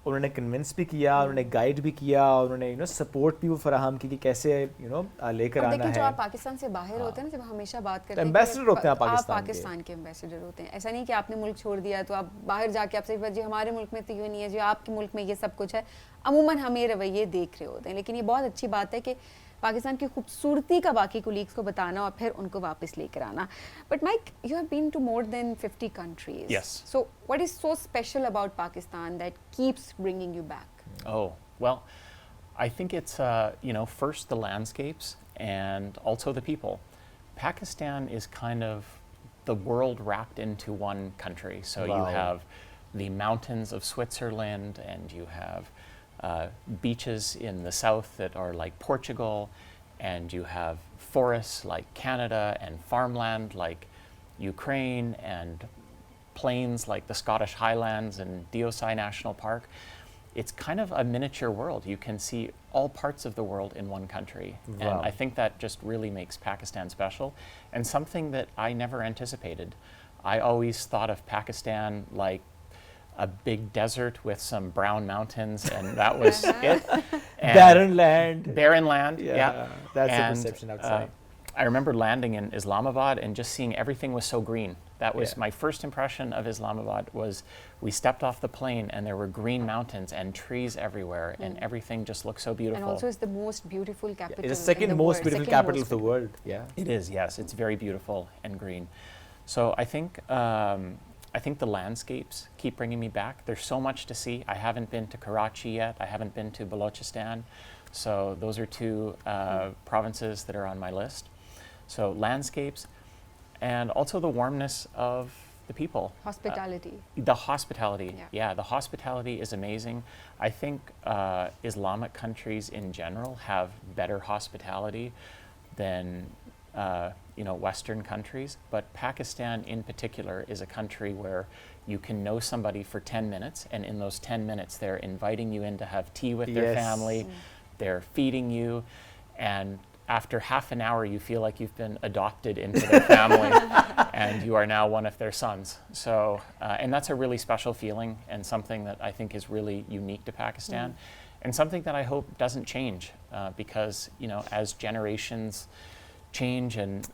Speaker 2: उन्होंने कन्विंस भी किया, उन्होंने गाइड भी किया, उन्होंने सपोर्ट भी वो फराहम की कि कैसे लेकर आना
Speaker 1: देखिए, जो
Speaker 2: है।
Speaker 1: आप पाकिस्तान से बाहर होते हैं ना, जब हमेशा बात करते हैं
Speaker 2: एम्बेसडर होते हैं आप
Speaker 1: आप
Speaker 2: पाकिस्तान
Speaker 1: पाकिस्तान के एम्बेसडर होते हैं। ऐसा नहीं कि आपने मुल्क छोड़ दिया तो आप बाहर जाके आपसे जी हमारे मुल्क में तो ये नहीं है, जो आपके मुल्क में ये सब कुछ है। अमूमन हम ये रवैये देख रहे होते हैं, लेकिन ये बहुत अच्छी बात है कि पाकिस्तान की खूबसूरती का बाकी कोलीग्स को बताना और फिर उनको वापस लेकर आना। But Mike, you have been to more than 50 countries.
Speaker 6: Yes.
Speaker 1: So what is so special about Pakistan that keeps bringing you back?
Speaker 6: Oh, well, I think it's, first the landscapes and also the people. Pakistan is kind of the world wrapped into one country. So you
Speaker 2: Wow.
Speaker 6: have the mountains of Switzerland, and you have beaches in the south that are like Portugal, and you have forests like Canada, and farmland like Ukraine, and plains like the Scottish Highlands and Deosai National Park, it's kind of a miniature world. You can see all parts of the world in one country.
Speaker 2: Wow.
Speaker 6: And I think that just really makes Pakistan special and something that I never anticipated. I always thought of Pakistan like a big desert with some brown mountains, and that was it. And
Speaker 2: Barren land.
Speaker 6: barren land,
Speaker 2: Yeah,
Speaker 6: yeah.
Speaker 2: that's the
Speaker 6: And,
Speaker 2: perception outside.
Speaker 6: I remember landing in Islamabad and just seeing everything was so green. That was
Speaker 2: Yeah.
Speaker 6: my first impression of Islamabad. Was we stepped off the plane and there were green mountains and trees everywhere, and everything just looked so
Speaker 1: And
Speaker 6: beautiful.
Speaker 1: also it's the most beautiful capital.
Speaker 2: It's the
Speaker 1: in
Speaker 2: second
Speaker 1: the
Speaker 2: most
Speaker 1: world,
Speaker 2: beautiful
Speaker 1: second
Speaker 2: capital
Speaker 1: most
Speaker 2: of the world. Yeah.
Speaker 6: It is, yes. It's very beautiful and green. So I think the landscapes keep bringing me back. There's so much to see. I haven't been to Karachi yet. I haven't been to Balochistan. So those are two provinces that are on my list. So landscapes, and also the warmness of the people.
Speaker 1: Hospitality.
Speaker 6: The hospitality,
Speaker 1: Yeah.
Speaker 6: yeah, the hospitality is amazing. I think Islamic countries in general have better hospitality than Western countries, but Pakistan in particular is a country where you can know somebody for 10 minutes, and in those 10 minutes they're inviting you in to have tea with their
Speaker 2: Yes.
Speaker 6: family, they're feeding you, and after half an hour you feel like you've been adopted into their family and you are now one of their sons. So, and that's a really special feeling and something that I think is really unique to Pakistan and something that I hope doesn't change because, as generations change and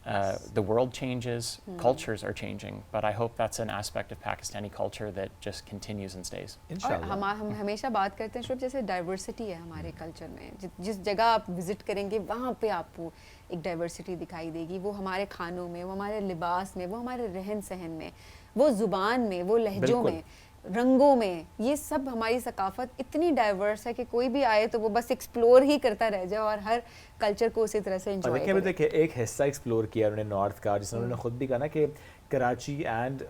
Speaker 6: the world changes, cultures are changing. But I hope that's an aspect of Pakistani culture that just continues and stays.
Speaker 1: और
Speaker 2: Inshallah.
Speaker 1: हम हमेशा बात करते हैं शुभ जैसे डाइवर्सिटी है हमारे कल्चर में जिस जगह आप विजिट करेंगे वहाँ पे आपको एक डाइवर्सिटी दिखाई देगी वो हमारे खानों में वो हमारे लिबास में वो हमारे रहन सहन में वो ज़ुबान में वो लहजों
Speaker 2: बिल्कुल।
Speaker 1: में रंगों में ये सब हमारी सकाफत इतनी डाइवर्स है कि कोई भी आए तो वो बस एक्सप्लोर ही करता रह जाए और हर कल्चर को उसी तरह से
Speaker 2: और
Speaker 1: एंजॉय
Speaker 2: देखिए अभी
Speaker 1: करे
Speaker 2: देखिए एक हिस्सा एक्सप्लोर किया उन्होंने नॉर्थ का जिसमें उन्होंने खुद भी कहा ना कि कराची एंड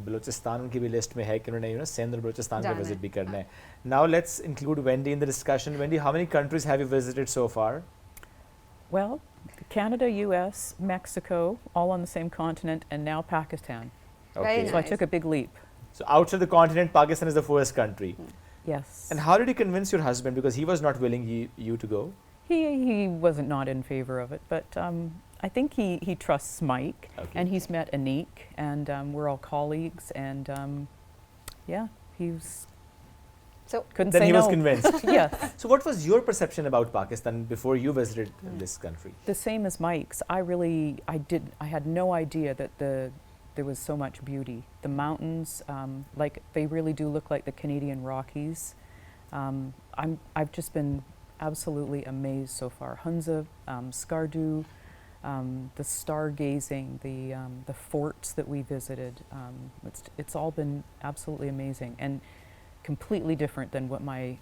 Speaker 2: बलूचिस्तान उनकी भी लिस्ट में है कि उन्होंने सिंध और बलूचिस्तान का
Speaker 1: जाना है,
Speaker 2: विजिट भी करना है. Now let's include Wendy in the discussion. Wendy, how many countries have you visited so far?
Speaker 8: Well, Canada, US, Mexico, all on the same continent, and now Pakistan.
Speaker 1: Very
Speaker 8: So I
Speaker 1: nice.
Speaker 8: took a big leap.
Speaker 2: So outside the continent, Pakistan is the first country.
Speaker 8: Yes.
Speaker 2: And how did you convince your husband? Because he was not willing you to go.
Speaker 8: He wasn't not in favor of it, but I think he trusts Mike,
Speaker 2: Okay.
Speaker 8: and he's met Anik, and we're all colleagues, and yeah, he was
Speaker 1: So
Speaker 8: couldn't
Speaker 2: Then
Speaker 8: say
Speaker 2: he was
Speaker 8: no.
Speaker 2: convinced.
Speaker 8: Yes,
Speaker 2: So what was your perception about Pakistan before you visited this country?
Speaker 8: the same as Mike's. I had no idea that there was so much beauty. The mountains, like they really do look like the Canadian Rockies. I've just been absolutely amazed so far. Hunza, Skardu, the stargazing, the forts that we visited. It's all been absolutely amazing and completely different than what my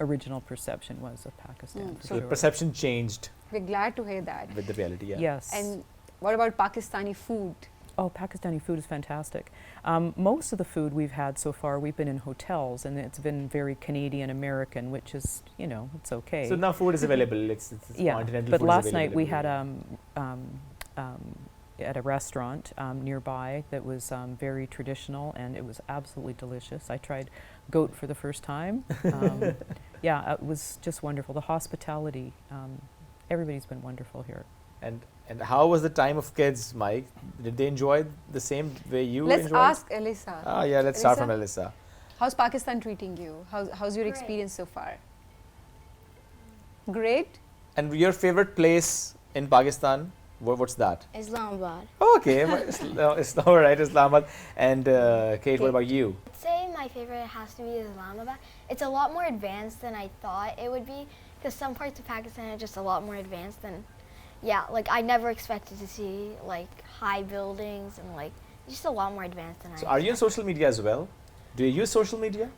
Speaker 8: original perception was of Pakistan. for
Speaker 2: So the
Speaker 8: sure.
Speaker 2: perception changed
Speaker 1: we're glad to hear that.
Speaker 2: with the reality. Yeah.
Speaker 8: Yes.
Speaker 1: And what about Pakistani food?
Speaker 8: Oh, Pakistani food is fantastic. Most of the food we've had so far, we've been in hotels, and it's been very Canadian American, which is, it's okay.
Speaker 2: So now food is available. It's
Speaker 8: Yeah,
Speaker 2: continental
Speaker 8: but
Speaker 2: food is
Speaker 8: last night we
Speaker 2: available.
Speaker 8: had at a restaurant nearby that was very traditional, and it was absolutely delicious. I tried goat for the first time. Yeah, it was just wonderful. The hospitality, everybody's been wonderful here.
Speaker 2: And how was the time of kids, Mike? Did they enjoy the same way you
Speaker 1: Let's
Speaker 2: enjoyed?
Speaker 1: ask Elisa.
Speaker 2: Ah, yeah. Let's start from
Speaker 1: Elisa?
Speaker 2: Elisa.
Speaker 1: How's Pakistan treating you? How's your
Speaker 7: Great.
Speaker 1: experience so far? Great.
Speaker 2: And your favorite place in Pakistan? What's that?
Speaker 7: Islamabad.
Speaker 2: Okay, it's all right, Islamabad. And Kate, what about you?
Speaker 7: I'd say my favorite has to be Islamabad. It's a lot more advanced than I thought it would be because some parts of Pakistan are just a lot more advanced than, like I never expected to see like high buildings and like just a lot more advanced than I
Speaker 2: So are you on social media as well? Do you use social media?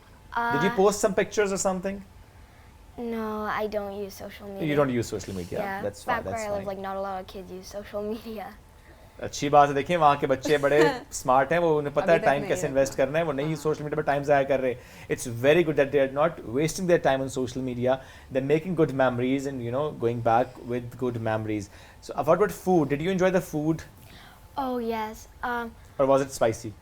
Speaker 2: Did you post some pictures or something?
Speaker 7: No, I don't use social media.
Speaker 2: You don't use social media.
Speaker 7: Yeah,
Speaker 2: That's fine.
Speaker 7: back where
Speaker 2: That's
Speaker 7: I live,
Speaker 2: fine.
Speaker 7: like not a lot of kids use social media.
Speaker 2: अच्छी बात है. देखिए वहाँ के बच्चे बड़े स्मार्ट हैं. वो उन्हें पता है
Speaker 1: अभी तक
Speaker 2: टाइम
Speaker 1: नहीं
Speaker 2: कैसे
Speaker 1: है.
Speaker 2: इन्वेस्ट करना है. वो नहीं सोशल मीडिया पर टाइम ज़ाया कर रहे. It's very good that they are not wasting their time on social media. They're making good memories and going back with good memories. So what about food? Did you enjoy the food
Speaker 7: Oh yes.
Speaker 2: or was it spicy?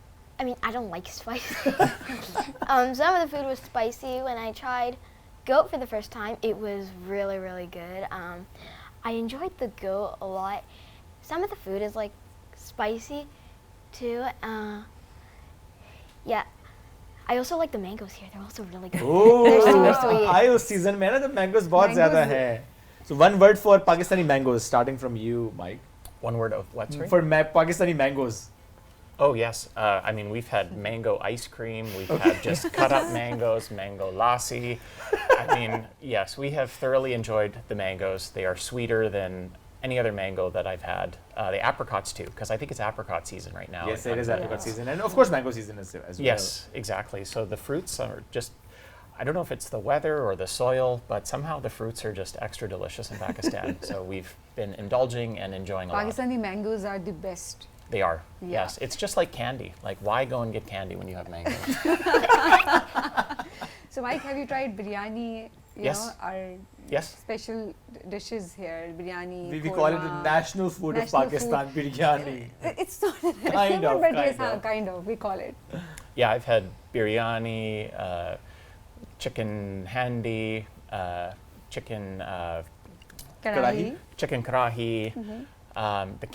Speaker 7: I mean, I don't like spicy. Some of the food was spicy. When I tried goat for the first time, it was really, really good. I enjoyed the goat a lot. Some of the food is like spicy too. Yeah. I also like the mangoes here. They're also really good. They're super sweet.
Speaker 2: आए उस सीजन में ना तो मैंगोस बहुत ज़्यादा हैं. So one word for Pakistani mangoes, starting from you, Mike.
Speaker 6: One word of what, sorry?
Speaker 2: For Pakistani mangoes.
Speaker 6: Oh, yes. I mean, we've had mango ice cream. We've had just cut up mangoes, mango lassi. I mean, yes, we have thoroughly enjoyed the mangoes. They are sweeter than any other mango that I've had. The apricots, too, because I think it's apricot season right now.
Speaker 2: Yes, it is apricot season. And of course, mango season as well.
Speaker 6: Yes, exactly. So the fruits are just, I don't know if it's the weather or the soil, but somehow the fruits are just extra delicious in Pakistan. So we've been indulging and enjoying a lot.
Speaker 1: Pakistani mangoes are the best.
Speaker 6: They are,
Speaker 1: Yeah.
Speaker 6: yes. It's just like candy. Like, why go and get candy when you have mango?
Speaker 1: So, Mike, have you tried biryani? You
Speaker 6: Yes.
Speaker 1: know, our
Speaker 6: Yes.
Speaker 1: special dishes here, biryani.
Speaker 2: We call it the
Speaker 1: korma.
Speaker 2: national food of
Speaker 1: National
Speaker 2: Pakistan, biryani.
Speaker 1: It's not a national
Speaker 2: Kind of,
Speaker 1: food, but
Speaker 2: kind
Speaker 1: yes,
Speaker 2: of.
Speaker 1: kind of. We call it.
Speaker 6: Yeah, I've had biryani, chicken handi, chicken
Speaker 1: Karahi.
Speaker 6: chicken karahi. The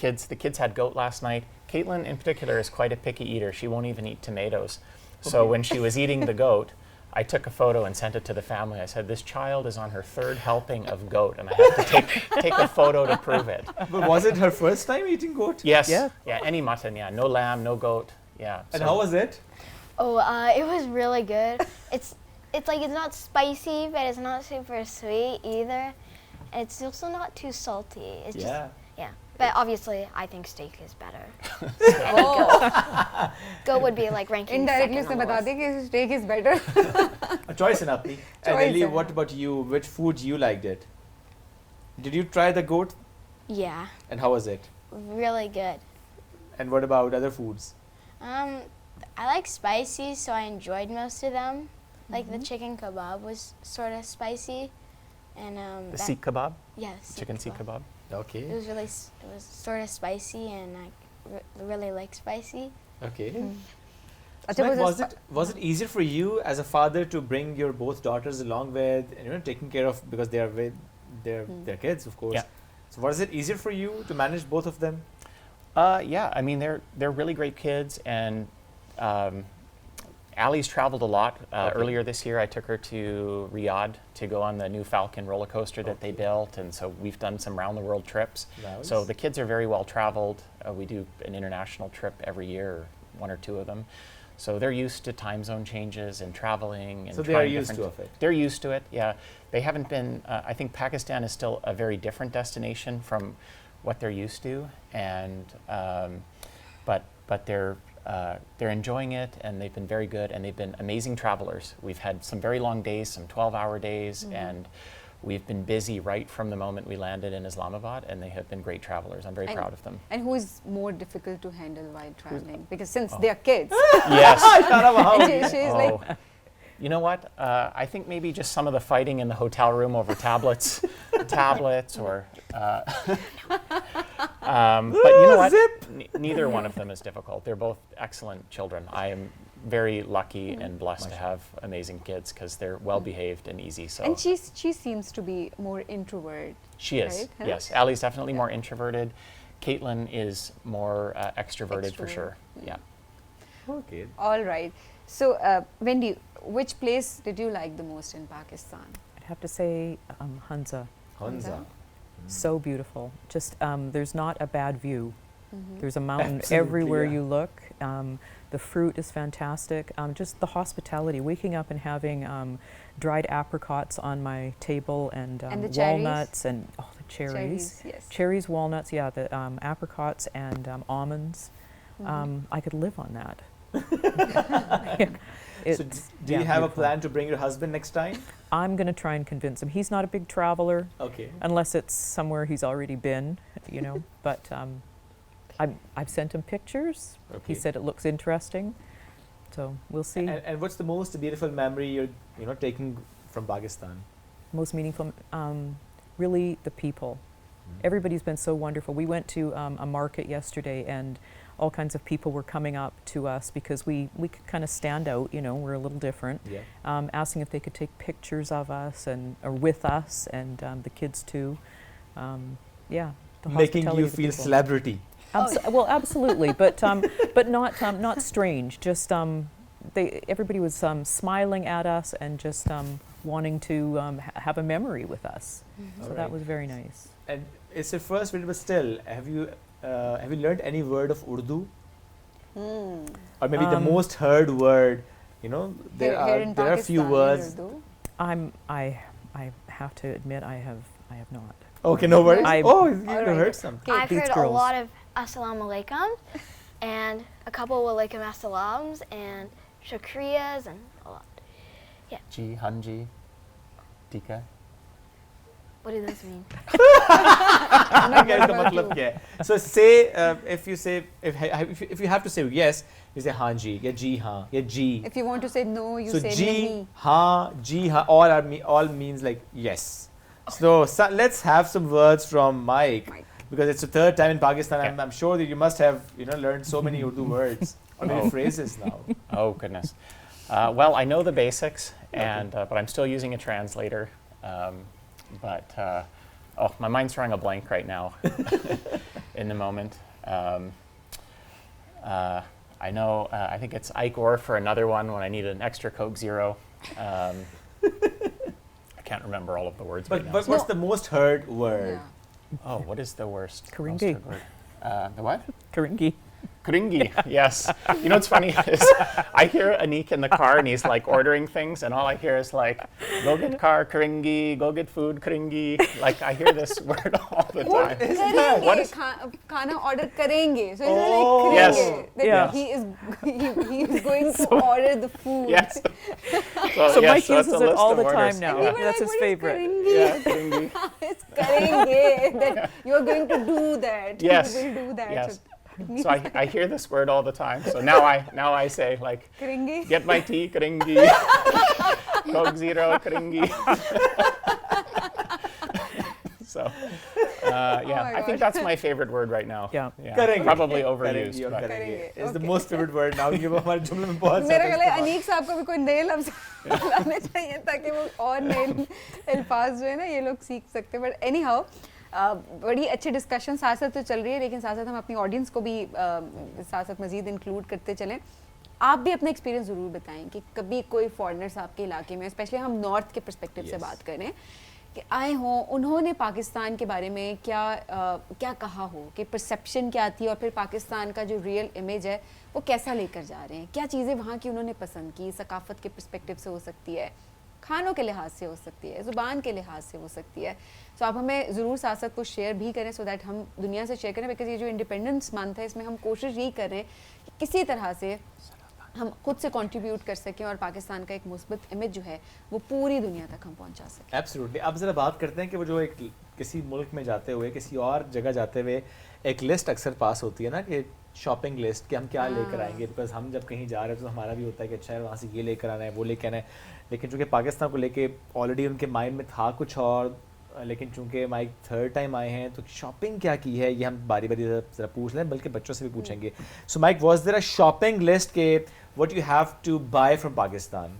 Speaker 6: kids had goat last night. Caitlin, in particular, is quite a picky eater. She won't even eat tomatoes. So when she was eating the goat, I took a photo and sent it to the family. I said, "This child is on her 3rd helping of goat, and I have to take a photo to prove it."
Speaker 2: But was it her first time eating goat?
Speaker 6: Yes.
Speaker 8: Yeah.
Speaker 6: Yeah. Any mutton. Yeah. No lamb. No goat. Yeah.
Speaker 2: And
Speaker 6: so-
Speaker 2: how was it?
Speaker 7: Oh, it was really good. It's like it's not spicy, but it's not super sweet either. It's also not too salty. It's just yeah. But obviously, I think steak is better. And goat would be like ranking
Speaker 1: Indirectly
Speaker 7: second
Speaker 1: से
Speaker 7: on the
Speaker 1: बता
Speaker 7: list.
Speaker 1: दें कि steak is better.
Speaker 2: A choice in Apni. And
Speaker 1: Choice
Speaker 2: Ellie,
Speaker 1: hai.
Speaker 2: what about you? Which food you liked it? Did you try the goat?
Speaker 7: Yeah,
Speaker 2: And how was it?
Speaker 7: really good.
Speaker 2: And what about other foods?
Speaker 9: I like spicy, so I enjoyed most of them. Like the chicken kebab was sort of spicy, and
Speaker 6: The seek kebab,
Speaker 9: yes,
Speaker 6: chicken seek kebab.
Speaker 2: Okay.
Speaker 9: It was it was sort of spicy, and I really like spicy.
Speaker 2: Okay.
Speaker 1: अच्छा,
Speaker 2: Mike,
Speaker 1: was
Speaker 2: was it easier for you as a father to bring your both daughters along with, and, you know, taking care of, because they are with their kids, of course.
Speaker 6: Yeah.
Speaker 2: So was it easier for you to manage both of them?
Speaker 6: Yeah, I mean they're really great kids, and Allie's traveled a lot. Earlier this year, I took her to Riyadh to go on the new Falcon roller coaster that they built, and so we've done some round the world trips.
Speaker 2: Nice.
Speaker 6: So the kids are very well traveled. We do an international trip every year, or 1 or 2 of them. So they're used to time zone changes and traveling. And
Speaker 2: So they are
Speaker 6: trying
Speaker 2: used
Speaker 6: different-
Speaker 2: to it.
Speaker 6: They're used to it. Yeah, they haven't been. I think Pakistan is still a very different destination from what they're used to, and but they're enjoying it, and they've been very good, and they've been amazing travelers. We've had some very long days, some 12-hour days, and we've been busy right from the moment we landed in Islamabad, and they have been great travelers. I'm very proud of them.
Speaker 1: And who is more difficult to handle while traveling? Because since
Speaker 6: Oh.
Speaker 1: they are kids,
Speaker 6: Yes.
Speaker 1: and she's like,
Speaker 6: Oh. You know what? I think maybe just some of the fighting in the hotel room over tablets, or. But you know what? Neither one of them is difficult. They're both excellent children. I am very lucky and blessed to have amazing kids because they're well behaved and easy. So
Speaker 1: and she seems to be more introvert.
Speaker 6: she is.
Speaker 1: right? Huh?
Speaker 6: Yes, Allie's definitely more introverted. Caitlin is more extroverted for
Speaker 1: Extrovert.
Speaker 6: sure. Yeah.
Speaker 2: Okay.
Speaker 1: All right. So, Wendy, which place did you like the most in Pakistan?
Speaker 8: I'd have to say Hunza.
Speaker 2: Hunza.
Speaker 8: So beautiful. Just there's not a bad view. There's a mountain
Speaker 2: Absolutely,
Speaker 8: everywhere
Speaker 2: yeah.
Speaker 8: you look. The fruit is fantastic. Just the hospitality. Waking up and having dried apricots on my table and,
Speaker 1: And the cherries?
Speaker 8: walnuts and the cherries.
Speaker 1: Yes.
Speaker 8: Cherries, walnuts, yeah, the apricots and almonds. I could live on that.
Speaker 2: So do you have a plan to bring your husband next time?
Speaker 8: I'm going to try and convince him. He's not a big traveler,
Speaker 2: Okay.
Speaker 8: unless it's somewhere he's already been, you know. But I've sent him pictures.
Speaker 2: Okay.
Speaker 8: He said it looks interesting. So we'll see.
Speaker 2: And what's the most beautiful memory you're taking from Pakistan?
Speaker 8: Most meaningful, really the people. Everybody's been so wonderful. We went to a market yesterday, and all kinds of people were coming up to us because we could kind of stand out, you know, we're a little different.
Speaker 2: Yeah.
Speaker 8: Asking if they could take pictures of us or with us and the kids too. Yeah. The
Speaker 2: Making
Speaker 8: hospitality
Speaker 2: you
Speaker 8: of the
Speaker 2: feel
Speaker 8: people.
Speaker 2: celebrity.
Speaker 8: Well, absolutely, but not strange. Just everybody was smiling at us and just wanting to have a memory with us. So that
Speaker 2: Alright.
Speaker 8: was very nice.
Speaker 2: And it's your first video, but still, have you learned any word of Urdu? Or maybe the most heard word? You know, there are a few words.
Speaker 8: I have to admit I have not.
Speaker 2: Okay, no worries.
Speaker 8: I-
Speaker 2: You've
Speaker 1: Alright.
Speaker 2: heard something.
Speaker 7: I've
Speaker 8: these
Speaker 7: heard a
Speaker 8: girls.
Speaker 7: lot of Assalamu alaikum and a couple walaikum assalams and shakriyas and a lot.
Speaker 6: Ji, Hanji, Tika.
Speaker 7: What do those mean?
Speaker 2: Okay, इसका मतलब क्या है? So say if you have to say yes, you say हाँ जी या जी हाँ या जी.
Speaker 1: If you want to say no, you
Speaker 2: So
Speaker 1: say
Speaker 2: ji,
Speaker 1: nahi.
Speaker 2: ha, ji, ha, all means like yes. So let's have some words from Mike, because it's the third time in Pakistan.
Speaker 6: Okay.
Speaker 2: I'm sure that you must have learned so many Urdu words or maybe
Speaker 6: Oh.
Speaker 2: phrases now.
Speaker 6: Oh goodness. Well, I know the basics, and but I'm still using a translator. My mind's drawing a blank right now in the moment. I know, I think it's Ike Orr for another one when I need an extra Coke Zero. I can't remember all of the words right now.
Speaker 2: But what's the most heard word?
Speaker 1: Yeah.
Speaker 6: Oh, what is the worst? most
Speaker 8: Karingi.
Speaker 6: heard word? The what?
Speaker 8: Karingi.
Speaker 6: Karingi, yes. You know what's funny is I hear Anik in the car and he's like ordering things and all I hear is like, go get car, Karingi, go get food, Karingi. Like I hear this word all the time.
Speaker 1: करेंगे
Speaker 6: What is-
Speaker 1: खाना order करेंगे. So it's
Speaker 2: Oh.
Speaker 1: like
Speaker 6: Yes.
Speaker 1: करेंगे. That
Speaker 8: Yeah.
Speaker 1: he is going to order the food.
Speaker 6: Yes.
Speaker 8: So
Speaker 6: yes,
Speaker 8: Mike
Speaker 6: so it's
Speaker 8: uses
Speaker 6: a
Speaker 8: it
Speaker 6: list
Speaker 8: all
Speaker 6: of
Speaker 8: the
Speaker 6: orders.
Speaker 8: time now.
Speaker 1: And we were
Speaker 8: That's
Speaker 1: like,
Speaker 8: his
Speaker 1: what is
Speaker 8: favorite.
Speaker 1: करेंगे?
Speaker 6: Yeah, Karingi.
Speaker 1: It's करेंगे. That you're going to do that.
Speaker 6: Yes.
Speaker 1: You will do that.
Speaker 6: Yes.
Speaker 1: So,
Speaker 6: So I hear this word all the time. So now I say like,
Speaker 1: करेंगे.
Speaker 6: get my tea, Karingi. Coke Zero, Karingi. So yeah, I think
Speaker 1: gosh.
Speaker 6: that's my favorite word right now.
Speaker 8: Yeah.
Speaker 2: करेंगे.
Speaker 6: Probably
Speaker 2: करेंगे
Speaker 6: overused.
Speaker 2: और
Speaker 6: but-
Speaker 2: करेंगे. It's the
Speaker 1: Okay.
Speaker 2: most favorite word now. ये वो हमारे जुमले में बहुत
Speaker 1: मेरा
Speaker 2: ज़्यादा
Speaker 1: ख्याल है
Speaker 2: इस्तेमाल.
Speaker 1: अनीक साहब को भी कोई नए लफ्ज लाने चाहिए ताकि वो और नए अल्फाज जो है ना ये लोग सीख सकते हैं. बट एनी हाउ बड़ी अच्छी डिस्कशन साथ साथ तो चल रही है, लेकिन साथ साथ हम अपनी ऑडियंस को भी साथ साथ मज़ीद इंक्लूड करते चलें. आप भी अपना एक्सपीरियंस ज़रूर बताएं कि कभी कोई फॉरेनर्स आपके इलाके में, स्पेशली हम नॉर्थ के पर्सपेक्टिव से
Speaker 2: Yes.
Speaker 1: बात करें, कि आए हों, उन्होंने पाकिस्तान के बारे में क्या कहा हो, कि परसेप्शन क्या थी और फिर पाकिस्तान का जो रियल इमेज है वो कैसा लेकर जा रहे हैं, क्या चीज़ें वहाँ की उन्होंने पसंद की, सकाफ़त के पर्सपेक्टिव से हो सकती है, खानों के लिहाज से हो सकती है, ज़ुबान के लिहाज से हो सकती है. सो आप हमें ज़रूर साथ साथ कुछ शेयर भी करें, सो दैट हम दुनिया से शेयर करें, बिकॉज ये जो इंडिपेंडेंस मंथ है इसमें हम कोशिश यही कर रहे हैं कि किसी तरह से हम खुद से कंट्रीब्यूट कर सकें और पाकिस्तान का एक मुस्बत इमेज जो है वो पूरी दुनिया तक हम पहुंचा सकें.
Speaker 2: एब्सोल्युटली. अब ज़रा बात करते हैं कि वो जो एक किसी मुल्क में जाते हुए, किसी और जगह जाते हुए एक लिस्ट अक्सर पास होती है ना, कि शॉपिंग लिस्ट, कि हम क्या लेकर आएंगे. बिकॉज हम जब कहीं जा रहे हैं तो हमारा भी होता है कि अच्छा यार वहाँ से ये लेकर आना है, वो लेकर आना है. लेकिन चूँकि पाकिस्तान को लेके ऑलरेडी उनके माइंड में था कुछ और, लेकिन चूँकि माइक थर्ड टाइम आए हैं तो शॉपिंग क्या की है ये हम बारी बारी ज़रा पूछ लें, बल्कि बच्चों से भी पूछेंगे. So Mike, was there a shopping list के what you have to buy from Pakistan?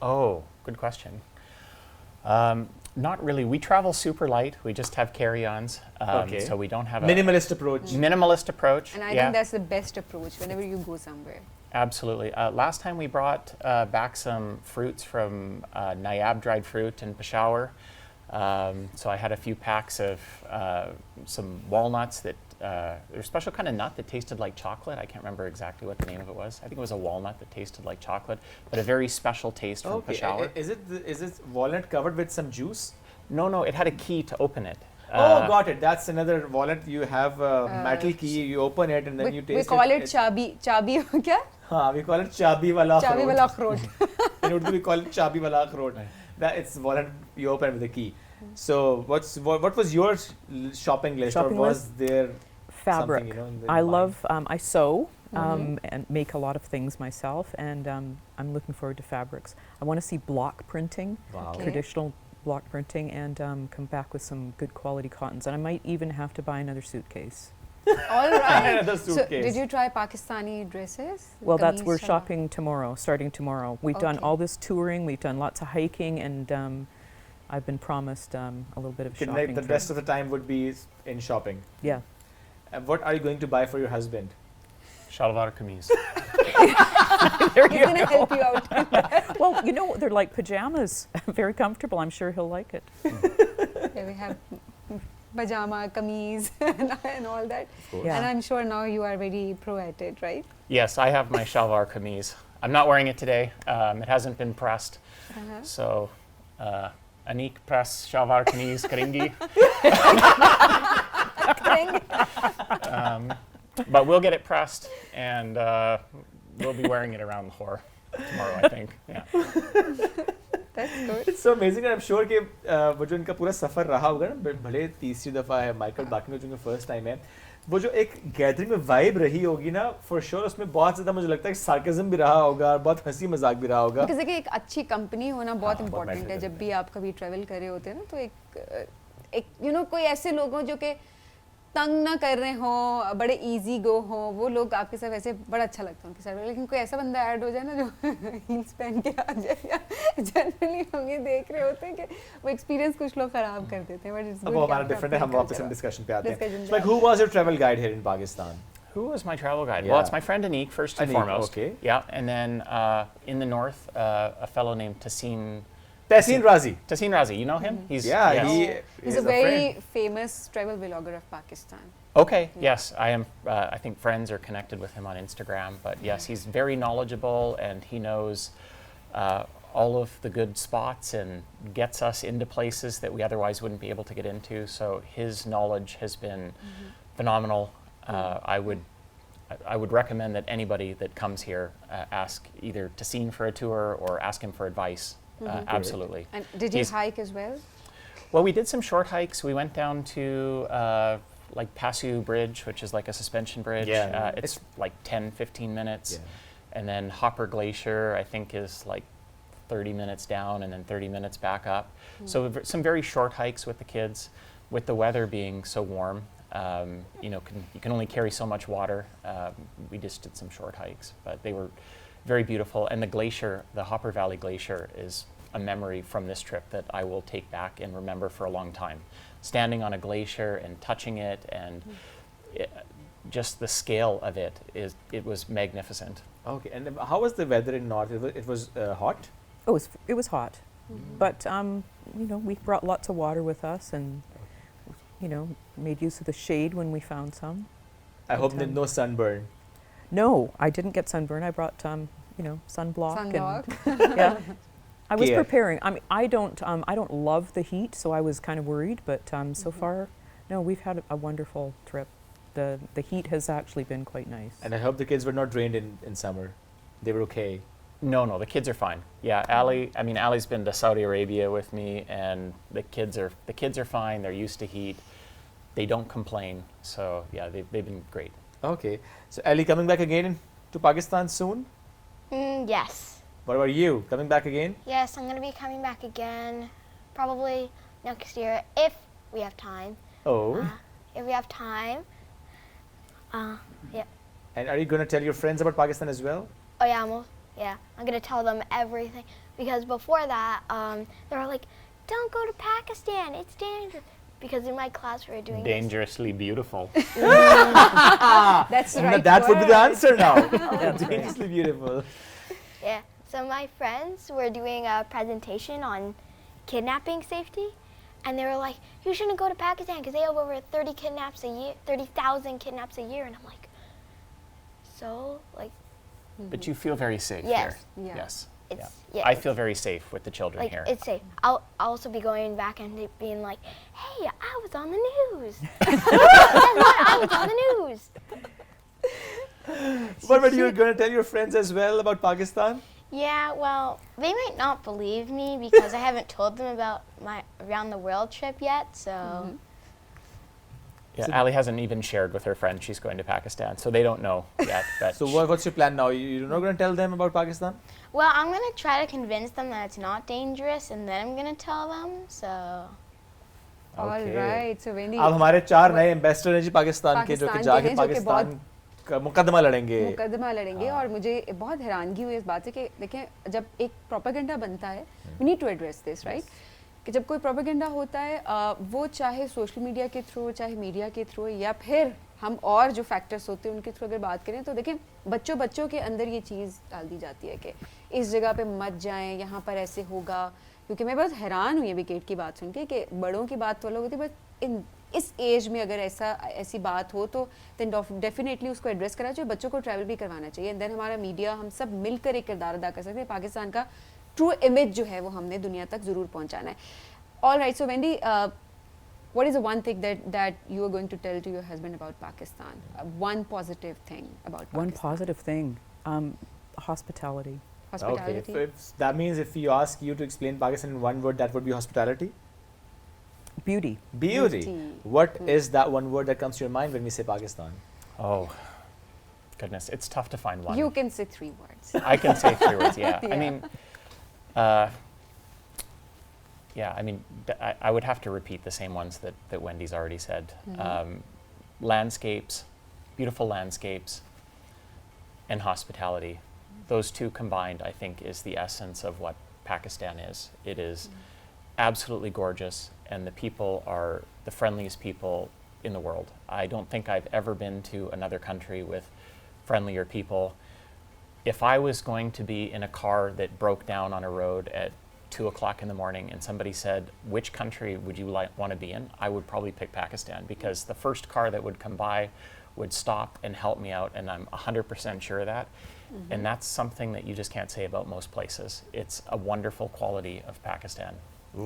Speaker 6: Oh, good question. Not really. We travel super light. We just have carry-ons.
Speaker 2: Okay.
Speaker 6: So we don't have
Speaker 2: Minimalist approach.
Speaker 6: a minimalist approach.
Speaker 1: And I
Speaker 6: yeah,
Speaker 1: think that's the best approach whenever you go somewhere.
Speaker 6: absolutely. Last time we brought back some fruits from Nayab dried fruit in Peshawar. So I had a few packs of some walnuts that they're a special kind of nut that tasted like chocolate. I can't remember exactly what the name of it was. I think it was a walnut that tasted like chocolate, but a very special taste from
Speaker 2: Okay.
Speaker 6: Peshawar.
Speaker 2: Is it walnut covered with some juice?
Speaker 6: No, it had a key to open it.
Speaker 2: Got it. That's another walnut. You have a metal key. You open it and then you taste
Speaker 1: We
Speaker 2: it.
Speaker 1: call it chabi क्या?
Speaker 2: हाँ, we call it chabi wala
Speaker 1: चाबी
Speaker 2: अखरोट.
Speaker 1: वाला अखरोट.
Speaker 2: In Urdu we call it chabi wala अखरोट. That it's walnut you open with a key. So what was your shopping list,
Speaker 8: Shopping
Speaker 2: or was there
Speaker 8: Fabric.
Speaker 2: something, in the
Speaker 8: I
Speaker 2: mind?
Speaker 8: love, I sew and make a lot of things myself, and I'm looking forward to fabrics. I want to see block printing,
Speaker 2: Wow.
Speaker 1: Okay.
Speaker 8: traditional block printing, and come back with some good quality cottons. And I might even have to buy another suitcase.
Speaker 1: All right.
Speaker 2: Another
Speaker 1: So,
Speaker 2: suitcase.
Speaker 1: did you try Pakistani dresses?
Speaker 8: Well, that's
Speaker 1: Kameez,
Speaker 8: we're
Speaker 1: shalwar?
Speaker 8: shopping tomorrow, starting tomorrow. We've done
Speaker 1: Okay.
Speaker 8: all this touring, we've done lots of hiking, and I've been promised a little bit of
Speaker 2: Okay,
Speaker 8: shopping.
Speaker 2: the
Speaker 8: for-
Speaker 2: rest of the time would be in shopping.
Speaker 8: Yeah.
Speaker 2: And what are you going to buy for your husband?
Speaker 6: Shalwar kameez.
Speaker 8: There
Speaker 1: He's
Speaker 8: you
Speaker 1: going to
Speaker 8: go.
Speaker 1: help you out.
Speaker 8: Well, you know, they're like pajamas, very comfortable. I'm sure he'll like it.
Speaker 1: Yeah, we have pajama, kameez, and all that.
Speaker 8: Yeah.
Speaker 1: And I'm sure now you are very pro at it, right?
Speaker 6: Yes, I have my shalwar kameez. I'm not wearing it today. It hasn't been pressed.
Speaker 1: Uh-huh.
Speaker 6: So, Anik press shalwar kameez karengi. But we'll get it pressed and we'll be wearing it around Lahore tomorrow, I think. Yeah.
Speaker 1: That's good.
Speaker 2: It's so amazing and I'm sure कि वो जो इनका पूरा सफ़र रहा होगा ना भले तीसरी दफ़ा है माइकल बाकी जो फर्स्ट टाइम है वो जो एक गैदरिंग में वाइब रही होगी ना फॉर श्योर उसमें बहुत ज़्यादा मुझे लगता है सार्केज़म भी रहा होगा और बहुत हंसी मजाक भी रहा होगा
Speaker 1: Because देखिए एक अच्छी कंपनी होना बहुत
Speaker 2: हाँ, बहुत
Speaker 1: इम्पोर्टेंट
Speaker 2: matter
Speaker 1: है
Speaker 2: करता
Speaker 1: जब भी आप कभी ट्रैवल कर रहे होते हैं ना तो एक यू नो कोई ऐसे लोग हों जो कि तंग ना कर रहे हों बड़े इजी गो हों वो लोग आपके साथ वैसे बड़ा अच्छा लगता है उनके साथ लेकिन कोई ऐसा बंदा ऐड हो जाए ना जो हील्स पहन के आ जाए या जनरली हम ये देख रहे होते हैं कि वो एक्सपीरियंस कुछ लोग खराब कर देते हैं बट इट्स
Speaker 2: अब वो हमारा डिफरेंट है हम वापस हम डिस्कशन पे आते हैं
Speaker 1: Discussion पे
Speaker 2: like who was your travel guide here in Pakistan
Speaker 6: Who was my travel guide?
Speaker 2: Yeah.
Speaker 6: Well, it's my friend Anik, first and
Speaker 2: Anik,
Speaker 6: foremost.
Speaker 2: okay.
Speaker 6: Yeah, and then in the north, a fellow named Tassin.
Speaker 2: Tehseen Razi
Speaker 6: Tassin Razi, you know him? He's
Speaker 2: yeah
Speaker 6: yes.
Speaker 2: he
Speaker 1: He's
Speaker 2: is
Speaker 1: a very
Speaker 2: friend.
Speaker 1: famous travel vlogger of Pakistan.
Speaker 6: Okay, yes, I am. I think friends are connected with him on Instagram, but yes, he's very knowledgeable and he knows all of the good spots and gets us into places that we otherwise wouldn't be able to get into. So his knowledge has been phenomenal. I would recommend that anybody that comes here ask either Tassin for a tour or ask him for advice. Absolutely.
Speaker 1: And did you
Speaker 6: He's-
Speaker 1: hike as well?
Speaker 6: Well, we did some short hikes. We went down to like Passu Bridge, which is like a suspension bridge.
Speaker 2: Yeah.
Speaker 6: It's like 10, 15 minutes.
Speaker 2: Yeah.
Speaker 6: And then Hopper Glacier, I think, is like 30 minutes down and then 30 minutes back up. So some very short hikes with the kids. With the weather being so warm, you know, you can only carry so much water. We just did some short hikes, but they were very beautiful. And the glacier, the Hopper Valley Glacier, is a memory from this trip that I will take back and remember for a long time. Standing on a glacier and touching it and just the scale of it was magnificent.
Speaker 2: okay and how was the weather in north it was hot
Speaker 8: It was hot, but you know, we brought lots of water with us, and you know, made use of the shade when we found some.
Speaker 2: I hope no sunburn
Speaker 8: No, I didn't get sunburn. I brought you know, sunblock.
Speaker 1: Sunblock.
Speaker 8: And, yeah, I was
Speaker 2: Gear.
Speaker 8: preparing. I mean, I don't love the heat, so I was kind of worried. But so far, no, we've had a wonderful trip. The heat has actually been quite nice.
Speaker 2: and I hope the kids were not drained in summer they were okay
Speaker 6: No, the kids are fine. Yeah, Allie's been to Saudi Arabia with me, and the kids are fine. They're used to heat. They don't complain. So yeah, they've been great.
Speaker 2: okay so Ali coming back again to Pakistan soon
Speaker 9: Yes.
Speaker 2: what about you coming back again
Speaker 7: Yes, I'm going to be coming back again probably next year if we have time.
Speaker 2: oh
Speaker 7: If we have time. Yeah.
Speaker 2: and are you going to tell your friends about Pakistan as well
Speaker 7: Oh yeah, I'm going to tell them everything because before that, they were like, "Don't go to Pakistan. It's dangerous." Because in my class we were doing this.
Speaker 6: Dangerously beautiful.
Speaker 1: That's the
Speaker 2: And
Speaker 1: right
Speaker 2: that would be the
Speaker 1: word.
Speaker 2: answer now
Speaker 8: That's right.
Speaker 2: dangerously beautiful
Speaker 7: Yeah. So my friends were doing a presentation on kidnapping safety, and they were like, "You shouldn't go to Pakistan because they have over 30 kidnaps a year, 30,000 kidnaps a year." And I'm like, so like
Speaker 6: But you feel very safe
Speaker 7: Yes.
Speaker 6: here.
Speaker 1: Yeah.
Speaker 6: Yes.
Speaker 7: it's
Speaker 6: I
Speaker 7: it's-
Speaker 6: feel very safe with the children
Speaker 7: like
Speaker 6: here.
Speaker 7: it's safe. I'll also be going back and being like, "Hey, I was on the news. Guess what? I was on the news."
Speaker 2: what about you going to tell your friends as well about Pakistan
Speaker 9: Yeah, well, they might not believe me because I haven't told them about my around the world trip yet. So
Speaker 6: Yeah, Allie hasn't even shared with her friend she's going to Pakistan, so they don't know yet. But
Speaker 2: so what's your plan now you're not going to tell them about Pakistan
Speaker 9: well, I'm gonna try to convince them that it's not dangerous, and then I'm gonna tell them. So
Speaker 1: All
Speaker 2: Okay.
Speaker 1: right, so Wendy,
Speaker 2: अब हमारे 4 नए एम्बेसडर हैं जी पाकिस्तान के, जो कि
Speaker 1: पाकिस्तान के
Speaker 2: जाके
Speaker 1: हैं, जो कि
Speaker 2: पाकिस्तान का मुकदमा लड़ेंगे।
Speaker 1: मुकदमा लड़ेंगे। और मुझे बहुत हैरानगी हुई इस बात से कि देखें, जब एक प्रोपेगेंडा बनता है, we need to address this, right, कि जब कोई प्रोपेगेंडा होता है, वो चाहे सोशल मीडिया के थ्रू, चाहे मीडिया के थ्रू, या फिर हम और जो फैक्टर्स होते हैं उनके थ्रू अगर बात करें, तो देखें बच्चों के अंदर ये चीज़ डाल दी जाती है कि इस जगह पे मत जाएं, यहाँ पर ऐसे होगा। क्योंकि मैं बहुत हैरान हुई विकेट की बात सुन के कि बड़ों की बात तो अलग होती है, बट इस एज में अगर ऐसी बात हो तो देन डेफिनेटली उसको एड्रेस करना चाहिए, बच्चों को ट्रैवल भी करवाना चाहिए। एंड देन हमारा मीडिया, हम सब मिलकर एक किरदार अदा कर सकते हैं। पाकिस्तान का ट्रू इमेज जो है वो हमने दुनिया तक ज़रूर पहुँचाना है। All right, so Wendy, what is the one thing that you are going to tell to your husband about Pakistan? One positive thing about Pakistan.
Speaker 8: One positive thing, hospitality.
Speaker 1: Hospitality.
Speaker 2: Okay, if that means if you ask you to explain Pakistan in one word, that would be hospitality?
Speaker 8: Beauty.
Speaker 2: Beauty.
Speaker 1: Beauty.
Speaker 2: What is that one word that comes to your mind when we say Pakistan?
Speaker 6: Oh, goodness, it's tough to find one.
Speaker 1: You can say 3 words.
Speaker 6: I can say 3 words, yeah.
Speaker 1: Yeah.
Speaker 6: I mean, I would have to repeat the same ones that Wendy's already said. Landscapes, beautiful landscapes, and hospitality. Those two combined, I think, is the essence of what Pakistan is. It is absolutely gorgeous, and the people are the friendliest people in the world. I don't think I've ever been to another country with friendlier people. If I was going to be in a car that broke down on a road at 2 o'clock in the morning and somebody said, which country would you want to be in? I would probably pick Pakistan, because the first car that would come by would stop and help me out, and I'm 100% sure of that. And that's something that you just can't say about most places. It's a wonderful quality of Pakistan.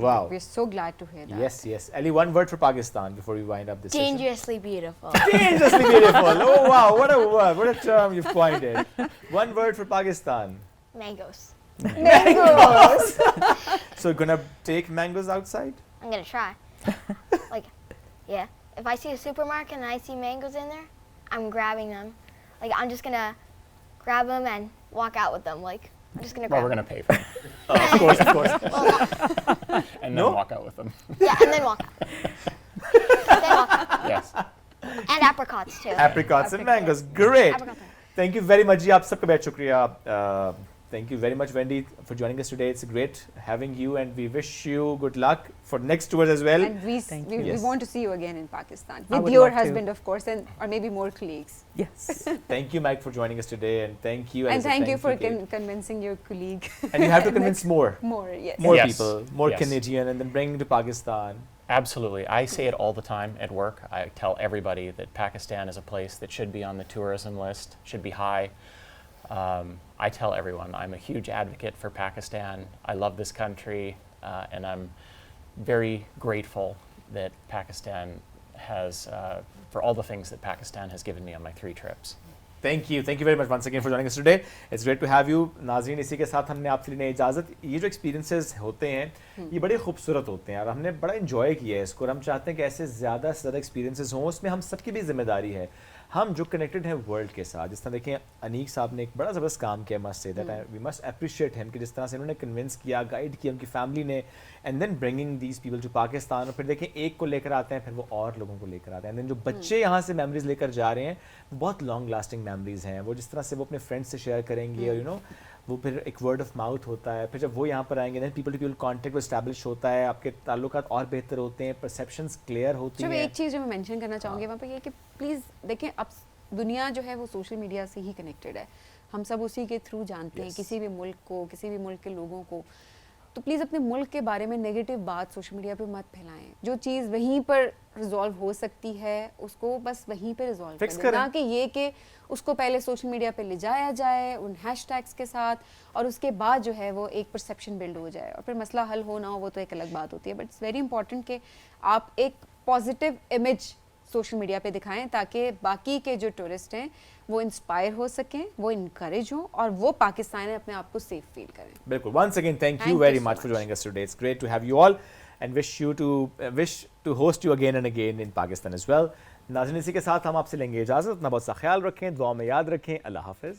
Speaker 2: Wow.
Speaker 1: We're so glad to hear that.
Speaker 2: Yes, yes. Ali, one word for Pakistan before we wind up this session.
Speaker 9: Dangerously beautiful.
Speaker 2: Dangerously beautiful. Oh wow, what a word, what a term you've coined it. One word for Pakistan.
Speaker 7: Mangoes.
Speaker 1: Mangoes.
Speaker 2: So gonna take mangoes outside?
Speaker 7: I'm gonna try. Like, yeah. If I see a supermarket and I see mangoes in there, I'm grabbing them. Like, I'm just gonna grab them and walk out with them. Like, I'm just gonna
Speaker 6: Well,
Speaker 7: grab
Speaker 6: we're
Speaker 7: them.
Speaker 6: going to pay for them.
Speaker 2: Of course.
Speaker 6: And
Speaker 2: No?
Speaker 6: then walk out with them.
Speaker 7: Yeah, and then walk out. Then walk out.
Speaker 6: Yes.
Speaker 7: And apricots too.
Speaker 2: Apricots and mangoes. Great.
Speaker 7: Apricots.
Speaker 2: Thank you very much. जी आप सबका बहुत शुक्रिया. Thank you very much, Wendy, for joining us today. It's great having you, and we wish you good luck for next tours as well.
Speaker 1: And we
Speaker 2: Yes.
Speaker 1: want to see you again in Pakistan
Speaker 8: I
Speaker 1: with
Speaker 8: would
Speaker 1: your
Speaker 8: love to.
Speaker 1: husband, of course, and or maybe more colleagues.
Speaker 8: Yes.
Speaker 2: Thank you, Mike, for joining us today, and thank you.
Speaker 1: And
Speaker 2: Elisa.
Speaker 1: thank you for
Speaker 2: Kate.
Speaker 1: convincing your colleague.
Speaker 2: And you have to convince more,
Speaker 1: More, yes.
Speaker 2: more
Speaker 6: Yes.
Speaker 2: people, more
Speaker 6: Yes.
Speaker 2: Canadian, and then bring to Pakistan.
Speaker 6: Absolutely. I say it all the time at work. I tell everybody that Pakistan is a place that should be on the tourism list, should be high. I tell everyone I'm a huge advocate for Pakistan. I love this country, and I'm very grateful that Pakistan has, for all the things that Pakistan has given me on my 3 trips.
Speaker 2: Thank you very much once again for joining us today. It's great to have you. नाज़रीन, इसी के साथ हमने आपसे लेने इजाज़त। ये जो experiences होते हैं ये बड़े खूबसूरत होते हैं और हमने बड़ा enjoy किया है इसको और हम चाहते हैं कि ऐसे ज़्यादा से ज़्यादा experiences हों, उसमें हम सबकी भी जिम्मेदारी है। हम जो कनेक्टेड हैं वर्ल्ड के साथ, जिस तरह देखें अनीक साहब ने एक बड़ा ज़बरदस्त काम किया, must say that we must appreciate him कि जिस तरह से उन्होंने कन्विंस किया, गाइड किया उनकी फैमिली ने, and then bringing these people to Pakistan. और फिर देखें एक को लेकर आते हैं, फिर वो और लोगों को लेकर आते हैं, एंड देन जो बच्चे यहाँ से मेमोरीज लेकर जा रहे हैं वो बहुत लॉन्ग लास्टिंग मेमोरीज हैं। वो जिस तरह से वो अपने फ्रेंड्स से शेयर करेंगे और यू नो वो फिर एक वर्ड ऑफ माउथ होता है, फिर जब वो यहाँ पर आएंगे then people to people contact establish होता है, आपके ताल्लुकात और बेहतर होते हैं, परसेप्शंस क्लियर होती
Speaker 1: चलो
Speaker 2: हैं।
Speaker 1: एक चीज़ जो मैं मेंशन करना चाहूँगी वहाँ पे ये कि प्लीज़ देखें, अब दुनिया जो है वो सोशल मीडिया से ही कनेक्टेड है, हम सब उसी के थ्रू जानते हैं किसी भी मुल्क को, किसी भी मुल्क के लोगों को। तो प्लीज़ अपने मुल्क के बारे में नेगेटिव बात सोशल मीडिया पे मत फैलाएं। जो चीज़ वहीं पर रिजॉल्व हो सकती है उसको बस वहीं पे रिजॉल्व
Speaker 2: Fix
Speaker 1: कर दें, ना
Speaker 2: करें।
Speaker 1: कि ये कि उसको पहले सोशल मीडिया पे ले जाया जाए उन हैशटैग्स के साथ और उसके बाद जो है वो एक परसेप्शन बिल्ड हो जाए और फिर मसला हल हो ना हो, वो तो एक अलग बात होती है। बट इट्स वेरी इंपॉर्टेंट कि आप एक पॉजिटिव इमेज सोशल मीडिया पे दिखाएं ताकि बाकी के जो टूरिस्ट हैं वो इंस्पायर हो सकें, वो इनकरेज हो और वो पाकिस्तान में अपने आप को सेफ फील करें।
Speaker 2: बिल्कुल। Once again, thank you
Speaker 1: Thank
Speaker 2: very
Speaker 1: you so
Speaker 2: much for
Speaker 1: much.
Speaker 2: joining us today. It's great to have you all and wish to host you again and again in Pakistan as well. नाज़रीन, इसी के साथ हम आपसे लेंगे इजाज़त। अपना बहुत सा ख्याल रखें, दुआ में याद रखें। अल्लाह हाफ़िज़।